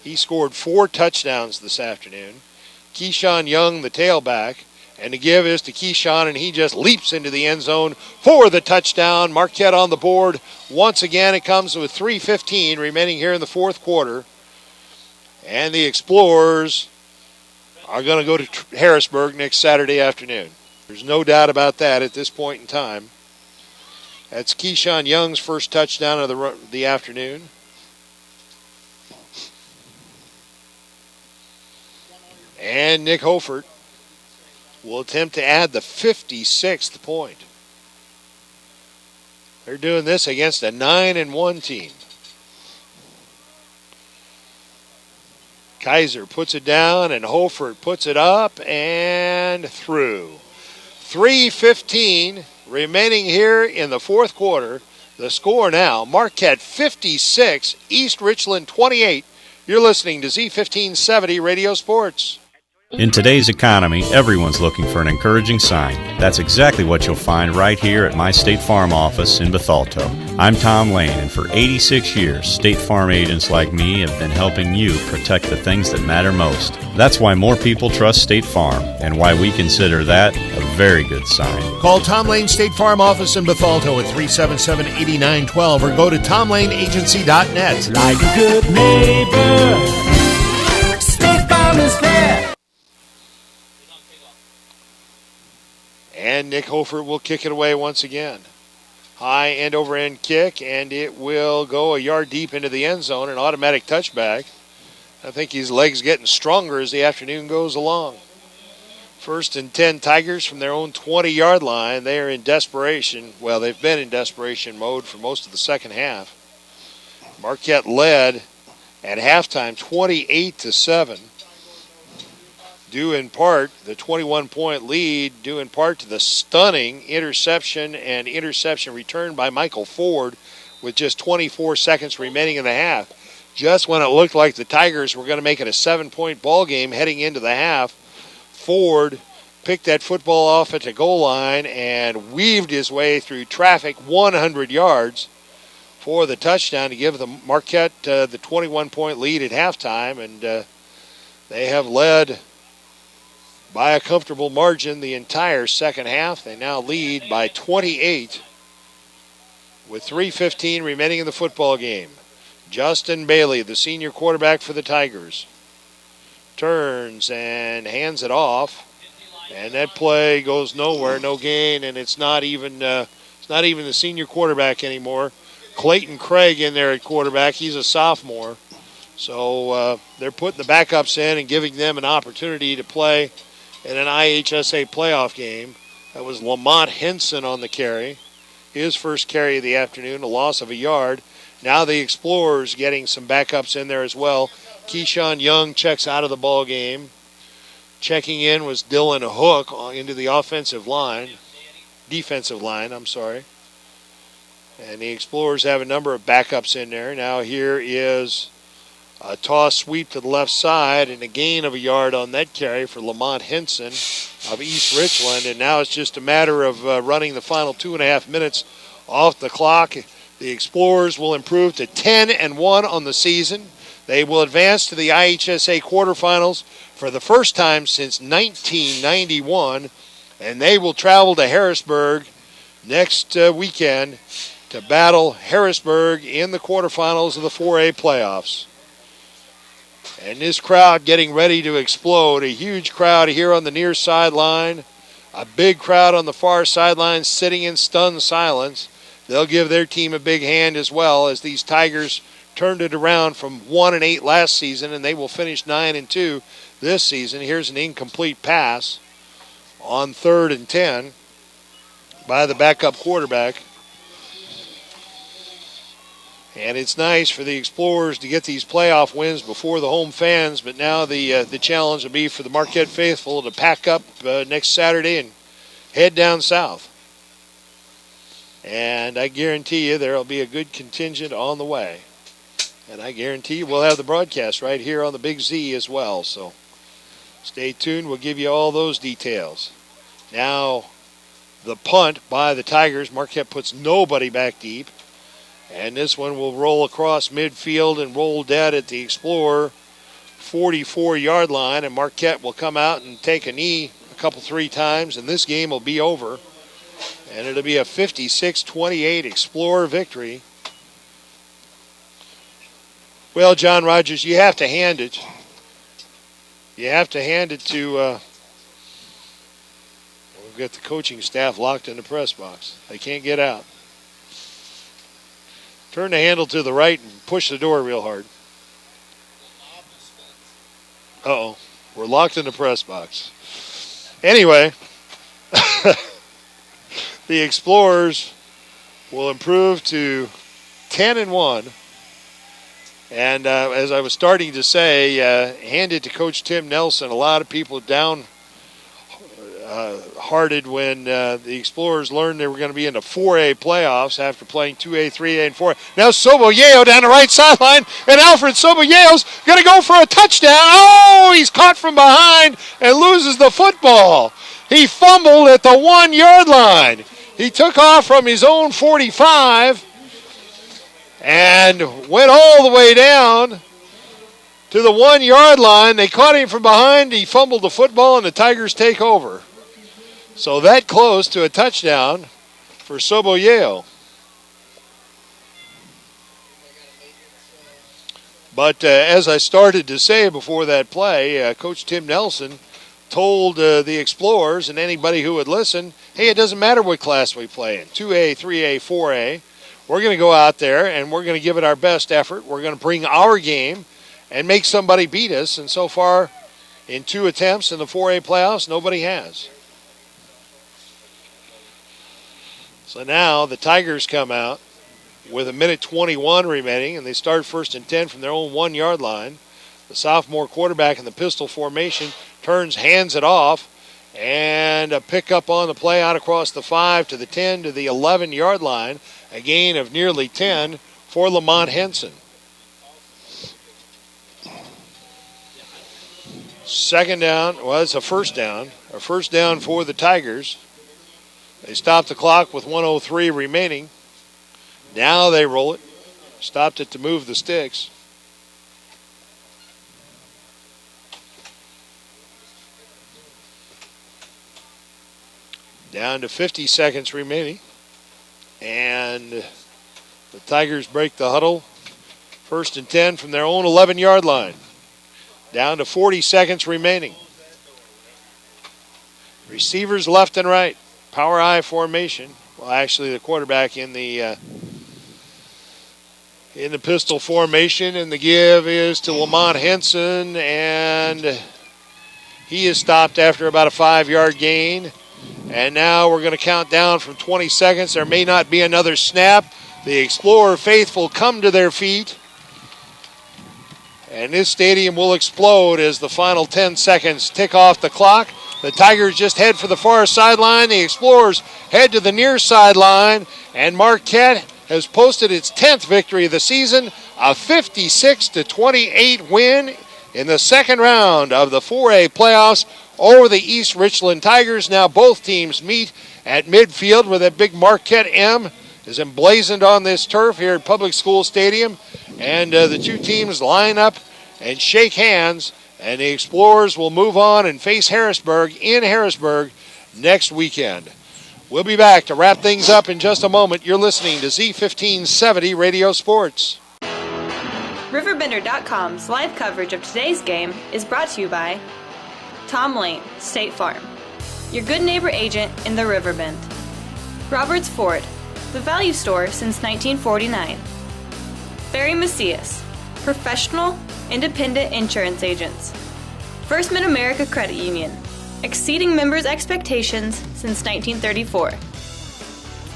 He scored 4 touchdowns this afternoon. Keyshawn Young, the tailback, and the give is to Keyshawn, and he just leaps into the end zone for the touchdown. Marquette on the board. Once again, it comes with 3:15 remaining here in the fourth quarter. And the Explorers are going to go to Harrisburg next Saturday afternoon. There's no doubt about that at this point in time. That's Keyshawn Young's first touchdown of the afternoon. And Nick Hofert will attempt to add the 56th point. They're doing this against a 9-1 team. Kaiser puts it down, and Hofert puts it up and through. 3:15 remaining here in the fourth quarter. The score now, Marquette 56, East Richland 28. You're listening to Z1570 Radio Sports. In today's economy, everyone's looking for an encouraging sign. That's exactly what you'll find right here at my State Farm office in Bethalto. I'm Tom Lane, and for 86 years, State Farm agents like me have been helping you protect the things that matter most. That's why more people trust State Farm, and why we consider that a very good sign. Call Tom Lane State Farm office in Bethalto at 377-8912 or go to tomlaneagency.net. Like a good neighbor, State Farm is there. And Nick Hofert will kick it away once again. High end over end kick, and it will go a yard deep into the end zone, an automatic touchback. I think his legs getting stronger as the afternoon goes along. 1st and 10 Tigers from their own 20-yard line. They are in desperation. Well, they've been in desperation mode for most of the second half. Marquette led at halftime 28-7. Due in part, the 21-point lead, due in part to the stunning interception return by Michael Ford with just 24 seconds remaining in the half. Just when it looked like the Tigers were going to make it a 7-point ball game heading into the half, Ford picked that football off at the goal line and weaved his way through traffic 100 yards for the touchdown to give the Marquette the 21-point lead at halftime, and they have led by a comfortable margin the entire second half. They now lead by 28 with 3:15 remaining in the football game. Justin Bailey, the senior quarterback for the Tigers, turns and hands it off, and that play goes nowhere, no gain, and it's not even the senior quarterback anymore. Clayton Craig in there at quarterback. He's a sophomore. So they're putting the backups in and giving them an opportunity to play in an IHSA playoff game. That was Lamont Henson on the carry. His first carry of the afternoon, a loss of a yard. Now the Explorers getting some backups in there as well. Keyshawn Young checks out of the ball game. Checking in was Dylan Hook into the defensive line. And the Explorers have a number of backups in there. Now here is a toss sweep to the left side and a gain of a yard on that carry for Lamont Henson of East Richland. And now it's just a matter of running the final 2.5 minutes off the clock. The Explorers will improve to 10-1 on the season. They will advance to the IHSA quarterfinals for the first time since 1991. And they will travel to Harrisburg next weekend to battle Harrisburg in the quarterfinals of the 4A playoffs. And this crowd getting ready to explode. A huge crowd here on the near sideline. A big crowd on the far sideline sitting in stunned silence. They'll give their team a big hand as well, as these Tigers turned it around from 1-8 last season, and they will finish 9-2 this season. Here's an incomplete pass on 3rd and 10 by the backup quarterback. And it's nice for the Explorers to get these playoff wins before the home fans, but now the challenge will be for the Marquette faithful to pack up next Saturday and head down south. And I guarantee you there will be a good contingent on the way. And I guarantee you we'll have the broadcast right here on the Big Z as well. So stay tuned. We'll give you all those details. Now the punt by the Tigers. Marquette puts nobody back deep. And this one will roll across midfield and roll dead at the Explorer 44-yard line. And Marquette will come out and take a knee three times. And this game will be over. And it'll be a 56-28 Explorer victory. Well, John Rogers, you have to hand it. You have to hand it to... we've got the coaching staff locked in the press box. They can't get out. Turn the handle to the right and push the door real hard. Uh-oh. We're locked in the press box. Anyway, the Explorers will improve to 10-1. And as I was starting to say, hand it to Coach Tim Nelson. A lot of people downhearted when the Explorers learned they were going to be in the 4A playoffs after playing 2A, 3A, and 4A. Now Soboyeo down the right sideline, and Alfred Soboyeo's going to go for a touchdown. Oh, he's caught from behind and loses the football. He fumbled at the 1-yard line. He took off from his own 45 and went all the way down to the 1-yard line. They caught him from behind. He fumbled the football, and the Tigers take over. So that close to a touchdown for Soboyeo. But as I started to say before that play, Coach Tim Nelson told the Explorers and anybody who would listen, hey, it doesn't matter what class we play in, 2A, 3A, 4A. We're going to go out there and we're going to give it our best effort. We're going to bring our game and make somebody beat us. And so far, in 2 attempts in the 4A playoffs, nobody has. So now the Tigers come out with 1:21 remaining, and they start 1st and 10 from their own 1-yard line. The sophomore quarterback in the pistol formation turns, hands it off, and a pickup on the play out across the 5 to the 10 to the 11-yard line. A gain of nearly 10 for Lamont Henson. Second down, well, it's a first down. A first down for the Tigers. They stopped the clock with 1:03 remaining. Now they roll it. Stopped it to move the sticks. Down to 50 seconds remaining. And the Tigers break the huddle. 1st and 10 from their own 11-yard line. Down to 40 seconds remaining. Receivers left and right. Power I formation. Well, actually, the quarterback in the pistol formation, and the give is to Lamont Henson, and he is stopped after about a 5-yard gain. And now we're going to count down from 20 seconds. There may not be another snap. The Explorer faithful come to their feet. And this stadium will explode as the final 10 seconds tick off the clock. The Tigers just head for the far sideline. The Explorers head to the near sideline. And Marquette has posted its 10th victory of the season, a 56-28 win in the second round of the 4A playoffs over the East Richland Tigers. Now both teams meet at midfield where that big Marquette M is emblazoned on this turf here at Public School Stadium. And the two teams line up and shake hands, and the Explorers will move on and face Harrisburg in Harrisburg next weekend. We'll be back to wrap things up in just a moment. You're listening to Z1570 Radio Sports. RiverBender.com's live coverage of today's game is brought to you by Tom Lane, State Farm, your good neighbor agent in the Riverbend. Roberts Ford, the value store since 1949. Barry Macias, professional, independent insurance agents. First Mid-America Credit Union, exceeding members' expectations since 1934.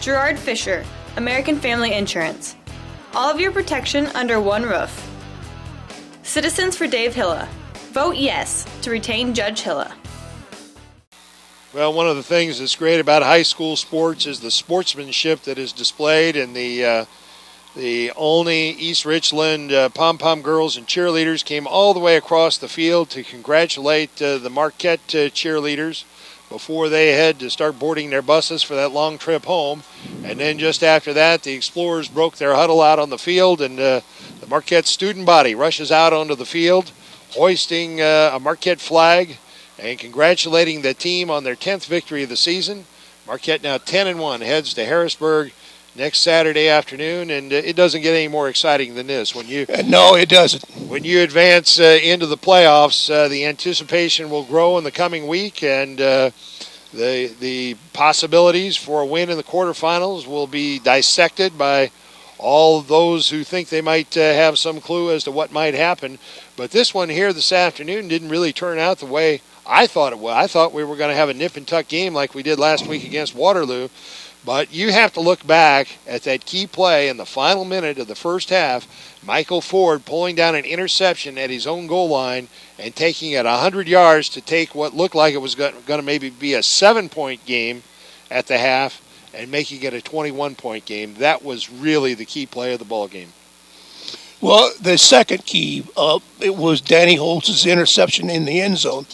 Gerard Fisher, American Family Insurance. All of your protection under one roof. Citizens for Dave Hilla. Vote yes to retain Judge Hilla. Well, one of the things that's great about high school sports is the sportsmanship that is displayed, and the Olney, East Richland pom-pom girls and cheerleaders came all the way across the field to congratulate the Marquette cheerleaders before they had to start boarding their buses for that long trip home. And then just after that, the Explorers broke their huddle out on the field, and the Marquette student body rushes out onto the field, hoisting a Marquette flag and congratulating the team on their 10th victory of the season. Marquette now 10-1, heads to Harrisburg next Saturday afternoon, and it doesn't get any more exciting than this. No, it doesn't. When you advance into the playoffs, the anticipation will grow in the coming week, and the possibilities for a win in the quarterfinals will be dissected by all those who think they might have some clue as to what might happen. But this one here this afternoon didn't really turn out the way I thought it would. I thought we were going to have a nip-and-tuck game like we did last week against Waterloo. But you have to look back at that key play in the final minute of the first half. Michael Ford pulling down an interception at his own goal line and taking it 100 yards to take what looked like it was going to maybe be a 7-point game at the half and making it a 21-point game. That was really the key play of the ball game. Well, the second key, it was Danny Holtz's interception in the end zone,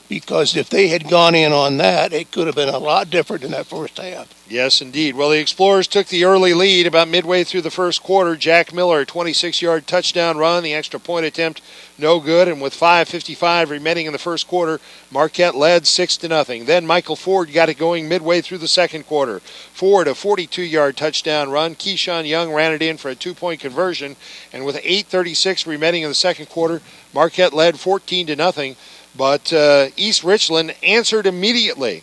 because if they had gone in on that, it could have been a lot different in that first half. Yes, indeed. Well, the Explorers took the early lead about midway through the first quarter. Jack Miller, a 26-yard touchdown run. The extra point attempt, no good. And with 5:55 remaining in the first quarter, Marquette led 6-0. Then Michael Ford got it going midway through the second quarter. Ford, a 42-yard touchdown run. Keyshawn Young ran it in for a 2-point conversion. And with 8:36 remaining in the second quarter, Marquette led 14-0. But East Richland answered immediately.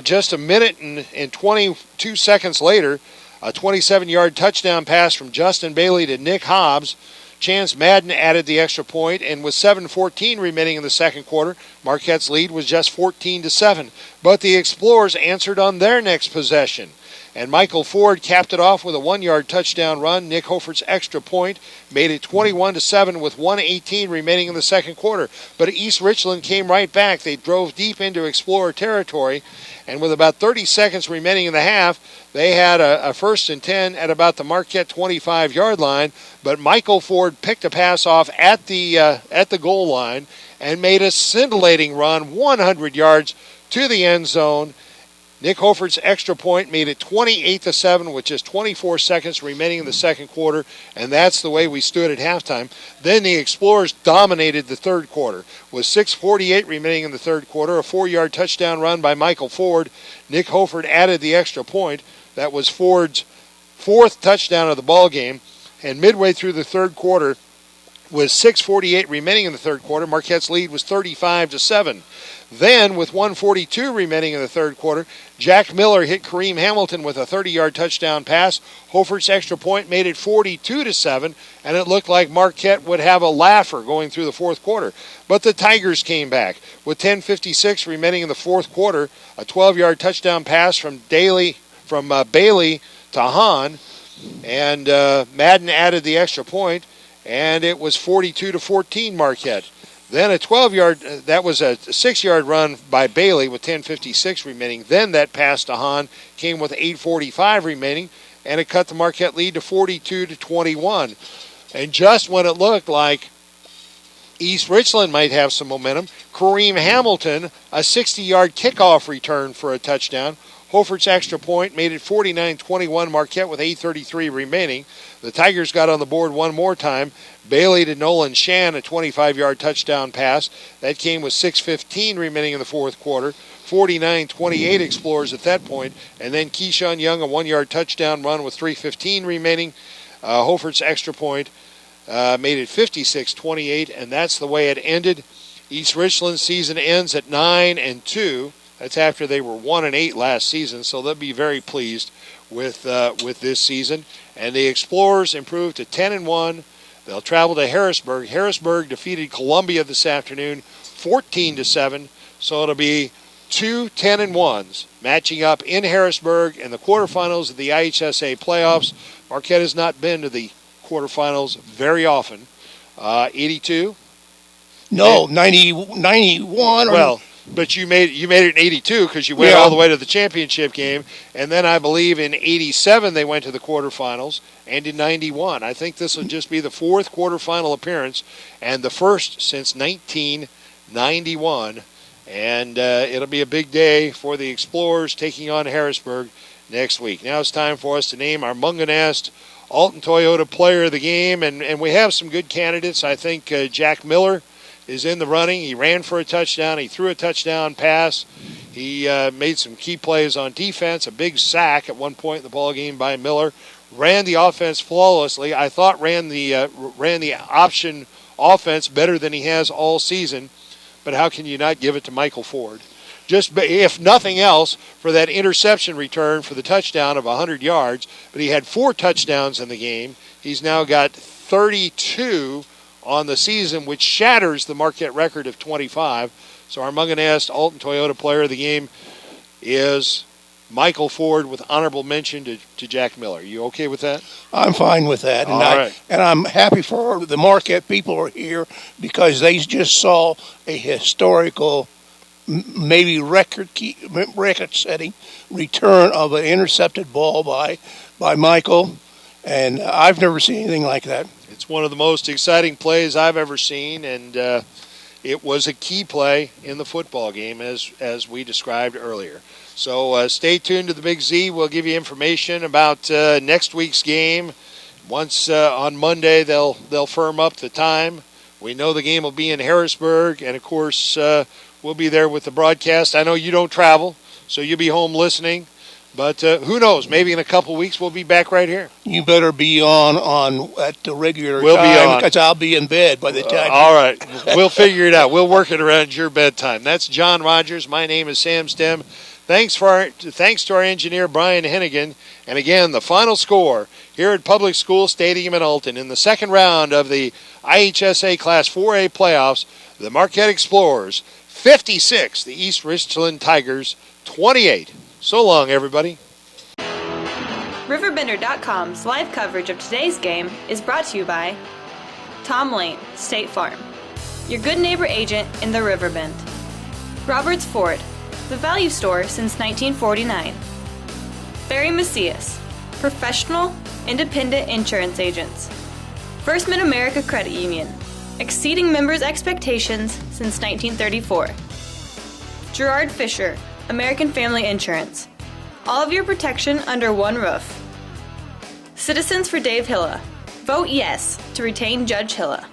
Just a minute and 22 seconds later, a 27-yard touchdown pass from Justin Bailey to Nick Hobbs. Chance Madden added the extra point, and with 7:14 remaining in the second quarter, Marquette's lead was just 14-7. But the Explorers answered on their next possession. And Michael Ford capped it off with a 1-yard touchdown run. Nick Hofert's extra point made it 21-7 with 1:18 remaining in the second quarter. But East Richland came right back. They drove deep into Explorer territory, and with about 30 seconds remaining in the half, they had a 1st and 10 at about the Marquette 25-yard line. But Michael Ford picked a pass off at the goal line and made a scintillating run 100 yards to the end zone. Nick Hofert's extra point made it 28-7 with just 24 seconds remaining in the second quarter, and that's the way we stood at halftime. Then the Explorers dominated the third quarter. With 6:48 remaining in the third quarter, a 4-yard touchdown run by Michael Ford. Nick Hofert added the extra point. That was Ford's 4th touchdown of the ball game, and midway through the third quarter, with 6:48 remaining in the third quarter, Marquette's lead was 35-7. Then, with 1:42 remaining in the third quarter, Jack Miller hit Kareem Hamilton with a 30-yard touchdown pass. Hofert's extra point made it 42-7, and it looked like Marquette would have a laugher going through the fourth quarter. But the Tigers came back. With 10:56 remaining in the fourth quarter, a 12-yard touchdown pass from Bailey to Hahn, and Madden added the extra point, and it was 42-14 Marquette. Then a 6-yard run by Bailey with 10:56 remaining. Then that pass to Hahn came with 8:45 remaining, and it cut the Marquette lead to 42-21. And just when it looked like East Richland might have some momentum, Kareem Hamilton, a 60-yard kickoff return for a touchdown. Hofert's extra point made it 49-21 Marquette with 8:33 remaining. The Tigers got on the board one more time. Bailey to Nolan Shan, a 25-yard touchdown pass. That came with 6:15 remaining in the fourth quarter. 49-28 Explorers at that point. And then Keyshawn Young, a 1-yard touchdown run with 3:15 remaining. Hofert's extra point made it 56-28, and that's the way it ended. East Richland's season ends at 9-2. That's after they were 1-8 last season, so they'll be very pleased with this season. And the Explorers improved to 10-1. They'll travel to Harrisburg. Harrisburg defeated Columbia this afternoon, 14-7. So it'll be 2 10-1s matching up in Harrisburg in the quarterfinals of the IHSA playoffs. Marquette has not been to the quarterfinals very often. 82. No, 91. Well. But you made it in 82 because you went all the way to the championship game. And then I believe in 87 they went to the quarterfinals, and in 91. I think this will just be the 4th quarterfinal appearance and the first since 1991. And it'll be a big day for the Explorers taking on Harrisburg next week. Now it's time for us to name our Munganast Alton Toyota Player of the Game. And we have some good candidates. I think Jack Miller is in the running. He ran for a touchdown. He threw a touchdown pass. He made some key plays on defense, a big sack at one point in the ball game by Miller. Ran the offense flawlessly. I thought ran the option offense better than he has all season. But how can you not give it to Michael Ford? Just if nothing else, for that interception return for the touchdown of 100 yards. But he had 4 touchdowns in the game. He's now got 32 on the season, which shatters the Marquette record of 25. So our Munganast Alton Toyota Player of the Game is Michael Ford with honorable mention to Jack Miller. You okay with that? I'm fine with that. All right. And I'm happy for the Marquette people are here because they just saw a historical, maybe record-setting return of an intercepted ball by Michael. And I've never seen anything like that. It's one of the most exciting plays I've ever seen, and it was a key play in the football game, as we described earlier. So stay tuned to the Big Z. We'll give you information about next week's game. Once on Monday, they'll firm up the time. We know the game will be in Harrisburg, and, of course, we'll be there with the broadcast. I know you don't travel, so you'll be home listening. But who knows? Maybe in a couple weeks we'll be back right here. You better be on at the regular time. Be on because I'll be in bed by the time. All right. We'll figure it out. We'll work it around your bedtime. That's John Rogers. My name is Sam Stem. Thanks to our engineer, Brian Hennigan. And again, the final score here at Public School Stadium in Alton in the second round of the IHSA Class 4A playoffs, the Marquette Explorers 56, the East Richland Tigers 28. So long, everybody. RiverBender.com's live coverage of today's game is brought to you by Tom Lane, State Farm, your good neighbor agent in the Riverbend. Roberts Ford, the value store since 1949. Barry Macias, professional, independent insurance agents. First Mid-America Credit Union, exceeding members' expectations since 1934. Gerard Fisher, American Family Insurance. All of your protection under one roof. Citizens for Dave Hilla. Vote yes to retain Judge Hilla.